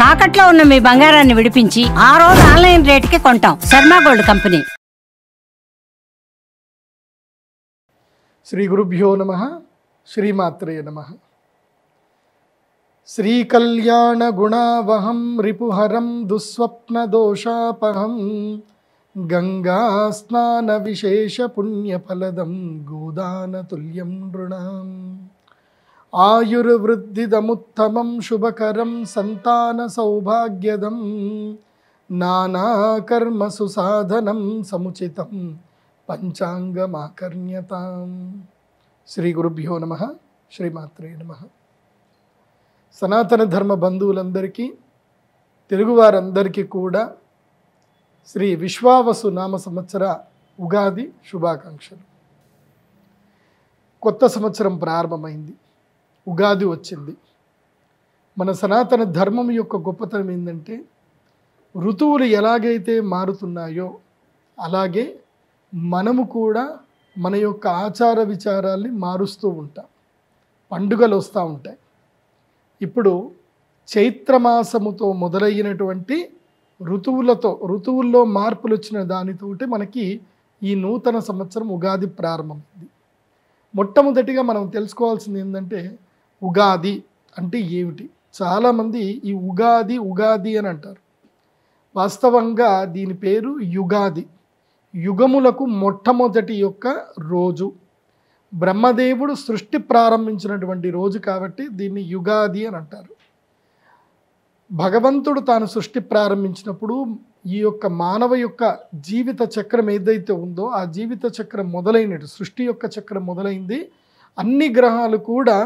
తాకట్లో ఉన్న మీ బంగారాన్ని విడిపించి ఆ రోజు ఆన్లైన్ రేటుకి కొంటాం. Sharma gold company. శ్రీ గురుభ్యో నమః. శ్రీమాత్రే నమః. శ్రీ కళ్యాణ గుణావహం రిపుహరం దుస్వప్న దోషాపహం గంగా స్నాన విశేష పుణ్యఫలదం గోదాన తుల్యం నృణాం ఆయుర్వృద్ధిదముత్తమం శుభకరం సంతాన సౌభాగ్యదం నానాకర్మసు సాధనం సముచితం పంచాంగమాకర్ణ్యతాం. శ్రీ గురుభ్యో నమః. శ్రీమాత్రే నమః. సనాతన ధర్మ బంధువులందరికీ, తెలుగువారందరికీ కూడా శ్రీ విశ్వావసు నామ సంవత్సర ఉగాది శుభాకాంక్షలు. కొత్త సంవత్సరం ప్రారంభమైంది, ఉగాది వచ్చింది. మన సనాతన ధర్మం యొక్క గొప్పతనం ఏంటంటే, ఋతువులు ఎలాగైతే మారుతున్నాయో అలాగే మనము కూడా మన యొక్క ఆచార విచారాల్ని మారుస్తూ ఉంటాం. పండుగలు వస్తూ ఉంటాయి. ఇప్పుడు చైత్రమాసముతో మొదలైనటువంటి ఋతువుల్లో మార్పులు వచ్చిన దానితోటి మనకి ఈ నూతన సంవత్సరం ఉగాది ప్రారంభమైంది. మొట్టమొదటిగా మనం తెలుసుకోవాల్సింది ఏంటంటే, ఉగాది అంటే ఏమిటి? చాలామంది ఈ ఉగాది అని అంటారు. వాస్తవంగా దీని పేరు యుగాది. యుగములకు మొట్టమొదటి యొక్క రోజు, బ్రహ్మదేవుడు సృష్టి ప్రారంభించినటువంటి రోజు కాబట్టి దీన్ని యుగాది అని అంటారు. భగవంతుడు తాను సృష్టి ప్రారంభించినప్పుడు ఈ యొక్క మానవ యొక్క జీవిత చక్రం ఏదైతే ఉందో ఆ జీవిత చక్రం మొదలైనట్టు, సృష్టి యొక్క చక్రం మొదలైంది. అన్ని గ్రహాలు కూడా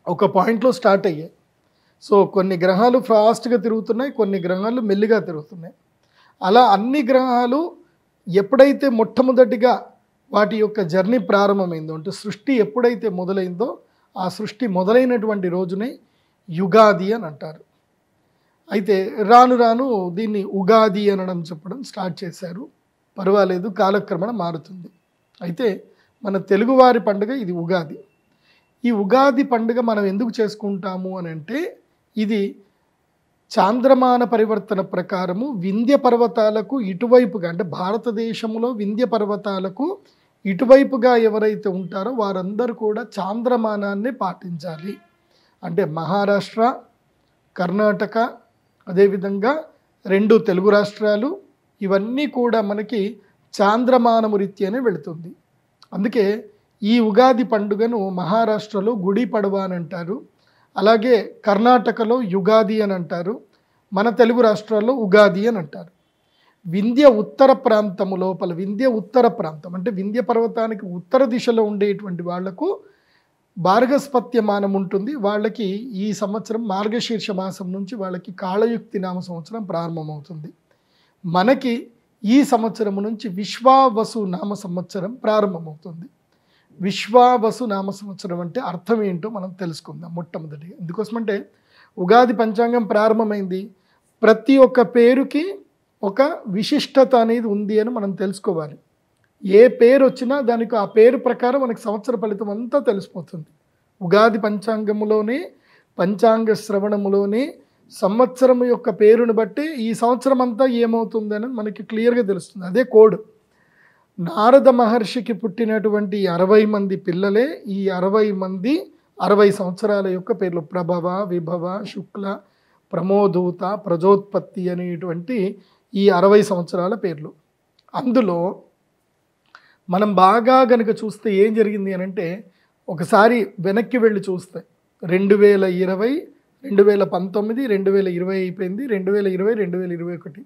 ఒక పాయింట్లో స్టార్ట్ అయ్యాయి. సో కొన్ని గ్రహాలు ఫాస్ట్గా తిరుగుతున్నాయి, కొన్ని గ్రహాలు మెల్లిగా తిరుగుతున్నాయి. అలా అన్ని గ్రహాలు ఎప్పుడైతే మొట్టమొదటిగా వాటి యొక్క జర్నీ ప్రారంభమైందో, అంటే సృష్టి ఎప్పుడైతే మొదలైందో ఆ సృష్టి మొదలైనటువంటి రోజునే యుగాది అని అంటారు. అయితే రాను రాను దీన్ని ఉగాది అనడం చెప్పడం స్టార్ట్ చేశారు. పర్వాలేదు, కాలక్రమణ మారుతుంది. అయితే మన తెలుగువారి పండుగ ఇది ఉగాది. ఈ ఉగాది పండుగ మనం ఎందుకు చేసుకుంటాము అని అంటే, ఇది చాంద్రమాన పరివర్తన ప్రకారము వింధ్య పర్వతాలకు ఇటువైపుగా, అంటే భారతదేశంలో వింధ్య పర్వతాలకు ఇటువైపుగా ఎవరైతే ఉంటారో వారందరూ కూడా చాంద్రమానాన్ని పాటించాలి. అంటే మహారాష్ట్ర, కర్ణాటక, అదేవిధంగా 2 తెలుగు రాష్ట్రాలు, ఇవన్నీ కూడా మనకి చాంద్రమానము రీత్యానే వెళుతుంది. అందుకే ఈ ఉగాది పండుగను మహారాష్ట్రలో గుడి పడవ అని అంటారు, అలాగే కర్ణాటకలో యుగాది అని అంటారు, మన తెలుగు రాష్ట్రాల్లో ఉగాది అని అంటారు. వింధ్య ఉత్తర ప్రాంతము లోపల, వింధ్య ఉత్తర ప్రాంతం అంటే వింధ్య పర్వతానికి ఉత్తర దిశలో ఉండేటువంటి వాళ్లకు భార్గస్పత్య మానం ఉంటుంది. వాళ్ళకి ఈ సంవత్సరం మార్గశీర్ష మాసం నుంచి వాళ్ళకి కాళయుక్తి నామ సంవత్సరం ప్రారంభమవుతుంది. మనకి ఈ సంవత్సరం నుంచి విశ్వావసు నామ సంవత్సరం ప్రారంభమవుతుంది. విశ్వావసు నామ సంవత్సరం అంటే అర్థం ఏంటో మనం తెలుసుకుందాం మొట్టమొదటిగా. ఎందుకోసమంటే ఉగాది పంచాంగం ప్రారంభమైంది, ప్రతి ఒక్క పేరుకి ఒక విశిష్టత అనేది ఉంది అని మనం తెలుసుకోవాలి. ఏ పేరు వచ్చినా దానికి ఆ పేరు ప్రకారం మనకి సంవత్సర ఫలితం అంతా తెలిసిపోతుంది. ఉగాది పంచాంగములోనే, పంచాంగ శ్రవణములోనే సంవత్సరం యొక్క పేరును బట్టి ఈ సంవత్సరం అంతా ఏమవుతుందని మనకి క్లియర్గా తెలుస్తుంది. అదే కోడ్. నారద మహర్షికి పుట్టినటువంటి 60 మంది పిల్లలే ఈ 60 మంది 60 సంవత్సరాల యొక్క పేర్లు. ప్రభవ, విభవ, శుక్ల, ప్రమోదూత, ప్రజోత్పత్తి అనేటువంటి ఈ 60 సంవత్సరాల పేర్లు. అందులో మనం బాగా గనుక చూస్తే ఏం జరిగింది అని అంటే, ఒకసారి వెనక్కి వెళ్ళి చూస్తే 2020, 2019, 2020 అయిపోయింది, 2020, 2021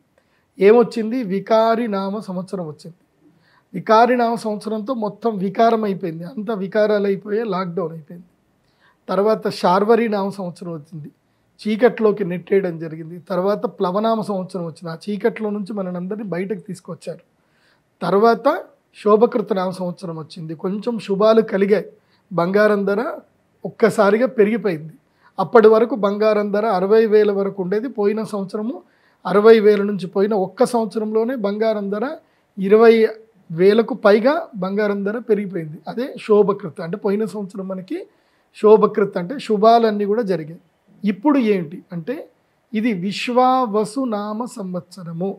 ఏమొచ్చింది? వికారి నామ సంవత్సరం వచ్చింది. వికారి నామ సంవత్సరంతో మొత్తం వికారం అయిపోయింది, అంతా వికారాలు అయిపోయాయి, లాక్డౌన్ అయిపోయింది. తర్వాత శార్వరి నామ సంవత్సరం వచ్చింది, చీకట్లోకి నెట్టేయడం జరిగింది. తర్వాత ప్లవనామ సంవత్సరం వచ్చింది, ఆ చీకట్లో నుంచి మనందరినీ బయటకు తీసుకొచ్చారు. తర్వాత శోభకృత నామ సంవత్సరం వచ్చింది, కొంచెం శుభాలు కలిగాయి. బంగారం ధర ఒక్కసారిగా పెరిగిపోయింది. అప్పటి వరకు బంగారం ధర 60,000 వరకు ఉండేది. పోయిన సంవత్సరము 60,000 నుంచి పోయిన ఒక్క సంవత్సరంలోనే బంగారం ధర 20,000కు పైగా బంగారం ధర పెరిగిపోయింది. అదే శోభకృత అంటే పోయిన సంవత్సరం మనకి శోభకృత అంటే శుభాలన్నీ కూడా జరిగాయి. ఇప్పుడు ఏంటి అంటే ఇది విశ్వావసు నామ సంవత్సరము.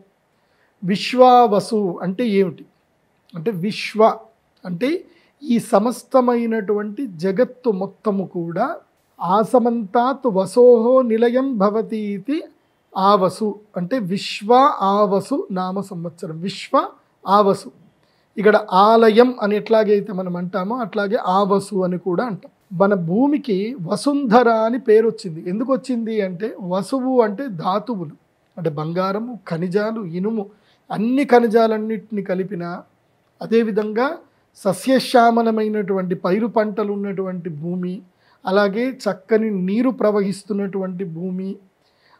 విశ్వావసు అంటే ఏమిటి అంటే విశ్వ అంటే ఈ సమస్తమైనటువంటి జగత్తు మొత్తము కూడా ఆసమంతాత్ వసోహో నిలయం భవతి ఇది ఆవసు అంటే విశ్వ ఆవసు నామ సంవత్సరం. విశ్వ ఆవసు ఇక్కడ ఆలయం అని ఎట్లాగైతే మనం అంటామో అట్లాగే ఆవసు అని కూడా అంటాం. మన భూమికి వసుంధర అని పేరు వచ్చింది. ఎందుకు వచ్చింది అంటే వసువు అంటే ధాతువులు అంటే బంగారము, ఖనిజాలు, ఇనుము, అన్ని ఖనిజాలన్నింటినీ కలిపిన, అదేవిధంగా సస్యశ్యామలమైనటువంటి పైరు పంటలు ఉన్నటువంటి భూమి, అలాగే చక్కని నీరు ప్రవహిస్తున్నటువంటి భూమి,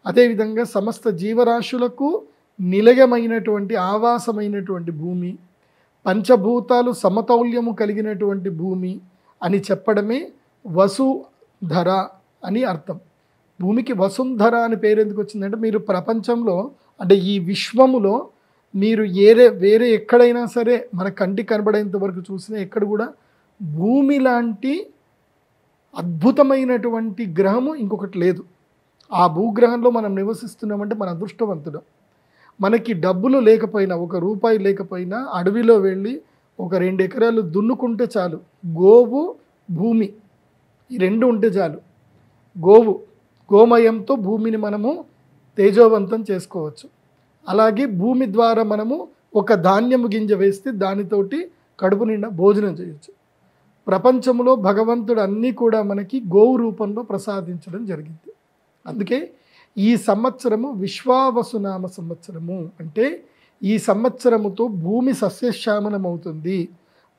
అదేవిధంగా సమస్త జీవరాశులకు నిలయమైనటువంటి ఆవాసమైనటువంటి భూమి, పంచభూతాలు సమతౌల్యము కలిగినటువంటి భూమి అని చెప్పడమే వసుధర అని అర్థం. భూమికి వసుంధర అని పేరు ఎందుకు వచ్చిందంటే మీరు ప్రపంచంలో అంటే ఈ విశ్వములో మీరు వేరే ఎక్కడైనా సరే మన కంటికి కనబడేంత వరకు చూసినా ఎక్కడ కూడా భూమి లాంటి అద్భుతమైనటువంటి గ్రహము ఇంకొకటి లేదు. ఆ భూగ్రహంలో మనం నివసిస్తున్నామంటే మన అదృష్టవంతుడు. మనకి డబ్బులు లేకపోయినా, ఒక రూపాయి లేకపోయినా అడవిలో వెళ్ళి ఒక 2 ఎకరాలు దున్నుకుంటే చాలు. గోవు, భూమి ఈ 2 ఉంటే చాలు. గోమయంతో భూమిని మనము తేజోవంతం చేసుకోవచ్చు. అలాగే భూమి ద్వారా మనము ఒక ధాన్యము గింజ వేస్తే దానితోటి కడుపు నిండా భోజనం చేయొచ్చు. ప్రపంచంలో భగవంతుడు అన్నీ కూడా మనకి గోవు రూపంలో ప్రసాదించడం జరిగింది. అందుకే ఈ సంవత్సరము విశ్వావసునామ సంవత్సరము అంటే ఈ సంవత్సరముతో భూమి సస్యశ్యామలం అవుతుంది.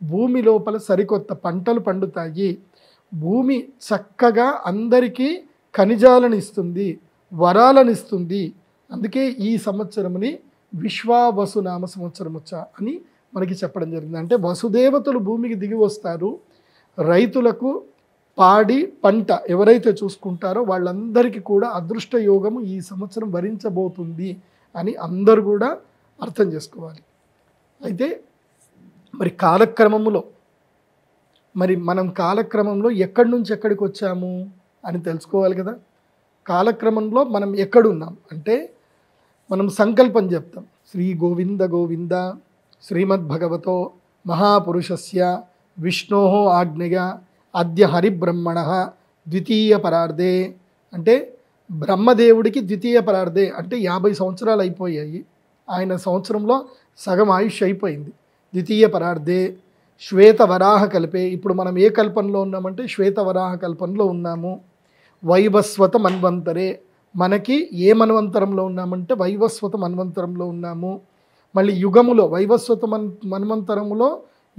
భూమి లోపల సరికొత్త పంటలు పండుతాయి. భూమి చక్కగా అందరికీ ఖనిజాలను ఇస్తుంది, వరాలను ఇస్తుంది. అందుకే ఈ సంవత్సరముని విశ్వావసునామ సంవత్సరముచ్చా అని మనకి చెప్పడం జరిగింది. అంటే వసుదేవతలు భూమికి దిగి వస్తారు. రైతులకు పాడి పంట ఎవరైతే చూసుకుంటారో వాళ్ళందరికీ కూడా అదృష్ట యోగము ఈ సంవత్సరం వరించబోతుంది అని అందరూ కూడా అర్థం చేసుకోవాలి. అయితే మరి మనం కాలక్రమంలో ఎక్కడి నుంచి ఎక్కడికి వచ్చాము అని తెలుసుకోవాలి కదా. కాలక్రమంలో మనం ఎక్కడున్నాం అంటే మనం సంకల్పం చెప్తాం. శ్రీ గోవింద గోవింద శ్రీమద్భగవతో మహాపురుషస్య విష్ణో ఆజ్ఞయ అద్య హరిబ్రహ్మణ ద్వితీయ పరార్ధే అంటే బ్రహ్మదేవుడికి ద్వితీయ పరార్ధే అంటే 50 సంవత్సరాలు అయిపోయాయి. ఆయన సంవత్సరంలో సగం ఆయుష్ అయిపోయింది. ద్వితీయ పరార్ధే శ్వేతవరాహ కల్పే ఇప్పుడు మనం ఏ కల్పంలో ఉన్నామంటే శ్వేతవరాహ కల్పంలో ఉన్నాము. వైవస్వత మన్వంతరే మనకి ఏ మన్వంతరంలో ఉన్నామంటే వైవస్వత మన్వంతరంలో ఉన్నాము. మళ్ళీ యుగములో వైవస్వత మన్వంతరములో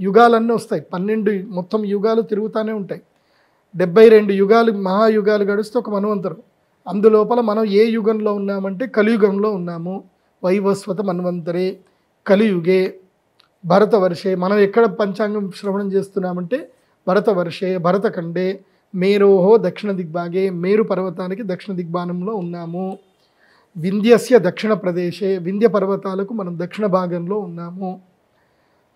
యుగాలన్నీ వస్తాయి. 12 మొత్తం యుగాలు తిరుగుతూనే ఉంటాయి. 72 యుగాలు మహాయుగాలు గడిస్తే ఒక మన్వంతరం. అందులోపల మనం ఏ యుగంలో ఉన్నామంటే కలియుగంలో ఉన్నాము. వైవస్వత మన్వంతరే కలియుగే భరతవర్షే మనం ఎక్కడ పంచాంగం శ్రవణం చేస్తున్నామంటే భరతవర్షే భరతఖండే మేరోహో దక్షిణ దిగ్భాగే మేరు పర్వతానికి దక్షిణ దిగ్భాగంలో ఉన్నాము. వింధ్యస్య దక్షిణ ప్రదేశే వింధ్య పర్వతాలకు మనం దక్షిణ భాగంలో ఉన్నాము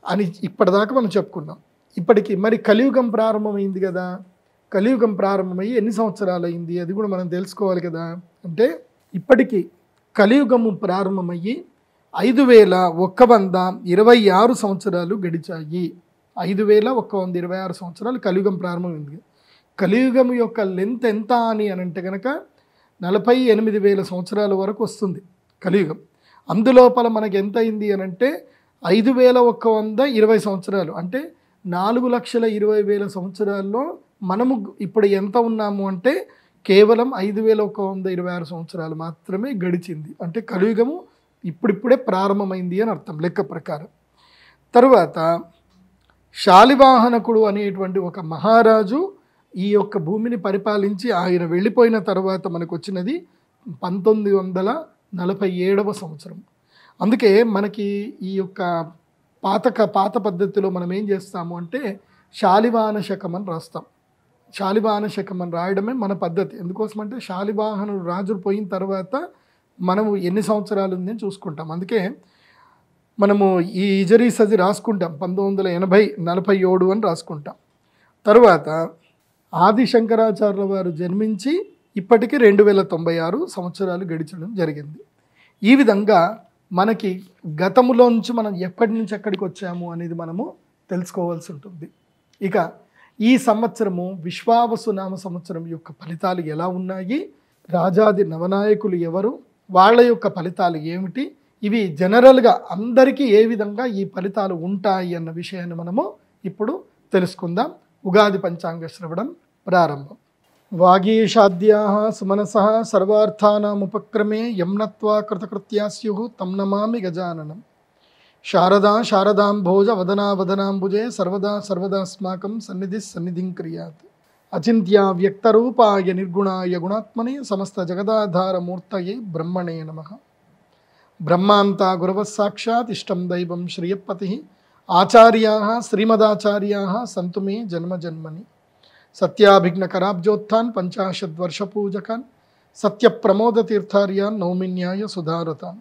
అని ఇప్పటిదాకా మనం చెప్పుకున్నాం. ఇప్పటికి మరి కలియుగం ప్రారంభమైంది కదా. కలియుగం ప్రారంభమయ్యి ఎన్ని సంవత్సరాలు అయింది అది కూడా మనం తెలుసుకోవాలి కదా. అంటే ఇప్పటికీ కలియుగము ప్రారంభమయ్యి 5126 సంవత్సరాలు గడిచాయి. 5126 సంవత్సరాలు కలియుగం ప్రారంభమైంది. కలియుగం యొక్క లెంత్ ఎంత అని అంటే కనుక 48,000 సంవత్సరాల వరకు వస్తుంది కలియుగం. అందులోపల మనకి ఎంత అయింది అని అంటే 5120 సంవత్సరాలు అంటే 4,20,000 సంవత్సరాల్లో మనము ఇప్పుడు ఎంత ఉన్నాము అంటే కేవలం 5,126 సంవత్సరాలు మాత్రమే గడిచింది. అంటే కలియుగము ఇప్పుడిప్పుడే ప్రారంభమైంది అని అర్థం లెక్క ప్రకారం. తరువాత శాలివాహనకుడు అనేటువంటి ఒక మహారాజు ఈ యొక్క భూమిని పరిపాలించి ఆయన వెళ్ళిపోయిన తర్వాత మనకు వచ్చినది 1947వ సంవత్సరం. అందుకే మనకి ఈ యొక్క పాత పద్ధతిలో మనం ఏం చేస్తాము అంటే శాలివాహన శకం అని రాస్తాం. శాలివాహన శకం అని రాయడమే మన పద్ధతి. ఎందుకోసమంటే శాలివాహనుడు రాజు పోయిన తర్వాత మనము ఎన్ని సంవత్సరాలు ఉందని చూసుకుంటాం. అందుకే మనము ఈ ఇజరీస్ అది రాసుకుంటాం 1947 అని రాసుకుంటాం. తర్వాత ఆది శంకరాచార్యుల వారు జన్మించి ఇప్పటికీ 2096 సంవత్సరాలు గడిచడం జరిగింది. ఈ విధంగా మనకి గతంలోంచి మనం ఎక్కడి నుంచి ఎక్కడికి వచ్చాము అనేది మనము తెలుసుకోవాల్సి ఉంటుంది. ఇక ఈ సంవత్సరము విశ్వావసు నామ సంవత్సరం యొక్క ఫలితాలు ఎలా ఉన్నాయి, రాజాది నవనాయకులు ఎవరు, వాళ్ళ యొక్క ఫలితాలు ఏమిటి, ఇవి జనరల్గా అందరికీ ఏ విధంగా ఈ ఫలితాలు ఉంటాయి అన్న విషయాన్ని మనము ఇప్పుడు తెలుసుకుందాం. ఉగాది పంచాంగ శ్రవణం ప్రారంభం. వాగీషాద్యాః సుమనసః సర్వార్థానాముపక్రమే యమ్నత్వా కృతకృత్యా స్యుః తం నమామి గజాననం. శారదా శారదాంభోజ వదనా వదనాంబుజే సర్వదా సర్వదాస్మాకం సన్నిధి సన్నిధిం క్రియాత్. అచింత్య వ్యక్తరూపాయ నిర్గుణాయ గుణాత్మనే సమస్త జగదాధారమూర్తయే బ్రహ్మణే నమః. బ్రహ్మాంతా గురవః సాక్షాత్ ఇష్టం దైవం శ్రియపతి ఆచార్యాః శ్రీమదాచార్యాః సంతు మే జన్మ జన్మని. సత్యాభిఘ్నకరాబ్జోత్థాన్ పంచాశద్వర్షపూజకాన్ సత్యప్రమోదతీర్థార్యాన్ నౌమిన్యాయ సుధారతాన్.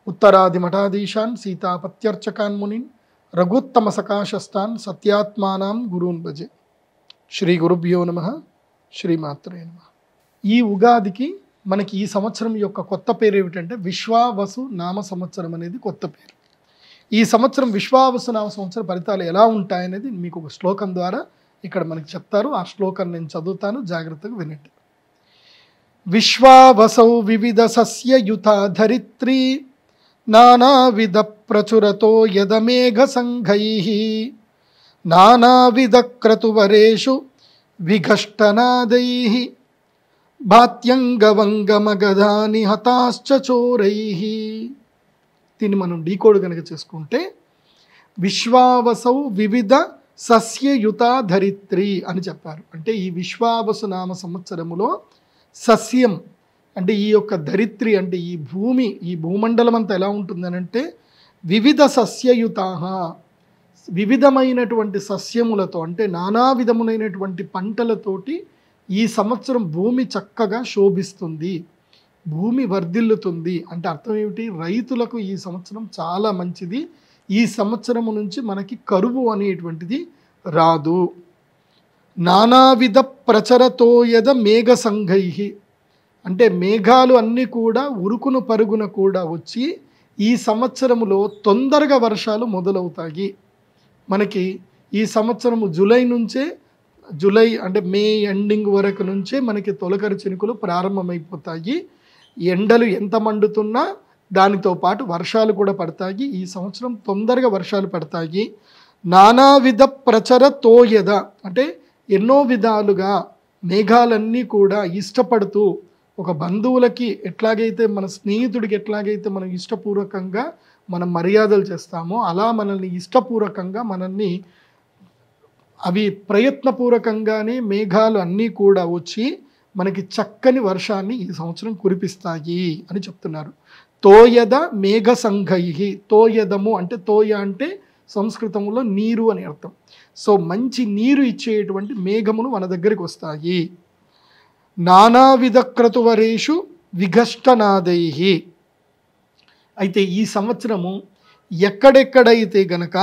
ఉత్తరాదిమఠాధీశాన్ సీతాపత్యర్చకాన్ మునిన్ రఘుత్తమ సకాశస్తాన్ సత్యాత్మానాం గురూన్ భజే. శ్రీ గురుభ్యో నమః. శ్రీమాత్రే నమః. ఈ ఉగాదికి మనకి ఈ సంవత్సరం యొక్క కొత్త పేరు ఏమిటంటే విశ్వావసు నామ సంవత్సరం అనేది కొత్త పేరు. ఈ సంవత్సరం విశ్వావసు నామ సంవత్సర ఫలితాలు ఎలా ఉంటాయనేది మీకు ఒక శ్లోకం ద్వారా ఇక్కడ మనకి చెప్తారు. ఆ శ్లోకాన్ని నేను చదువుతాను, జాగ్రత్తగా వినండి. విశ్వావసౌ వివిధ సస్యయుత ధరిత్రీ నానావిధ ప్రచురతో యదమేఘ సంఘైః నానావిధ క్రతువరేషు విఘష్టనాదైః భాత్యంగవంగమగధాని హతాశ్చ చోరైః. దీన్ని మనం డీకోడ్ కనుక చేసుకుంటే విశ్వావసౌ వివిధ సస్యయుత ధరిత్రి అని చెప్పారు. అంటే ఈ విశ్వావసు నామ సంవత్సరములో సస్యం అంటే ఈ యొక్క ధరిత్రి అంటే ఈ భూమి, ఈ భూమండలం అంతా ఎలా ఉంటుందనంటే వివిధ సస్యయుతాః వివిధమైనటువంటి సస్యములతో అంటే నానా విధములైనటువంటి పంటలతోటి ఈ సంవత్సరం భూమి చక్కగా శోభిస్తుంది, భూమి వర్ధిల్లుతుంది. అంటే అర్థం ఏమిటి? రైతులకు ఈ సంవత్సరం చాలా మంచిది. ఈ సంవత్సరము నుంచి మనకి కరువు అనేటువంటిది రాదు. నానావిధ ప్రచరతోయద మేఘ సంఘైః అంటే మేఘాలు అన్నీ కూడా ఉరుకును పరుగున కూడా వచ్చి ఈ సంవత్సరములో తొందరగా వర్షాలు మొదలవుతాయి. మనకి ఈ సంవత్సరము జూలై అంటే మే ఎండింగ్ వరకు నుంచే మనకి తొలకరి చినుకులు ప్రారంభమైపోతాయి. ఎండలు ఎంత మండుతున్నా దానితో పాటు వర్షాలు కూడా పడతాయి. ఈ సంవత్సరం తొందరగా వర్షాలు పడతాయి. నానావిధ ప్రచర తోయద అంటే ఎన్నో విధాలుగా మేఘాలన్నీ కూడా ఇష్టపడుతూ ఒక బంధువులకి ఎట్లాగైతే మన స్నేహితుడికి ఎట్లాగైతే మనం ఇష్టపూర్వకంగా మనం మర్యాదలు చేస్తామో అలా మనల్ని ఇష్టపూర్వకంగా మనల్ని అవి ప్రయత్నపూర్వకంగానే మేఘాలు అన్నీ కూడా వచ్చి మనకి చక్కని వర్షాన్ని ఈ సంవత్సరం కురిపిస్తాయి అని చెప్తున్నారు. తోయద మేఘ సంఘైః. తోయదము అంటే తోయ అంటే సంస్కృతంలో నీరు అని అర్థం. సో మంచి నీరు ఇచ్చేటువంటి మేఘములు మన దగ్గరికి వస్తాయి. నానావిధ క్రతువరేషు విఘష్టనాదైః. అయితే ఈ సంవత్సరము ఎక్కడెక్కడైతే గనక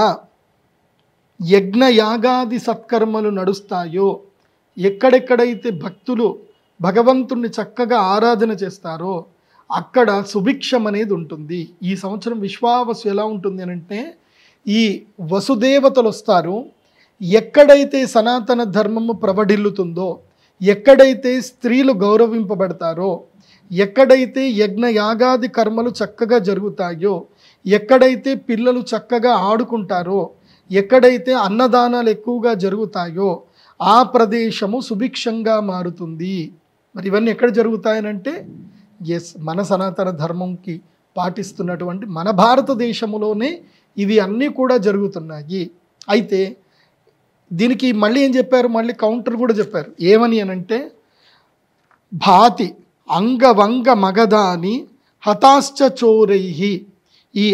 యజ్ఞయాగాది సత్కర్మలు నడుస్తాయో, ఎక్కడెక్కడైతే భక్తులు భగవంతుణ్ణి చక్కగా ఆరాధన చేస్తారో అక్కడ సుభిక్షం అనేది ఉంటుంది. ఈ సంవత్సరం విశ్వావసు ఎలా ఉంటుంది అంటే ఈ వసుదేవతలు వస్తారు. ఎక్కడైతే సనాతన ధర్మము ప్రబడిల్లుతుందో, ఎక్కడైతే స్త్రీలు గౌరవింపబడతారో, ఎక్కడైతే యజ్ఞయాగాది కర్మలు చక్కగా జరుగుతాయో, ఎక్కడైతే పిల్లలు చక్కగా ఆడుకుంటారో, ఎక్కడైతే అన్నదానాలు ఎక్కువగా జరుగుతాయో ఆ ప్రదేశము సుభిక్షంగా మారుతుంది. మరి ఇవన్నీ ఎక్కడ జరుగుతాయనంటే మన సనాతన ధర్మంకి పాటిస్తున్నటువంటి మన భారతదేశంలోనే ఇవి అన్నీ కూడా జరుగుతున్నాయి. అయితే దీనికి మళ్ళీ ఏం చెప్పారు? మళ్ళీ కౌంటర్ కూడా చెప్పారు. ఏమని అనంటే భాతి అంగవంగ మగధాని హతాశ్చ చోరైః. ఈ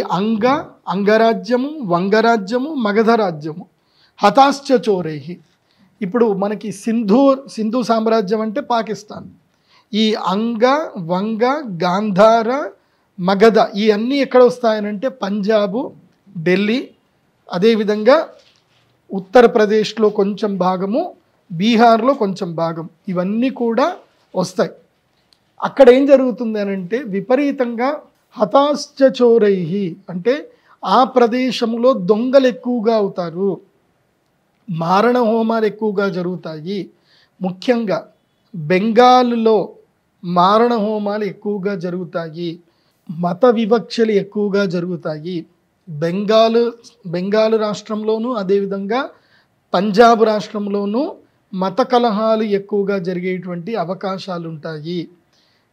అంగరాజ్యము, వంగరాజ్యము, మగధ రాజ్యము హతాశ్చ చోరైః. ఇప్పుడు మనకి సింధు సామ్రాజ్యం అంటే పాకిస్తాన్. ఈ అంగ, వంగ, గాంధార, మగధ ఈ అన్నీ ఎక్కడ వస్తాయనంటే పంజాబు, ఢిల్లీ, అదేవిధంగా ఉత్తరప్రదేశ్లో కొంచెం భాగము, బీహార్లో కొంచెం భాగం, ఇవన్నీ కూడా వస్తాయి. అక్కడ ఏం జరుగుతుంది అని అంటే విపరీతంగా హతాశ్చ చోరైహి, అంటే ఆ ప్రదేశంలో దొంగలు ఎక్కువగా అవుతారు, మారణ హోమాలు ఎక్కువగా జరుగుతాయి. ముఖ్యంగా బెంగాల్లో మారణ హోమాలు ఎక్కువగా జరుగుతాయి, మత వివక్షలు ఎక్కువగా జరుగుతాయి. బెంగాల్ రాష్ట్రంలోనూ అదేవిధంగా పంజాబ్ రాష్ట్రంలోనూ మత కలహాలు ఎక్కువగా జరిగేటువంటి అవకాశాలు ఉంటాయి.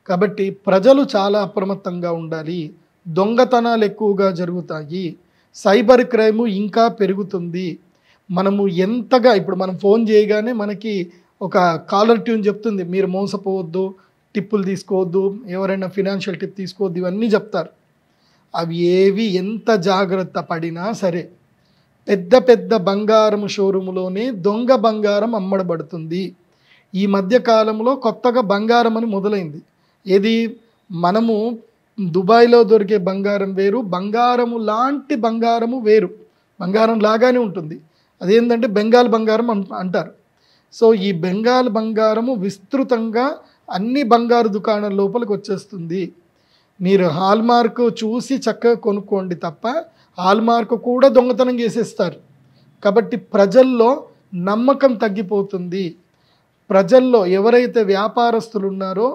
కాబట్టి ప్రజలు చాలా అప్రమత్తంగా ఉండాలి. దొంగతనాలు ఎక్కువగా జరుగుతాయి, సైబర్ క్రైము ఇంకా పెరుగుతుంది. మనము ఎంతగా ఇప్పుడు మనం ఫోన్ చేయగానే మనకి ఒక కాలర్ ట్యూన్ చెప్తుంది, మీరు మోసపోవద్దు, టిప్పులు తీసుకోవద్దు, ఎవరైనా ఫినాన్షియల్ టిప్ తీసుకోవద్దు, ఇవన్నీ చెప్తారు. అవి ఏవి ఎంత జాగ్రత్త పడినా సరే పెద్ద పెద్ద బంగారం షోరూములోనే దొంగ బంగారం అమ్మడబడుతుంది. ఈ మధ్య కాలంలో కొత్తగా బంగారం అని మొదలైంది. ఏది, మనము దుబాయ్లో దొరికే బంగారం వేరు, బంగారము లాంటి బంగారము వేరు, బంగారం లాగానే ఉంటుంది. అదేంటంటే బెంగాల్ బంగారం అంటారు. సో ఈ బెంగాల్ బంగారము విస్తృతంగా అన్ని బంగారు దుకాణాల లోపలికి వచ్చేస్తుంది. మీరు హాల్మార్క్ చూసి చక్కగా కొనుక్కోండి తప్ప హాల్మార్క్ కూడా దొంగతనం చేసేస్తారు. కాబట్టి ప్రజల్లో నమ్మకం తగ్గిపోతుంది. ప్రజల్లో ఎవరైతే వ్యాపారస్తులు ఉన్నారో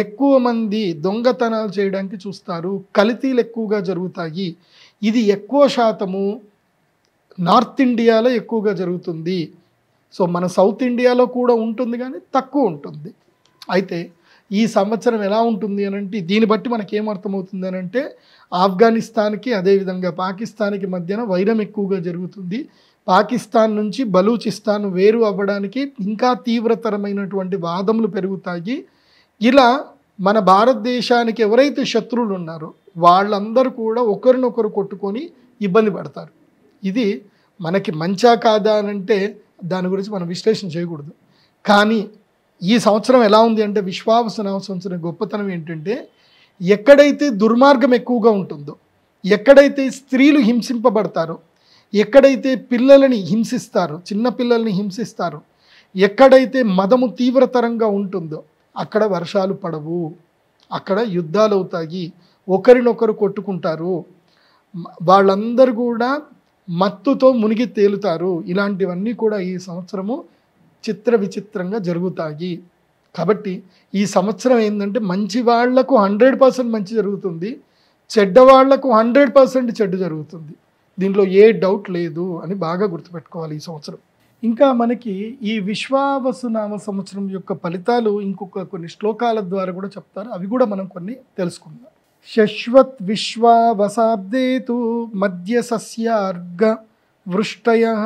ఎక్కువ మంది దొంగతనాలు చేయడానికి చూస్తారు, కల్తీలు ఎక్కువగా జరుగుతాయి. ఇది ఎక్కువ శాతము నార్త్ ఇండియాలో ఎక్కువగా జరుగుతుంది. సో మన సౌత్ ఇండియాలో కూడా ఉంటుంది కానీ తక్కువ ఉంటుంది. అయితే ఈ సంవత్సరం ఎలా ఉంటుంది అని అంటే దీన్ని బట్టి మనకి ఏమర్థమవుతుంది అని అంటే ఆఫ్ఘనిస్తాన్కి అదేవిధంగా పాకిస్తాన్కి మధ్యన వైరం ఎక్కువగా జరుగుతుంది. పాకిస్తాన్ నుంచి బలూచిస్తాన్ వేరు అవ్వడానికి ఇంకా తీవ్రతరమైనటువంటి వాదములు పెరుగుతాయి. ఇలా మన భారతదేశానికి ఎవరైతే శత్రువులు ఉన్నారో వాళ్ళందరూ కూడా ఒకరినొకరు కొట్టుకొని ఇబ్బంది పడతారు. ఇది మనకి మంచా కాదా అని అంటే దాని గురించి మనం విశ్లేషణ చేయకూడదు. కానీ ఈ సంవత్సరం ఎలా ఉంది అంటే విశ్వావసునామ సంవత్సరం గొప్పతనం ఏంటంటే ఎక్కడైతే దుర్మార్గం ఎక్కువగా ఉంటుందో, ఎక్కడైతే స్త్రీలు హింసింపబడతారో, ఎక్కడైతే పిల్లలని హింసిస్తారో, చిన్న పిల్లల్ని హింసిస్తారో, ఎక్కడైతే మదము తీవ్రతరంగా ఉంటుందో అక్కడ వర్షాలు పడవు, అక్కడ యుద్ధాలు అవుతాయి, ఒకరినొకరు కొట్టుకుంటారు, వాళ్ళందరూ కూడా మత్తుతో మునిగి తేలుతారు. ఇలాంటివన్నీ కూడా ఈ సంవత్సరము చిత్ర విచిత్రంగా జరుగుతాయి. కాబట్టి ఈ సంవత్సరం ఏంటంటే మంచి వాళ్లకు 100% మంచి జరుగుతుంది, చెడ్డవాళ్లకు 100% చెడ్డు జరుగుతుంది. దీంట్లో ఏ డౌట్ లేదు అని బాగా గుర్తుపెట్టుకోవాలి ఈ సంవత్సరం. ఇంకా మనకి ఈ విశ్వావసునామ సంవత్సరం యొక్క ఫలితాలు ఇంకొక కొన్ని శ్లోకాల ద్వారా కూడా చెప్తారు, అవి కూడా మనం కొన్ని తెలుసుకుందాం. శశ్వత్ విశ్వావసాబ్దేతు మధ్య సస్యార్గ వృష్టయః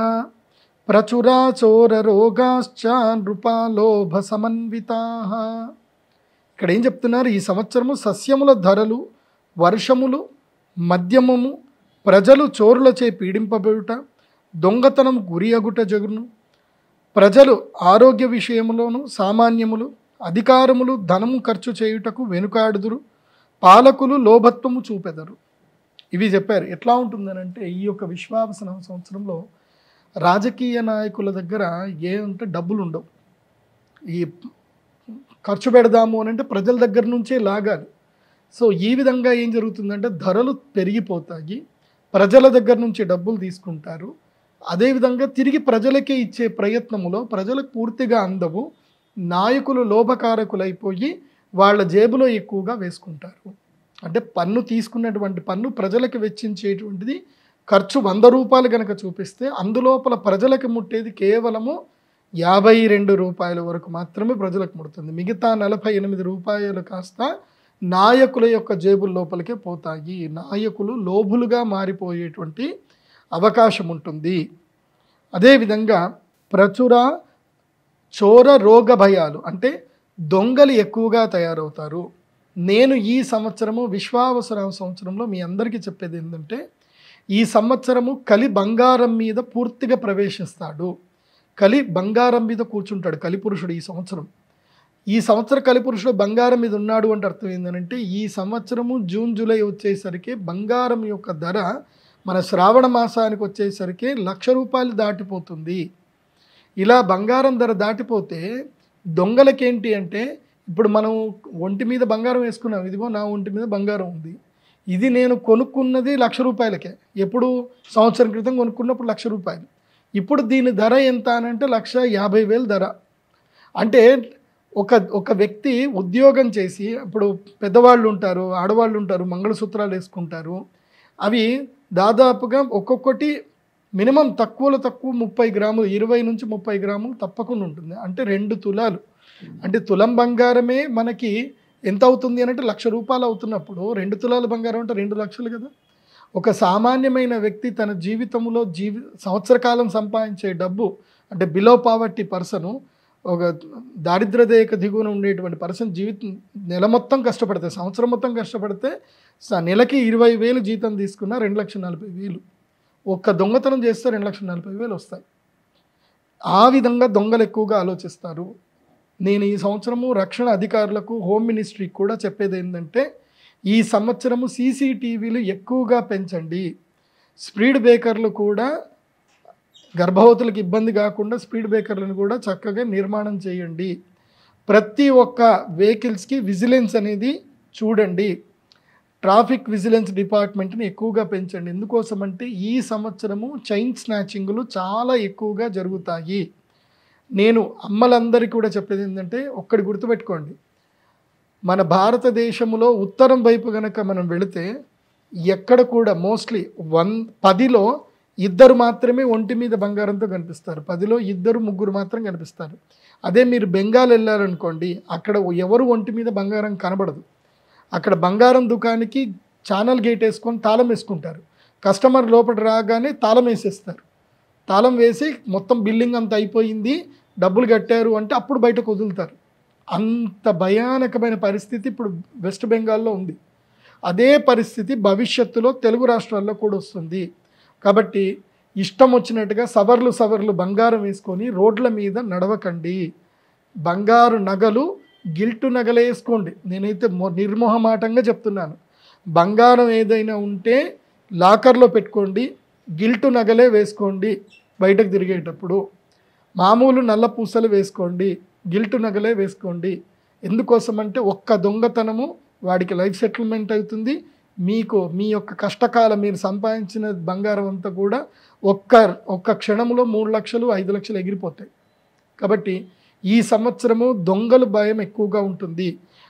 ప్రచురాచోర రోగాశ్చ నృపాలోభ సమన్వితాః. ఇక్కడ ఏం చెప్తున్నారు, ఈ సంవత్సరము సస్యముల ధరలు, వర్షములు, మద్యమము, ప్రజలు చోరులచే పీడింపబడుట, దొంగతనం గురియగుట జగును, ప్రజలు ఆరోగ్య విషయములోను సామాన్యములు, అధికారములు ధనము ఖర్చు చేయుటకు వెనుకాడుదురు, పాలకులు లోభత్వము చూపెదరు. ఇవి చెప్పారు. ఎట్లా ఉంటుందనంటే ఈ యొక్క విశ్వావసునామ సంవత్సరంలో రాజకీయ నాయకుల దగ్గర ఏమంటే డబ్బులు ఉండవు. ఈ ఖర్చు పెడదాము అని అంటే ప్రజల దగ్గర నుంచే లాగాలి. సో ఈ విధంగా ఏం జరుగుతుందంటే ధరలు పెరిగిపోతాయి, ప్రజల దగ్గర నుంచి డబ్బులు తీసుకుంటారు, అదేవిధంగా తిరిగి ప్రజలకే ఇచ్చే ప్రయత్నములో ప్రజలకు పూర్తిగా అందవు, నాయకులు లోభకారకులైపోయి వాళ్ళ జేబులో ఎక్కువగా వేసుకుంటారు. అంటే పన్ను తీసుకున్నటువంటి పన్ను ప్రజలకు వెచ్చించేటువంటిది ఖర్చు 100 రూపాయలు కనుక చూపిస్తే అందులోపల ప్రజలకు ముట్టేది కేవలము 52 రూపాయల వరకు మాత్రమే ప్రజలకు ముడుతుంది. మిగతా 48 రూపాయలు కాస్త నాయకుల యొక్క జేబుల లోపలికే పోతాయి. నాయకులు లోబులుగా మారిపోయేటువంటి అవకాశం ఉంటుంది. అదేవిధంగా ప్రచుర చోర రోగ భయాలు, అంటే దొంగలు ఎక్కువగా తయారవుతారు. నేను ఈ సంవత్సరము విశ్వావసునామ సంవత్సరంలో మీ అందరికీ చెప్పేది ఏంటంటే ఈ సంవత్సరము కలి బంగారం మీద పూర్తిగా ప్రవేశిస్తాడు. కలి బంగారం మీద కూర్చుంటాడు కలిపురుషుడు ఈ సంవత్సరం. ఈ సంవత్సరం కలిపురుషుడు బంగారం మీద ఉన్నాడు అంటే అర్థం ఏంటంటే ఈ సంవత్సరము జూన్ జూలై వచ్చేసరికి బంగారం యొక్క ధర మన శ్రావణ మాసానికి వచ్చేసరికి 1,00,000 రూపాయలు దాటిపోతుంది. ఇలా బంగారం ధర దాటిపోతే దొంగలకేంటి అంటే ఇప్పుడు మనం ఒంటి మీద బంగారం వేసుకున్నాం, ఇదిగో నా ఒంటి మీద బంగారం ఉంది, ఇది నేను కొనుక్కున్నది ₹1,00,000. ఎప్పుడు సంవత్సరం క్రితం కొనుక్కున్నప్పుడు ₹1,00,000. ఇప్పుడు దీని ధర ఎంత అని అంటే 1,50,000 ధర. అంటే ఒక వ్యక్తి ఉద్యోగం చేసి, ఇప్పుడు పెద్దవాళ్ళు ఉంటారు, ఆడవాళ్ళు ఉంటారు, మంగళసూత్రాలు వేసుకుంటారు, అవి దాదాపుగా ఒక్కొక్కటి మినిమం తక్కువలో తక్కువ 30 గ్రాములు, 20 నుంచి 30 గ్రాములు తప్పకుండా ఉంటుంది. అంటే 2 తులాలు, అంటే తులం బంగారమే మనకి ఎంత అవుతుంది అని అంటే ₹1,00,000 అవుతున్నప్పుడు 2 తులాల బంగారం అంటే 2 లక్షలు కదా. ఒక సామాన్యమైన వ్యక్తి తన జీవితంలో సంవత్సర కాలం సంపాదించే డబ్బు, అంటే బిలో పావర్టీ పర్సను, ఒక దారిద్ర్య రేఖ దిగువన ఉండేటువంటి పర్సన్ నెల మొత్తం కష్టపడితే, సంవత్సరం మొత్తం కష్టపడితే నెలకి 20,000 జీతం తీసుకున్న 2,40,000. ఒక్క దొంగతనం చేస్తే 2,40,000 వస్తాయి. ఆ విధంగా దొంగలు ఎక్కువగా ఆలోచిస్తారు. నేను ఈ సంవత్సరము రక్షణ అధికారులకు, హోమ్ మినిస్ట్రీకి కూడా చెప్పేది ఏంటంటే, ఈ సంవత్సరము సీసీటీవీలు ఎక్కువగా పెంచండి. స్పీడ్ బ్రేకర్లు కూడా, గర్భవతులకు ఇబ్బంది కాకుండా స్పీడ్ బ్రేకర్లను కూడా చక్కగా నిర్మాణం చేయండి. ప్రతి ఒక్క వెహికల్స్కి విజిలెన్స్ అనేది చూడండి. ట్రాఫిక్ విజిలెన్స్ డిపార్ట్మెంట్ని ఎక్కువగా పెంచండి. ఎందుకోసమంటే ఈ సంవత్సరము చైన్ స్నాచింగ్లు చాలా ఎక్కువగా జరుగుతాయి. నేను అమ్మలందరికీ కూడా చెప్పేది ఏంటంటే, ఒక్కటి గుర్తుపెట్టుకోండి, మన భారతదేశంలో ఉత్తరం వైపు కనుక మనం వెళితే ఎక్కడ కూడా మోస్ట్లీ 10లో 2 మాత్రమే ఒంటి మీద బంగారంతో కనిపిస్తారు. 10లో 2, 3 మాత్రం కనిపిస్తారు. అదే మీరు బెంగాల్ వెళ్ళారనుకోండి, అక్కడ ఎవరు ఒంటి మీద బంగారం కనబడదు. అక్కడ బంగారం దుకాణానికి ఛానల్ గేట్ వేసుకొని తాళం వేసుకుంటారు. కస్టమర్ లోపల రాగానే తాళం వేసేస్తారు. తాళం వేసి మొత్తం బిల్లింగ్ అంతా అయిపోయింది, డబ్బులు కట్టారు అంటే అప్పుడు బయటకు వదులుతారు. అంత భయానకమైన పరిస్థితి ఇప్పుడు వెస్ట్ బెంగాల్లో ఉంది. అదే పరిస్థితి భవిష్యత్తులో తెలుగు రాష్ట్రాల్లో కూడా వస్తుంది. కాబట్టి ఇష్టం వచ్చినట్టుగా సవర్లు బంగారం వేసుకొని రోడ్ల మీద నడవకండి. బంగారు నగలు, గిల్టు నగలు వేసుకోండి. నేనైతే నిర్మోహమాటంగా చెప్తున్నాను, బంగారం ఏదైనా ఉంటే లాకర్లో పెట్టుకోండి, గిల్టు నగలే వేసుకోండి. బయటకు తిరిగేటప్పుడు మామూలు నల్ల పూసలు వేసుకోండి, గిల్టు నగలే వేసుకోండి. ఎందుకోసమంటే ఒక్క దొంగతనము వాడికి లైఫ్ సెటిల్మెంట్ అవుతుంది. మీకు మీ యొక్క కష్టకాలం, మీరు సంపాదించిన బంగారం అంతా కూడా ఒక్క క్షణంలో 3 లక్షలు 5 లక్షలు ఎగిరిపోతాయి. కాబట్టి ఈ సంవత్సరము దొంగలు భయం ఎక్కువగా ఉంటుంది.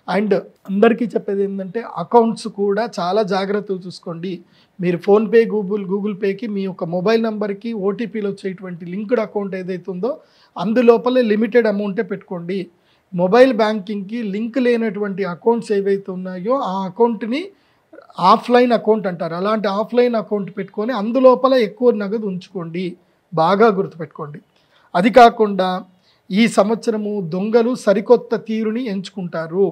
అండ్ అందరికీ చెప్పేది ఏంటంటే, అకౌంట్స్ కూడా చాలా జాగ్రత్తగా చూసుకోండి. మీరు ఫోన్పే, గూగుల్ పేకి మీ యొక్క మొబైల్ నెంబర్కి ఓటీపీలు వచ్చేటువంటి లింక్డ్ అకౌంట్ ఏదైతే ఉందో అందులోపలే లిమిటెడ్ అమౌంటే పెట్టుకోండి. మొబైల్ బ్యాంకింగ్కి లింక్ లేనటువంటి అకౌంట్స్ ఏవైతే ఉన్నాయో ఆ అకౌంట్ని ఆఫ్లైన్ అకౌంట్ అంటారు. అలాంటి ఆఫ్లైన్ అకౌంట్ పెట్టుకొని అందులోపల ఎక్కువ నగదు ఉంచుకోండి. బాగా గుర్తుపెట్టుకోండి. అది కాకుండా ఈ సంవత్సరము దొంగలు సరికొత్త తీరుని ఎంచుకుంటారు.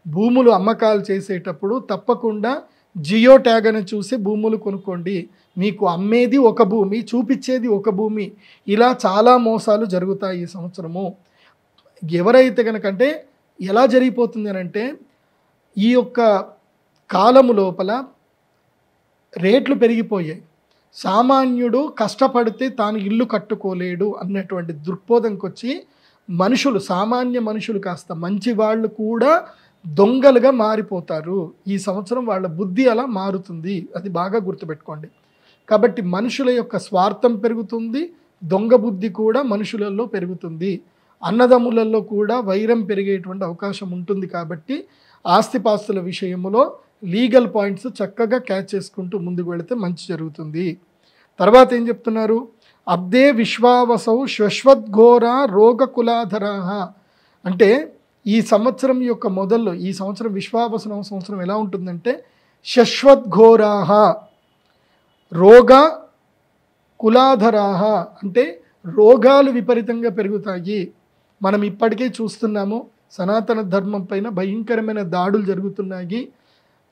భూములు అమ్మకాలు చేసేటప్పుడు తప్పకుండా జియో ట్యాగ్ అని చూసి భూములు కొనుక్కోండి. మీకు అమ్మేది ఒక భూమి, చూపించేది ఒక భూమి, ఇలా చాలా మోసాలు జరుగుతాయి ఈ సంవత్సరము. ఎవరైతే కనుకంటే ఎలా జరిగిపోతుంది అని అంటే, ఈ యొక్క కాలము లోపల రేట్లు పెరిగిపోయాయి. సామాన్యుడు కష్టపడితే తాను ఇల్లు కట్టుకోలేడు అన్నటువంటి దృక్పథంకి వచ్చి మనుషులు, సామాన్య మనుషులు కాస్త మంచి వాళ్ళు కూడా దొంగలుగా మారిపోతారు. ఈ సంవత్సరం వాళ్ళ బుద్ధి అలా మారుతుంది. అది బాగా గుర్తుపెట్టుకోండి. కాబట్టి మనుషుల యొక్క స్వార్థం పెరుగుతుంది, దొంగ బుద్ధి కూడా మనుషులలో పెరుగుతుంది. అన్నదమ్ములలో కూడా వైరం పెరిగేటువంటి అవకాశం ఉంటుంది. కాబట్టి ఆస్తిపాస్తుల విషయంలో లీగల్ పాయింట్స్ చక్కగా క్యాచ్ చేసుకుంటూ ముందుకు వెళితే మంచి జరుగుతుంది. తర్వాత ఏం చెప్తున్నారు, అబ్దే విశ్వావసౌ శ్వశ్వద్ఘోర రోగకులాధరాః. అంటే ఈ సంవత్సరం యొక్క మొదల్లో, ఈ సంవత్సరం విశ్వావసనం సంవత్సరం ఎలా ఉంటుందంటే, శశ్వద్ఘోరాః రోగ కులాధరాః, అంటే రోగాలు విపరీతంగా పెరుగుతాయి. మనం ఇప్పటికే చూస్తున్నాము, సనాతన ధర్మం పైన భయంకరమైన దాడులు జరుగుతున్నాయి.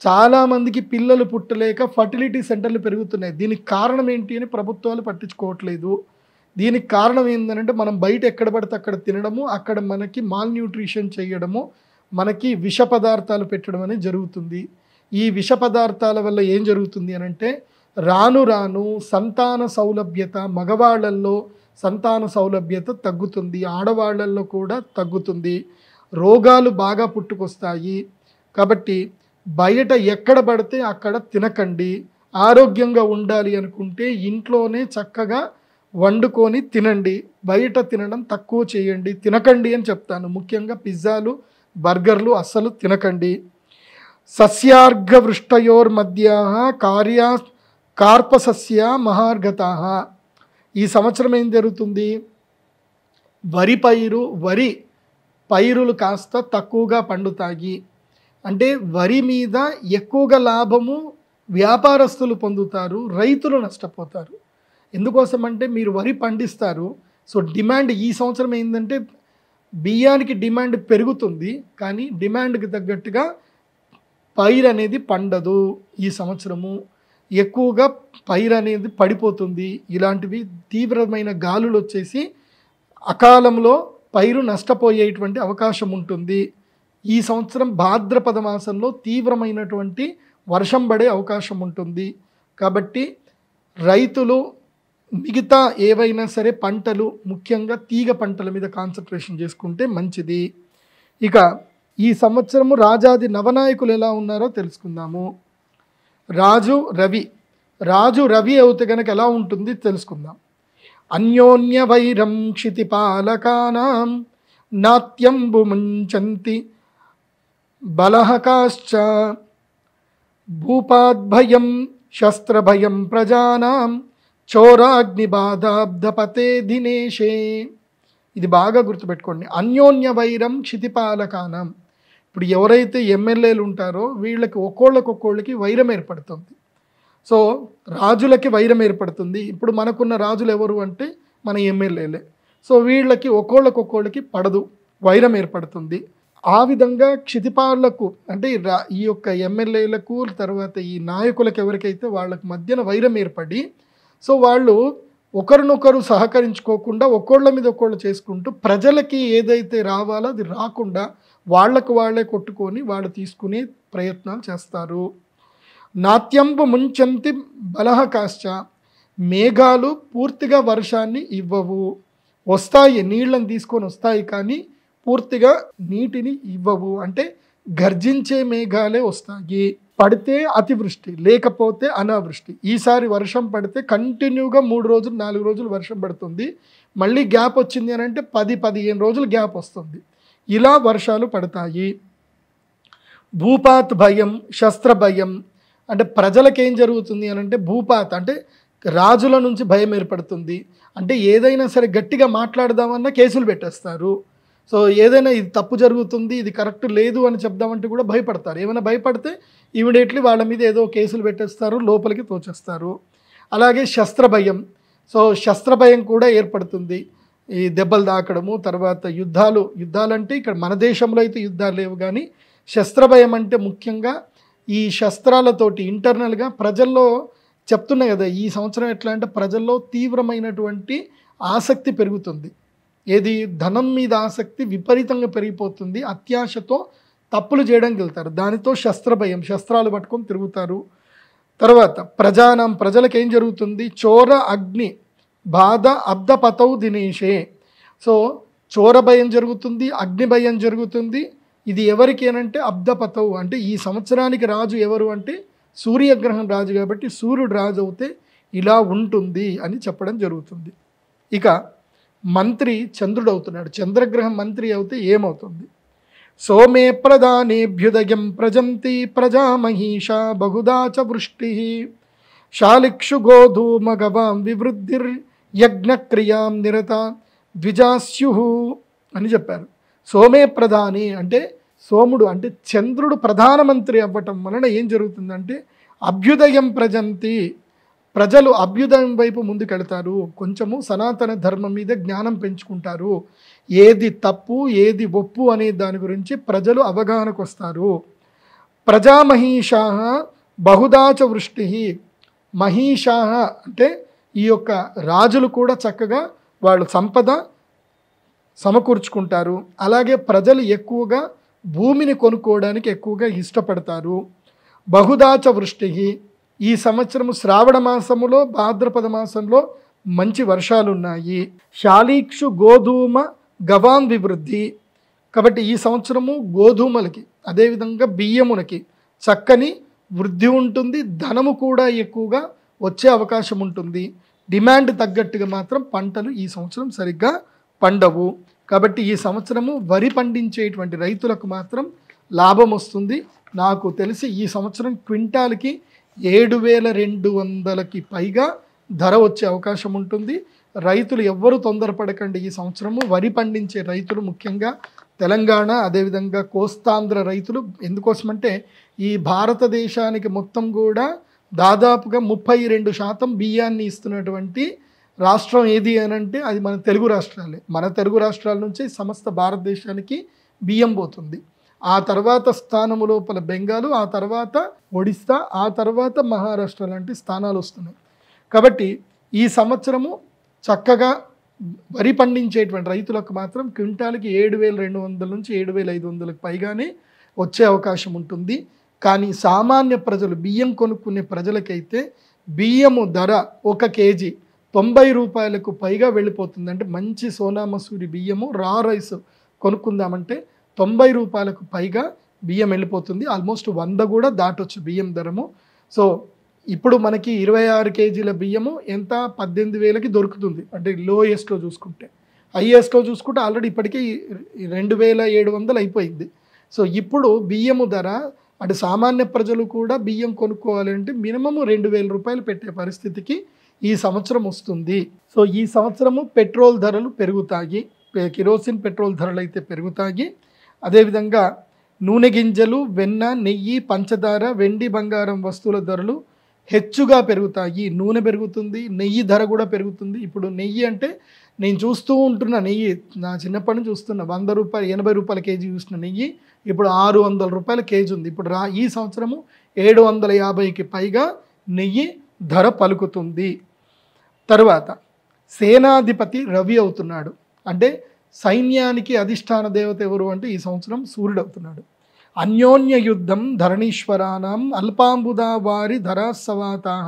చాలామందికి పిల్లలు పుట్టలేక ఫర్టిలిటీ సెంటర్లు పెరుగుతున్నాయి. దీనికి కారణం ఏంటి అని ప్రభుత్వాలు పట్టించుకోవట్లేదు. దీనికి కారణం ఏంటంటే, మనం బయట ఎక్కడ పడితే అక్కడ తినడము, అక్కడ మనకి మాల్ న్యూట్రిషన్ చేయడము, మనకి విష పదార్థాలు పెట్టడం అనేది జరుగుతుంది. ఈ విష పదార్థాల వల్ల ఏం జరుగుతుంది అని అంటే, రాను రాను సంతాన సౌలభ్యత, మగవాళ్ళల్లో సంతాన సౌలభ్యత తగ్గుతుంది, ఆడవాళ్ళల్లో కూడా తగ్గుతుంది. రోగాలు బాగా పుట్టుకొస్తాయి. కాబట్టి బయట ఎక్కడ పడితే అక్కడ తినకండి. ఆరోగ్యంగా ఉండాలి అనుకుంటే ఇంట్లోనే చక్కగా వండుకొని తినండి. బయట తినడం తక్కువ చేయండి, తినకండి అని చెప్తాను. ముఖ్యంగా పిజ్జాలు, బర్గర్లు అస్సలు తినకండి. సస్యార్ఘవృష్టయోర్మధ్య కార్పసస్య మహార్గతా. ఈ సంవత్సరం ఏం జరుగుతుంది? వరి పైరులు కాస్త తక్కువగా పండుతాయి. అంటే వరి మీద ఎక్కువగా లాభము వ్యాపారస్తులు పొందుతారు, రైతులు నష్టపోతారు. ఎందుకోసం అంటే మీరు వరి పండిస్తారు. సో డిమాండ్ ఈ సంవత్సరం ఏంటంటే బియ్యానికి డిమాండ్ పెరుగుతుంది, కానీ డిమాండ్కి తగ్గట్టుగా పైరు అనేది పండదు. ఈ సంవత్సరము ఎక్కువగా పైరు అనేది పడిపోతుంది. ఇలాంటివి తీవ్రమైన గాలులు వచ్చేసి అకాలంలో పైరు నష్టపోయేటువంటి అవకాశం ఉంటుంది. ఈ సంవత్సరం భాద్రపద మాసంలో తీవ్రమైనటువంటి వర్షం పడే అవకాశం ఉంటుంది. కాబట్టి రైతులు మిగతా ఏవైనా సరే పంటలు, ముఖ్యంగా తీగ పంటల మీద కాన్సన్ట్రేషన్ చేసుకుంటే మంచిది. ఇక ఈ సంవత్సరము రాజాది నవనాయకులు ఎలా ఉన్నారో తెలుసుకుందాము. రాజు రవి అవుతే కనుక ఎలా ఉంటుంది తెలుసుకుందాం. అన్యోన్య వైరం క్షితిపాలకానాం నాత్యంబు ముంచంతి బలహకాశ్చ భూపాద్భయం శస్త్రభయం ప్రజానాం చోరాగ్నిబాధాబ్ధపతే దినేశే. ఇది బాగా గుర్తుపెట్టుకోండి. అన్యోన్య వైరం క్షితిపాలకానం. ఇప్పుడు ఎవరైతే ఎమ్మెల్యేలు ఉంటారో వీళ్ళకి ఒక్కోళ్ళకి వైరం ఏర్పడుతుంది. సో రాజులకి వైరం ఏర్పడుతుంది. ఇప్పుడు మనకున్న రాజులు ఎవరు అంటే మన ఎమ్మెల్యేలే. సో వీళ్ళకి ఒక్కోళ్ళకి పడదు, వైరం ఏర్పడుతుంది. ఆ విధంగా క్షితిపాలకు అంటే ఈ యొక్క ఎమ్మెల్యేలకు తర్వాత ఈ నాయకులకు ఎవరికైతే వాళ్ళకి మధ్యన వైరం ఏర్పడి సో వాళ్ళు ఒకరినొకరు సహకరించుకోకుండా ఒక్కోళ్ళ మీద ఒక్కోళ్ళు చేసుకుంటూ ప్రజలకి ఏదైతే రావాలో అది రాకుండా వాళ్ళే కొట్టుకొని వాళ్ళు తీసుకునే ప్రయత్నాలు చేస్తారు. నాత్యంబు ముంచంతి బలహకాశ్చ. మేఘాలు పూర్తిగా వర్షాన్ని ఇవ్వవు. వస్తాయి, నీళ్ళని తీసుకొని వస్తాయి, కానీ పూర్తిగా నీటిని ఇవ్వవు. అంటే గర్జించే మేఘాలే వస్తాయి. పడితే అతివృష్టి, లేకపోతే అనావృష్టి. ఈసారి వర్షం పడితే కంటిన్యూగా 3 రోజులు 4 రోజులు వర్షం పడుతుంది. మళ్ళీ గ్యాప్ వచ్చింది అని అంటే 10-15 రోజులు గ్యాప్ వస్తుంది. ఇలా వర్షాలు పడతాయి. భూపాత్ భయం శస్త్ర భయం. అంటే ప్రజలకు ఏం జరుగుతుంది అని అంటే భూపాత్ అంటే రాజుల నుంచి భయం ఏర్పడుతుంది. అంటే ఏదైనా సరే గట్టిగా మాట్లాడదామన్నా కేసులు పెట్టేస్తారు. సో ఏదైనా ఇది తప్పు జరుగుతుంది, ఇది కరెక్ట్ లేదు అని చెప్దామంటే కూడా భయపడతారు. ఏమైనా భయపడితే ఇమీడియట్లీ వాళ్ళ మీద ఏదో కేసులు పెట్టేస్తారు, లోపలికి తోచేస్తారు. అలాగే శస్త్ర భయం. సో శస్త్ర భయం కూడా ఏర్పడుతుంది. ఈ దెబ్బలు తాకడము, తర్వాత యుద్ధాలంటే ఇక్కడ మన దేశంలో అయితే యుద్ధాలు లేవు, కానీ శస్త్ర భయం అంటే ముఖ్యంగా ఈ శస్త్రాలతోటి ఇంటర్నల్గా ప్రజల్లో చెప్తున్నాయి కదా. ఈ సంవత్సరం ఎట్లా అంటే ప్రజల్లో తీవ్రమైనటువంటి ఆసక్తి పెరుగుతుంది. ఏది ధనం మీద ఆసక్తి విపరీతంగా పెరిగిపోతుంది. అత్యాశతో తప్పులు చేయడానికి వెళ్తారు. దానితో శస్త్ర భయం, శస్త్రాలు పట్టుకొని తిరుగుతారు. తర్వాత ప్రజలకు ఏం జరుగుతుంది? చోర అగ్ని బాధ అబ్దపతౌ దినేశే. సో చోర భయం జరుగుతుంది, అగ్ని భయం జరుగుతుంది. ఇది ఎవరికి అనంటే అబ్దపతౌ అంటే ఈ సంవత్సరానికి రాజు ఎవరు అంటే సూర్యగ్రహం రాజు, కాబట్టి సూర్యుడు రాజు అవుతే ఇలా ఉంటుంది అని చెప్పడం జరుగుతుంది. ఇక మంత్రి చంద్రుడు అవుతున్నాడు. చంద్రగ్రహం మంత్రి అవుతే ఏమవుతుంది? సోమే ప్రధానేభ్యుదయం ప్రజంతి ప్రజామహీషా బహుదా చ వృష్టి శాలిక్షు గోధూమగవాం వివృద్ధిర్ యజ్ఞక్రియాం నిరత ద్విజాస్యు అని చెప్పారు. సోమే ప్రధాని అంటే సోముడు అంటే చంద్రుడు ప్రధానమంత్రి అవ్వటం వలన ఏం జరుగుతుందంటే అభ్యుదయం ప్రజంతి, ప్రజలు అభ్యుదయం వైపు ముందుకెళ్తారు. కొంచెము సనాతన ధర్మం మీద జ్ఞానం పెంచుకుంటారు. ఏది తప్పు ఏది ఒప్పు అనే దాని గురించి ప్రజలు అవగాహనకు వస్తారు. ప్రజామహీషా బహుదాచ వృష్టి. మహీషా అంటే ఈ యొక్క రాజులు కూడా చక్కగా వాళ్ళు సంపద సమకూర్చుకుంటారు. అలాగే ప్రజలు ఎక్కువగా భూమిని కొనుక్కోవడానికి ఎక్కువగా ఇష్టపడతారు. బహుదాచ వృష్టి. ఈ సంవత్సరము శ్రావణ మాసములో భాద్రపద మాసంలో మంచి వర్షాలు ఉన్నాయి. శాలీక్షు గోధూమ గవాన్ వివృద్ధి. కాబట్టి ఈ సంవత్సరము గోధుమలకి అదేవిధంగా బియ్యమునకి చక్కని వృద్ధి ఉంటుంది, ధనము కూడా ఎక్కువగా వచ్చే అవకాశం ఉంటుంది. డిమాండ్ తగ్గట్టుగా మాత్రం పంటలు ఈ సంవత్సరం సరిగ్గా పండవు. కాబట్టి ఈ సంవత్సరము వరి పండించేటువంటి రైతులకు మాత్రం లాభం వస్తుంది. నాకు తెలిసి ఈ సంవత్సరం క్వింటాల్కి 7,200కి పైగా ధర వచ్చే అవకాశం ఉంటుంది. రైతులు ఎవ్వరూ తొందరపడకండి. ఈ సంవత్సరము వరి పండించే రైతులు ముఖ్యంగా తెలంగాణ అదేవిధంగా కోస్తాంధ్ర రైతులు, ఎందుకోసమంటే ఈ భారతదేశానికి మొత్తం కూడా దాదాపుగా 32% బియ్యాన్ని ఇస్తున్నటువంటి రాష్ట్రం ఏది అనంటే అది మన తెలుగు రాష్ట్రాలే. మన తెలుగు రాష్ట్రాల నుంచి సమస్త భారతదేశానికి బియ్యం పోతుంది. ఆ తర్వాత స్థానము లోపల బెంగాలు, ఆ తర్వాత ఒడిస్సా, ఆ తర్వాత మహారాష్ట్ర లాంటి స్థానాలు వస్తున్నాయి. కాబట్టి ఈ సంవత్సరము చక్కగా వరి పండించేటువంటి రైతులకు మాత్రం క్వింటాల్కి 7,200 నుంచి 7,500కి పైగానే వచ్చే అవకాశం ఉంటుంది. కానీ సామాన్య ప్రజలు, బియ్యం కొనుక్కునే ప్రజలకైతే బియ్యము ధర 1 కేజీ 90 రూపాయలకు పైగా వెళ్ళిపోతుంది. అంటే మంచి సోనా మసూరి బియ్యము రా రైస్ కొనుక్కుందామంటే 90 రూపాయలకు పైగా బియ్యం వెళ్ళిపోతుంది. ఆల్మోస్ట్ 100 కూడా దాటొచ్చు బియ్యం ధరము. సో ఇప్పుడు మనకి 26 కేజీల బియ్యము ఎంత 18,000కి దొరుకుతుంది. అంటే లోయెస్ట్లో చూసుకుంటే, హైయెస్ట్లో చూసుకుంటే ఆల్రెడీ ఇప్పటికీ 2,700 అయిపోయింది. సో ఇప్పుడు బియ్యము ధర అటు సామాన్య ప్రజలు కూడా బియ్యం కొనుక్కోవాలంటే మినిమము 2,000 రూపాయలు పెట్టే పరిస్థితికి ఈ సంవత్సరం వస్తుంది. సో ఈ సంవత్సరము పెట్రోల్ ధరలు పెరుగుతాయి, కిరోసిన్ పెట్రోల్ ధరలు అయితే పెరుగుతాయి. అదేవిధంగా నూనె గింజలు, వెన్న, నెయ్యి, పంచదార, వెండి, బంగారం వస్తువుల ధరలు హెచ్చుగా పెరుగుతాయి. నూనె పెరుగుతుంది, నెయ్యి ధర కూడా పెరుగుతుంది. ఇప్పుడు నెయ్యి అంటే నేను చూస్తూ ఉంటున్న నెయ్యి, నా చిన్నప్పటి నుంచి చూస్తున్న 100 రూపాయలు 80 రూపాయల కేజీ చూసిన నెయ్యి ఇప్పుడు 600 రూపాయల కేజీ ఉంది. ఇప్పుడు ఈ సంవత్సరము 750కి పైగా నెయ్యి ధర పలుకుతుంది. తరువాత సేనాధిపతి రవి అవుతున్నాడు. అంటే సైన్యానికి అధిష్టాన దేవత ఎవరు అంటే ఈ సంవత్సరం సూర్యుడు అవుతున్నాడు. అన్యోన్య యుద్ధం ధరణీశ్వరానాం అల్పాంబుదా వారి ధరాసవాతాః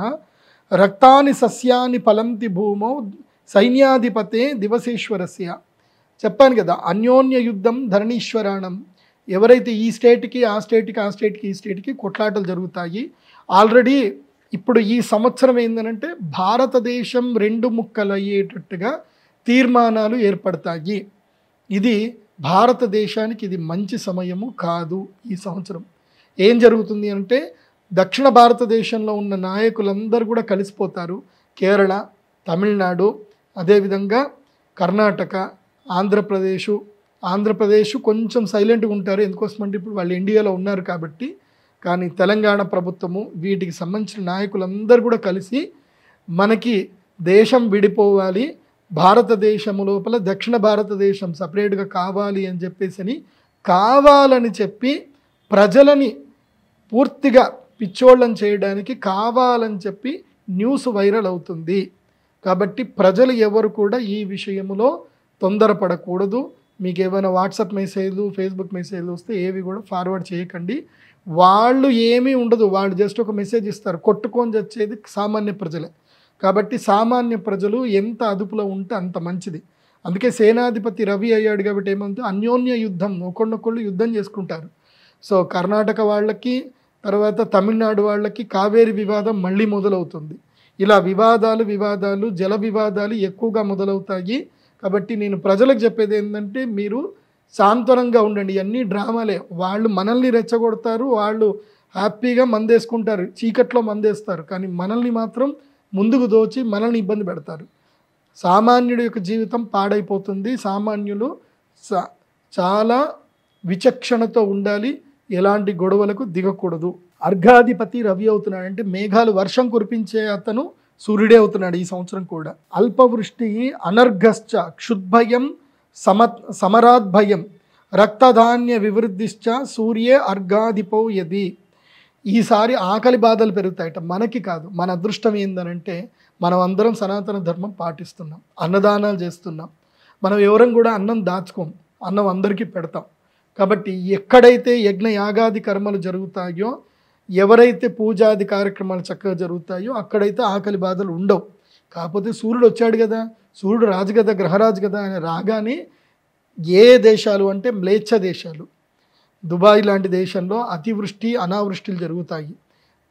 రక్తాని సస్యాని ఫలంతి భూమో సైన్యాధిపతే దివసేశ్వరస్య. చెప్పాను కదా, అన్యోన్య యుద్ధం ధరణీశ్వరాణం. ఎవరైతే ఈ స్టేట్కి ఆ స్టేట్కి, ఆ స్టేట్కి ఈ స్టేట్కి కొట్లాటలు జరుగుతాయి. ఆల్రెడీ ఇప్పుడు ఈ సంవత్సరం ఏంటంటే భారతదేశం 2 ముక్కలు అయ్యేటట్టుగా తీర్మానాలు ఏర్పడతాయి. ఇది భారతదేశానికి ఇది మంచి సమయము కాదు. ఈ సంవత్సరం ఏం జరుగుతుంది అంటే దక్షిణ భారతదేశంలో ఉన్న నాయకులందరూ కూడా కలిసిపోతారు. కేరళ, తమిళనాడు, అదేవిధంగా కర్ణాటక, ఆంధ్రప్రదేశ్ కొంచెం సైలెంట్గా ఉంటారు. ఎందుకోసమంటే ఇప్పుడు వాళ్ళు ఇండియాలో ఉన్నారు కాబట్టి. కానీ తెలంగాణ ప్రభుత్వము, వీటికి సంబంధించిన నాయకులందరూ కూడా కలిసి మనకి దేశం విడిపోవాలి, భారతదేశము లోపల దక్షిణ భారతదేశం సపరేట్గా కావాలి అని కావాలని చెప్పి ప్రజలని పూర్తిగా పిచ్చోళ్ళని చేయడానికి కావాలని చెప్పి న్యూస్ వైరల్ అవుతుంది. కాబట్టి ప్రజలు ఎవరు కూడా ఈ విషయంలో తొందరపడకూడదు. మీకు ఏమైనా వాట్సాప్ మెసేజ్లు, ఫేస్బుక్ మెసేజ్లు వస్తే ఏవి కూడా ఫార్వర్డ్ చేయకండి. వాళ్ళు ఏమీ ఉండదు, వాళ్ళు జస్ట్ ఒక మెసేజ్ ఇస్తారు. కొట్టుకొని చచ్చేది సామాన్య ప్రజలే. కాబట్టి సామాన్య ప్రజలు ఎంత అదుపులో ఉంటే అంత మంచిది. అందుకే సేనాధిపతి రవి అయ్యాడు కాబట్టి ఏమంటే అన్యోన్య యుద్ధం, ఒకళ్ళొకళ్ళు యుద్ధం చేసుకుంటారు. సో కర్ణాటక వాళ్ళకి, తర్వాత తమిళనాడు వాళ్ళకి కావేరి వివాదం మళ్ళీ మొదలవుతుంది. ఇలా వివాదాలు, జల వివాదాలు ఎక్కువగా మొదలవుతాయి. కాబట్టి నేను ప్రజలకు చెప్పేది ఏంటంటే మీరు సాంత్వనంగా ఉండండి. ఇవన్నీ డ్రామాలే. వాళ్ళు మనల్ని రెచ్చగొడతారు, వాళ్ళు హ్యాపీగా మందేసుకుంటారు, చీకట్లో మందేస్తారు. కానీ మనల్ని మాత్రం ముందుకు దోచి మనల్ని ఇబ్బంది పెడతారు. సామాన్యుడి యొక్క జీవితం పాడైపోతుంది. సామాన్యులు చాలా విచక్షణతో ఉండాలి, ఎలాంటి గొడవలకు దిగకూడదు. అర్ఘాధిపతి రవి అవుతున్నాడు. అంటే మేఘాలు వర్షం కురిపించే అతను సూర్యుడే అవుతున్నాడు ఈ సంవత్సరం కూడా. అల్పవృష్టి అనర్ఘశ్చ క్షుద్భయం సమరాద్భయం రక్తధాన్య వివృద్ధిశ్చ సూర్యే అర్ఘాధిపో యది. ఈసారి ఆకలి బాధలు పెరుగుతాయట. మనకి కాదు, మన అదృష్టం ఏందనంటే మనం అందరం సనాతన ధర్మం పాటిస్తున్నాం, అన్నదానాలు చేస్తున్నాం. మనం ఎవరం కూడా అన్నం దాచుకోం, అన్నం అందరికీ పెడతాం. కాబట్టి ఎక్కడైతే యజ్ఞ యాగాది కర్మలు జరుగుతాయో, ఎవరైతే పూజాది కార్యక్రమాలు చక్కగా జరుగుతాయో అక్కడైతే ఆకలి బాధలు ఉండవు. కాకపోతే సూర్యుడు వచ్చాడు కదా, సూర్యుడు రాజు కదా, గ్రహరాజు కదా, ఆయన రాగానే ఏ దేశాలు అంటే మ్లేచ్ఛ దేశాలు. దుబాయ్ లాంటి దేశంలో అతివృష్టి అనావృష్టిలు జరుగుతాయి.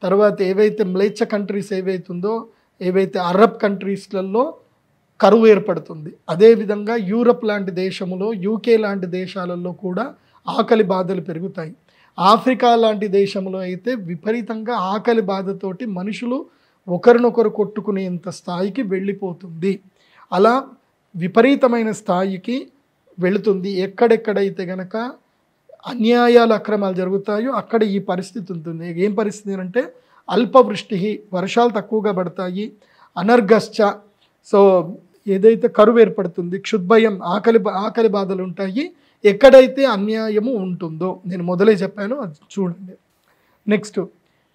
తర్వాత ఏవైతే మ్లేచ్ఛ కంట్రీస్ ఏవైతుందో, ఏవైతే అరబ్ కంట్రీస్లలో కరువు ఏర్పడుతుంది. అదేవిధంగా యూరప్ లాంటి దేశంలో, యూకే లాంటి దేశాలలో కూడా ఆకలి బాధలు పెరుగుతాయి. ఆఫ్రికా లాంటి దేశంలో అయితే విపరీతంగా ఆకలి బాధతోటి మనుషులు ఒకరినొకరు కొట్టుకునేంత స్థాయికి వెళ్ళిపోతుంది. అలా విపరీతమైన స్థాయికి వెళుతుంది. ఎక్కడెక్కడైతే గనక అన్యాయాలు అక్రమాలు జరుగుతాయో అక్కడ ఈ పరిస్థితి ఉంటుంది. ఏం పరిస్థితి అంటే అల్పవృష్టి, వర్షాలు తక్కువగా పడతాయి. అనర్గశ్చ, సో ఏదైతే కరువు ఏర్పడుతుంది. క్షుద్భయం, ఆకలి బాధలు ఉంటాయి. ఎక్కడైతే అన్యాయము ఉంటుందో, నేను మొదలే చెప్పాను, అది చూడండి. నెక్స్ట్,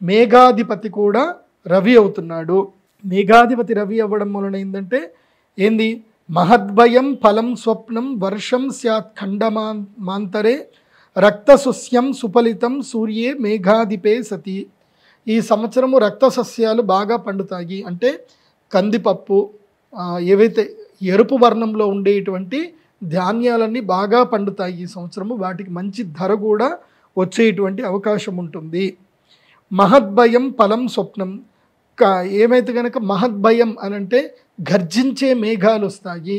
మేఘాధిపతి కూడా రవి అవుతున్నాడు. మేఘాధిపతి రవి అవ్వడం వలన ఏంటంటే ఏంది, మహద్భయం ఫలం స్వప్నం వర్షం స్యాత్ ఖండమాంతరే రక్తసుస్యం సుఫలితం సూర్యే మేఘాధిపే సతి. ఈ సంవత్సరము రక్త సస్యాలు బాగా పండుతాయి. అంటే కందిపప్పు, ఏవైతే ఎరుపు వర్ణంలో ఉండేటువంటి ధాన్యాలన్నీ బాగా పండుతాయి ఈ సంవత్సరము. వాటికి మంచి ధర కూడా వచ్చేటువంటి అవకాశం ఉంటుంది. మహద్భయం ఫలం స్వప్నం, ఏమైతే కనుక మహద్భయం అని అంటే గర్జించే మేఘాలు వస్తాయి.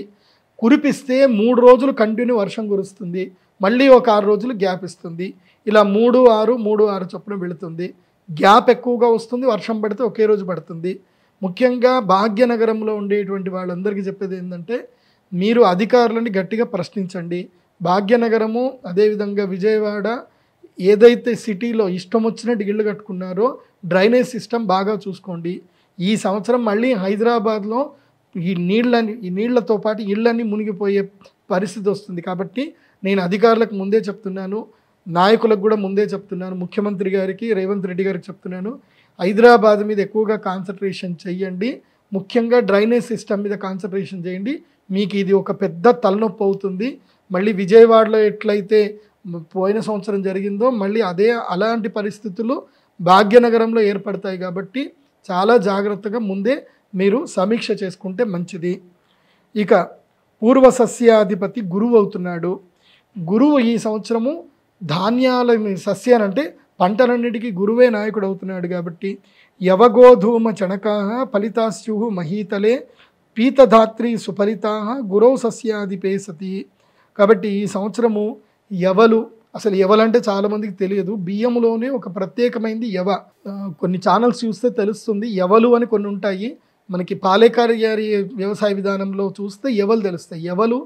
కురిపిస్తే 3 రోజులు కంటిన్యూ వర్షం కురుస్తుంది, మళ్ళీ ఒక 6 రోజులు గ్యాప్ ఇస్తుంది. ఇలా 3-6 చొప్పున వెళుతుంది. గ్యాప్ ఎక్కువగా వస్తుంది, వర్షం పడితే ఒకే రోజు పడుతుంది. ముఖ్యంగా భాగ్యనగరంలో ఉండేటువంటి వాళ్ళందరికీ చెప్పేది ఏంటంటే, మీరు అధికారులని గట్టిగా ప్రశ్నించండి. భాగ్యనగరము, అదేవిధంగా విజయవాడ, ఏదైతే సిటీలో ఇష్టం వచ్చినట్టు ఇళ్ళు కట్టుకున్నారో డ్రైనేజ్ సిస్టమ్ బాగా చూసుకోండి. ఈ సంవత్సరం మళ్ళీ హైదరాబాద్లో ఈ నీళ్లతో పాటు ఇళ్ళన్నీ మునిగిపోయే పరిస్థితి వస్తుంది. కాబట్టి నేను అధికారులకు ముందే చెప్తున్నాను, నాయకులకు కూడా ముందే చెప్తున్నాను, ముఖ్యమంత్రి గారికి, రేవంత్ రెడ్డి గారికి చెప్తున్నాను, హైదరాబాద్ మీద ఎక్కువగా కాన్సన్ట్రేషన్ చేయండి. ముఖ్యంగా డ్రైనేజ్ సిస్టమ్ మీద కాన్సన్ట్రేషన్ చేయండి. మీకు ఇది ఒక పెద్ద తలనొప్పి అవుతుంది. మళ్ళీ విజయవాడలో ఎట్లయితే పోయిన సంవత్సరం జరిగిందో మళ్ళీ అలాంటి పరిస్థితులు భాగ్యనగరంలో ఏర్పడతాయి. కాబట్టి చాలా జాగ్రత్తగా ముందే మీరు సమీక్ష చేసుకుంటే మంచిది. ఇక పూర్వ సస్యాధిపతి గురువు అవుతున్నాడు. గురువు ఈ సంవత్సరము ధాన్యాలని, సస్యాలంటే పంటలన్నిటికీ గురువే నాయకుడు అవుతున్నాడు. కాబట్టి యవగోధూమ చణకాః ఫలితాస్యుః మహీతలే పీతధాత్రి సుఫలితాః గురౌ సస్యాధిపే సతి. కాబట్టి ఈ సంవత్సరము యవలు, అసలు యవలంటే చాలామందికి తెలియదు. బియ్యంలోనే ఒక ప్రత్యేకమైనది యవ. కొన్ని ఛానల్స్ చూస్తే తెలుస్తుంది. యవలు అని కొన్ని ఉంటాయి. మనకి పాలేకర్ గారి వ్యవసాయ విధానంలో చూస్తే యవలు తెలుస్తాయి. యవలు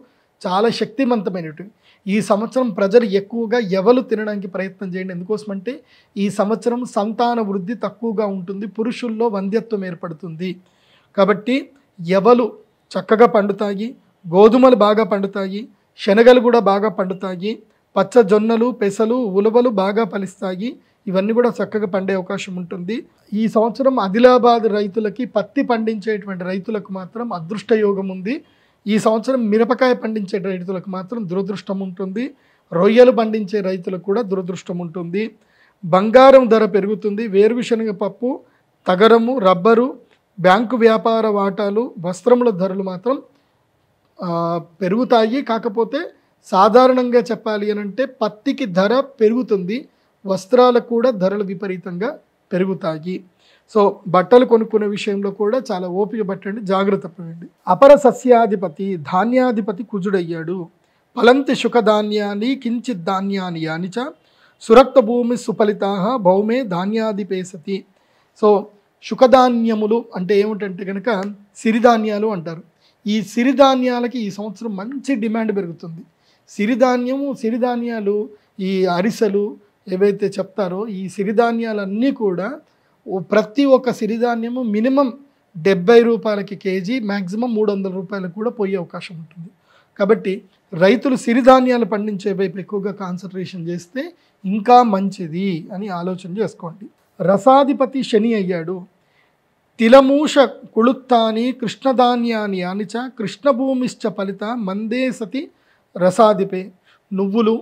చాలా శక్తివంతమైనవి. ఈ సంవత్సరం ప్రజలు ఎక్కువగా యవలు తినడానికి ప్రయత్నం చేయండి. ఎందుకోసమంటే ఈ సంవత్సరం సంతాన వృద్ధి తక్కువగా ఉంటుంది, పురుషుల్లో వంధ్యత్వం ఏర్పడుతుంది. కాబట్టి యవలు చక్కగా పండుతాయి, గోధుమలు బాగా పండుతాయి, శనగలు కూడా బాగా పండుతాయి, పచ్చ జొన్నలు, పెసలు, ఉలవలు బాగా ఫలిస్తాయి. ఇవన్నీ కూడా చక్కగా పండే అవకాశం ఉంటుంది. ఈ సంవత్సరం ఆదిలాబాద్ రైతులకి, పత్తి పండించేటువంటి రైతులకు మాత్రం అదృష్ట యోగం ఉంది. ఈ సంవత్సరం మిరపకాయ పండించే రైతులకు మాత్రం దురదృష్టం ఉంటుంది. రొయ్యలు పండించే రైతులకు కూడా దురదృష్టం ఉంటుంది. బంగారం ధర పెరుగుతుంది. వేరుశనగ పప్పు, తగరము, రబ్బరు, బ్యాంకు వ్యాపార వాటాలు, వస్త్రముల ధరలు మాత్రం పెరుగుతాయి. కాకపోతే సాధారణంగా చెప్పాలి అని అంటే పత్తికి ధర పెరుగుతుంది, వస్త్రాలకు కూడా ధరలు విపరీతంగా పెరుగుతాయి. సో బట్టలు కొనుక్కునే విషయంలో కూడా చాలా ఓపిక పట్టండి, జాగ్రత్త పడండి. అపర సస్యాధిపతి ధాన్యాధిపతి కుజుడయ్యాడు. ఫలంతి శుకధాన్యాన్ని కించిత్ ధాన్యాన్ని యానిచ సురక్త భూమి సుఫలితాః భౌమే ధాన్యాధిపే సతి. సో శుకధాన్యములు అంటే ఏమిటంటే కనుక సిరిధాన్యాలు అంటారు. ఈ సిరిధాన్యాలకి ఈ సంవత్సరం మంచి డిమాండ్ పెరుగుతుంది. సిరిధాన్యాలు, ఈ అరిసెలు ఏవైతే చెప్తారో ఈ సిరిధాన్యాలన్నీ కూడా ప్రతి ఒక్క సిరిధాన్యము మినిమం 70 రూపాయలకి కేజీ, మ్యాక్సిమం 300 రూపాయలకు కూడా పోయే అవకాశం ఉంటుంది. కాబట్టి రైతులు సిరిధాన్యాలు పండించే వైపు ఎక్కువగా కాన్సన్ట్రేషన్ చేస్తే ఇంకా మంచిది అని ఆలోచన చేసుకోండి. రసాధిపతి శని అయ్యాడు. తిలమూష కుళుత్తాని కృష్ణధాన్యాన్ని అనిచ కృష్ణభూమిశ్చ ఫలిత మందే సతి రసాధిపే. నువ్వులు,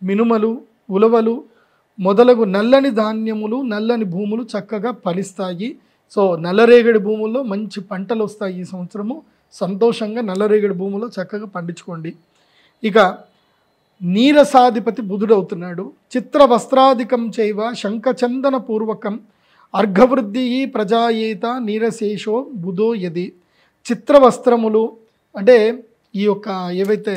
మినుమలు, ఉలవలు మొదలగు నల్లని ధాన్యములు, నల్లని భూములు చక్కగా ఫలిస్తాయి. సో నల్లరేగడి భూముల్లో మంచి పంటలు వస్తాయి. ఈ సంవత్సరము సంతోషంగా నల్లరేగడి భూముల్లో చక్కగా పండించుకోండి. ఇక నీరసాధిపతి బుధుడవుతున్నాడు. చిత్ర వస్త్రాధికం చైవ శంఖచందన పూర్వకం అర్ఘవృద్ధి ప్రజాయేత నీరశేషో బుధో యది. చిత్ర వస్త్రములు అంటే ఈ యొక్క ఏవైతే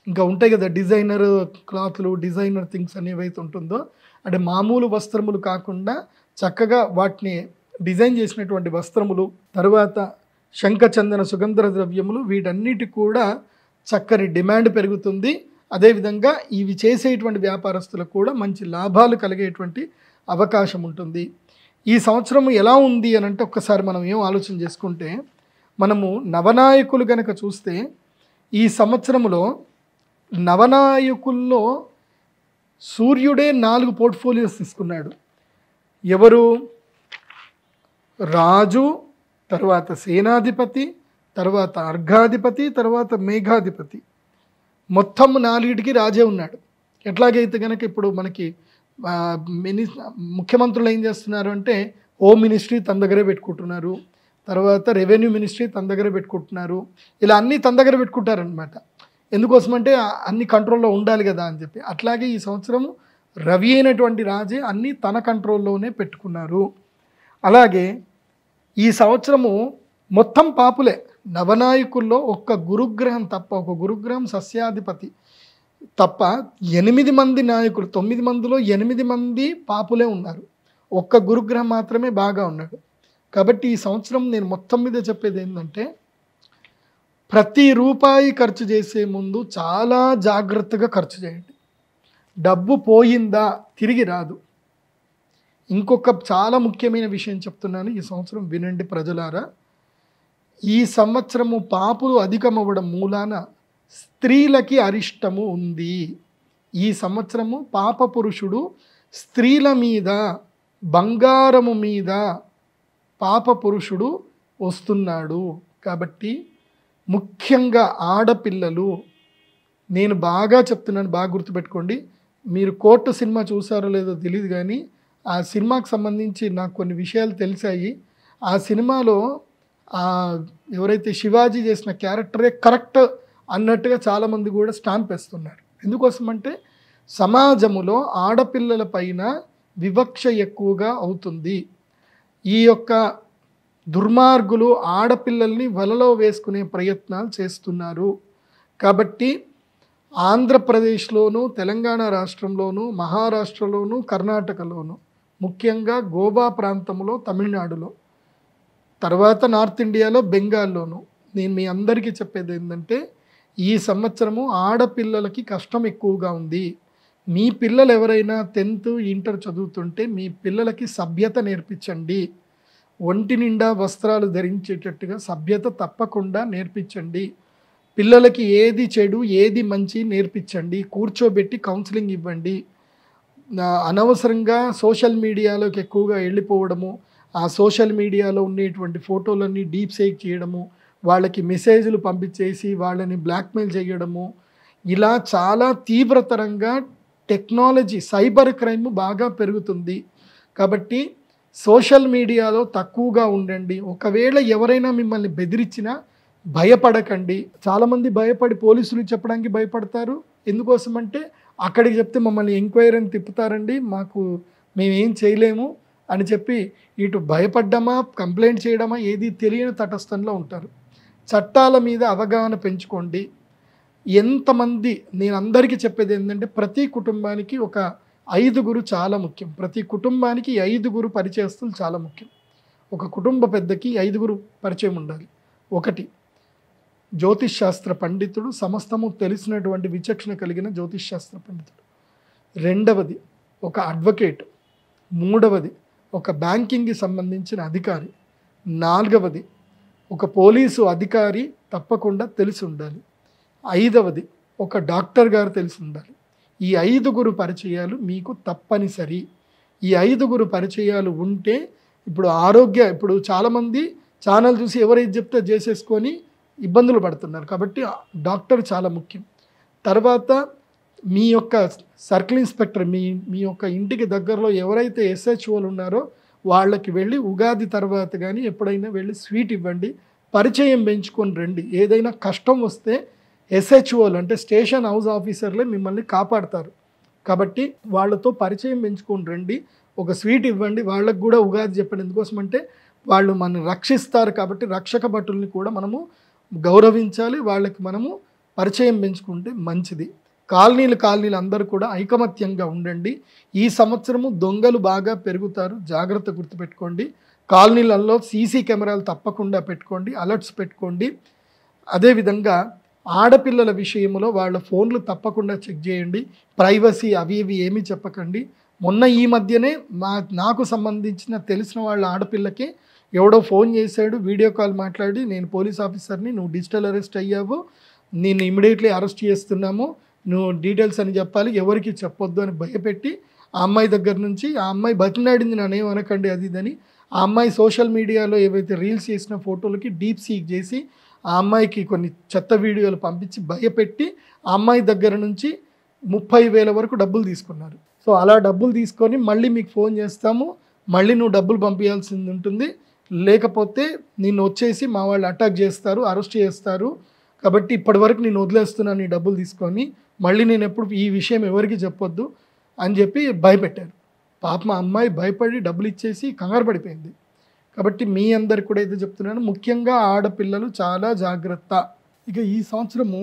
ఇంకా ఉంటాయి కదా డిజైనర్ క్లాత్లు, డిజైనర్ థింగ్స్ అని ఏవైతే ఉంటుందో, అంటే మామూలు వస్త్రములు కాకుండా చక్కగా వాటిని డిజైన్ చేసినటువంటి వస్త్రములు, తర్వాత శంఖచందన సుగంధ ద్రవ్యములు, వీటన్నిటి కూడా చక్కని డిమాండ్ పెరుగుతుంది. అదేవిధంగా ఇవి చేసేటువంటి వ్యాపారస్తులకు కూడా మంచి లాభాలు కలిగేటువంటి అవకాశం ఉంటుంది. ఈ సంవత్సరం ఎలా ఉంది అని అంటే ఒక్కసారి మనం ఏం ఆలోచన చేసుకుంటే, మనము నవనాయకులు గనక చూస్తే ఈ సంవత్సరంలో నవనాయకుల్లో సూర్యుడే 4 పోర్ట్ఫోలియోస్ తీసుకున్నాడు. ఎవరు? రాజు, తర్వాత సేనాధిపతి, తర్వాత అర్ఘాధిపతి, తర్వాత మేఘాధిపతి. మొత్తం 4టికి రాజే ఉన్నాడు. ఎట్లాగైతే కనుక ఇప్పుడు మనకి ముఖ్యమంత్రులు ఏం చేస్తున్నారు అంటే హోమ్ మినిస్ట్రీ తన దగ్గరే పెట్టుకుంటున్నారు, తర్వాత రెవెన్యూ మినిస్ట్రీ తన దగ్గర పెట్టుకుంటున్నారు. ఇలా అన్నీ తన దగ్గర పెట్టుకుంటారనమాట. ఎందుకోసమంటే అన్ని కంట్రోల్లో ఉండాలి కదా అని చెప్పి. అట్లాగే ఈ సంవత్సరము రవి అయినటువంటి రాజే అన్నీ తన కంట్రోల్లోనే పెట్టుకున్నారు. అలాగే ఈ సంవత్సరము మొత్తం పాపులే. నవనాయకుల్లో ఒక్క గురుగ్రహం తప్ప, ఒక గురుగ్రహం సస్యాధిపతి తప్ప 8 మంది నాయకులు, 9 మందిలో 8 మంది పాపులే ఉన్నారు. ఒక్క గురుగ్రహం మాత్రమే బాగా ఉన్నాడు. కాబట్టి ఈ సంవత్సరం నేను మొత్తం మీద చెప్పేది ఏంటంటే, ప్రతి రూపాయి ఖర్చు చేసే ముందు చాలా జాగ్రత్తగా ఖర్చు చేయండి. డబ్బు పోయిందా తిరిగి రాదు. ఇంకొక చాలా ముఖ్యమైన విషయం చెప్తున్నాను, ఈ సంవత్సరం వినండి ప్రజలారా. ఈ సంవత్సరము పాపులు అధికమవ్వడం మూలాన స్త్రీలకి అరిష్టము ఉంది. ఈ సంవత్సరము పాప పురుషుడు స్త్రీల మీద, బంగారము మీద పాప పురుషుడు వస్తున్నాడు. కాబట్టి ముఖ్యంగా ఆడపిల్లలు, నేను బాగా చెప్తున్నాను, బాగా గుర్తుపెట్టుకోండి. మీరు కోర్టు సినిమా చూసారో లేదో తెలియదు కానీ ఆ సినిమాకి సంబంధించి నాకు కొన్ని విషయాలు తెలిసాయి. ఆ సినిమాలో ఎవరైతే శివాజీ చేసిన క్యారెక్టరే కరెక్ట్ అన్నట్టుగా చాలామంది కూడా స్టాంప్ వేస్తున్నారు. ఎందుకోసమంటే సమాజములో ఆడపిల్లల పైన వివక్ష ఎక్కువగా అవుతుంది. ఈ యొక్క దుర్మార్గులు ఆడపిల్లల్ని వలలో వేసుకునే ప్రయత్నాలు చేస్తున్నారు. కాబట్టి ఆంధ్రప్రదేశ్లోను, తెలంగాణ రాష్ట్రంలోను, మహారాష్ట్రలోను, కర్ణాటకలోను, ముఖ్యంగా గోవా ప్రాంతంలో, తమిళనాడులో, తర్వాత నార్త్ ఇండియాలో, బెంగాల్లోను, నేను మీ అందరికీ చెప్పేది ఏంటంటే ఈ సంవత్సరము ఆడపిల్లలకి కష్టం ఎక్కువగా ఉంది. మీ పిల్లలు ఎవరైనా 10th, ఇంటర్ చదువుతుంటే మీ పిల్లలకి సభ్యత నేర్పించండి. ఒంటి నిండా వస్త్రాలు ధరించేటట్టుగా సభ్యత తప్పకుండా నేర్పించండి. పిల్లలకి ఏది చెడు ఏది మంచి నేర్పించండి. కూర్చోబెట్టి కౌన్సిలింగ్ ఇవ్వండి. అనవసరంగా సోషల్ మీడియాలోకి ఎక్కువగా వెళ్ళిపోవడము, ఆ సోషల్ మీడియాలో ఉండేటువంటి ఫోటోలన్నీ డీప్ సేక్ చేయడము, వాళ్ళకి మెసేజ్లు పంపించేసి వాళ్ళని బ్లాక్మెయిల్ చేయడము, ఇలా చాలా తీవ్రతరంగా టెక్నాలజీ, సైబర్ క్రైమ్ బాగా పెరుగుతుంది. కాబట్టి సోషల్ మీడియాలో తక్కువగా ఉండండి. ఒకవేళ ఎవరైనా మిమ్మల్ని బెదిరించినా భయపడకండి. చాలామంది భయపడి పోలీసులు చెప్పడానికి భయపడతారు. ఎందుకోసమంటే అక్కడికి చెప్తే మమ్మల్ని ఎంక్వైరీని తిప్పుతారండి, మేమేం చేయలేము అని చెప్పి ఇటు భయపడ్డమా, కంప్లైంట్ చేయడమా ఏది తెలియని తటస్థంలో ఉంటారు. చట్టాల మీద అవగాహన పెంచుకోండి. ఎంతమంది, నేను అందరికీ చెప్పేది ఏంటంటే ప్రతి కుటుంబానికి ఒక 5గురు చాలా ముఖ్యం. ప్రతి కుటుంబానికి 5గురు పరిచయస్తులు చాలా ముఖ్యం. ఒక కుటుంబ పెద్దకి 5గురు పరిచయం ఉండాలి. 1 జ్యోతిష్ శాస్త్ర పండితుడు, సమస్తము తెలిసినటువంటి విచక్షణ కలిగిన జ్యోతిష్ శాస్త్ర పండితుడు. 2వది ఒక అడ్వకేట్. 3వది ఒక బ్యాంకింగ్కి సంబంధించిన అధికారి. 4వది ఒక పోలీసు అధికారి తప్పకుండా తెలిసి ఉండాలి. 5వది ఒక డాక్టర్ గారు తెలిసి ఉండాలి. ఈ 5గురు పరిచయాలు మీకు తప్పనిసరి. ఈ 5గురు పరిచయాలు ఉంటే ఇప్పుడు చాలామంది ఛానల్ చూసి ఎవరైతే చెప్తే చేసేసుకొని ఇబ్బందులు పడుతున్నారు. కాబట్టి డాక్టర్ చాలా ముఖ్యం. తర్వాత మీ యొక్క సర్కిల్ ఇన్స్పెక్టర్, మీ యొక్క ఇంటికి దగ్గరలో ఎవరైతే SHOలు ఉన్నారో వాళ్ళకి వెళ్ళి ఉగాది తర్వాత కానీ ఎప్పుడైనా వెళ్ళి స్వీట్ ఇవ్వండి. పరిచయం పెంచుకొని రండి. ఏదైనా కష్టం వస్తే ఎస్హెచ్ఓలు అంటే స్టేషన్ హౌస్ ఆఫీసర్లే మిమ్మల్ని కాపాడతారు. కాబట్టి వాళ్ళతో పరిచయం పెంచుకొని రండి, ఒక స్వీట్ ఇవ్వండి. వాళ్ళకు కూడా ఉగాది చెప్పండి. ఎందుకోసం అంటే వాళ్ళు మనల్ని రక్షిస్తారు కాబట్టి రక్షక భటుల్ని కూడా మనము గౌరవించాలి, వాళ్ళకి మనము పరిచయం పెంచుకుంటే మంచిది. కాలనీలు అందరూ కూడా ఐకమత్యంగా ఉండండి. ఈ సంవత్సరము దొంగలు బాగా పెరుగుతారు, జాగ్రత్త గుర్తుపెట్టుకోండి. కాలనీలలో సీసీ కెమెరాలు తప్పకుండా పెట్టుకోండి, అలర్ట్స్ పెట్టుకోండి. అదేవిధంగా ఆడపిల్లల విషయంలో వాళ్ళ ఫోన్లు తప్పకుండా చెక్ చేయండి. ప్రైవసీ అవి ఇవి ఏమీ చెప్పకండి. మొన్న ఈ మధ్యనే నాకు సంబంధించిన తెలిసిన వాళ్ళ ఆడపిల్లకి ఎవడో ఫోన్ చేశాడు, వీడియో కాల్ మాట్లాడి, నేను పోలీస్ ఆఫీసర్ని, నువ్వు డిజిటల్ అరెస్ట్ అయ్యావు, నేను ఇమీడియట్లీ అరెస్ట్ చేస్తున్నాము, నువ్వు డీటెయిల్స్ అని చెప్పాలి, ఎవరికి చెప్పొద్దు అని భయపెట్టి ఆ అమ్మాయి దగ్గర నుంచి ఆ అమ్మాయి బతిలాడింది, నన్ను ఏమనకండి అది ఇదని. ఆ అమ్మాయి సోషల్ మీడియాలో ఏవైతే రీల్స్ చేసిన ఫోటోలకి డీప్ సీక్ చేసి ఆ అమ్మాయికి కొన్ని చెత్త వీడియోలు పంపించి భయపెట్టి ఆ అమ్మాయి దగ్గర నుంచి 30,000 వరకు డబ్బులు తీసుకున్నారు. సో అలా డబ్బులు తీసుకొని మళ్ళీ మీకు ఫోన్ చేస్తాము, మళ్ళీ నువ్వు డబ్బులు పంపించాల్సింది ఉంటుంది, లేకపోతే నిన్ను వచ్చేసి మా వాళ్ళు అటాక్ చేస్తారు, అరెస్ట్ చేస్తారు, కాబట్టి ఇప్పటివరకు నేను వదిలేస్తున్నాను ఈ డబ్బులు తీసుకొని, మళ్ళీ నేను ఎప్పుడు ఈ విషయం ఎవరికి చెప్పొద్దు అని చెప్పి భయపెట్టారు. పాపం ఆ అమ్మాయి భయపడి డబ్బులు ఇచ్చేసి కంగారు పడిపోయింది. కాబట్టి మీ అందరికి కూడా అయితే చెప్తున్నాను, ముఖ్యంగా ఆడపిల్లలు చాలా జాగ్రత్త. ఇక ఈ సంవత్సరము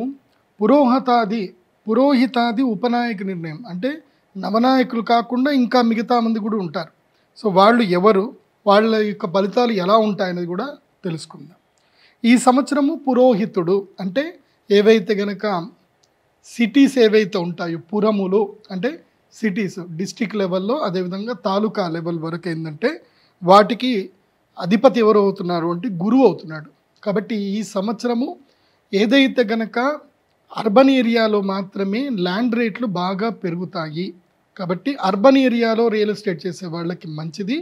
పురోహితాది ఉపనాయక నిర్ణయం అంటే నవనాయకులు కాకుండా ఇంకా మిగతా మంది కూడా ఉంటారు. సో వాళ్ళు ఎవరు, వాళ్ళ యొక్క ఫలితాలు ఎలా ఉంటాయనేది కూడా తెలుసుకుందాం. ఈ సంవత్సరము పురోహితుడు అంటే ఏవైతే గనక సిటీస్ ఏవైతే ఉంటాయో, పురములు అంటే సిటీస్ డిస్ట్రిక్ట్ లెవెల్లో, అదేవిధంగా తాలూకా లెవెల్ వరకు ఏంటంటే వాటికి అధిపతి ఎవరు అవుతున్నారు అంటే గురువు అవుతున్నాడు. కాబట్టి ఈ సంవత్సరము ఏదైతే గనక అర్బన్ ఏరియాలో మాత్రమే ల్యాండ్ రేట్లు బాగా పెరుగుతాయి. కాబట్టి అర్బన్ ఏరియాలో రియల్ ఎస్టేట్ చేసే వాళ్ళకి మంచిది.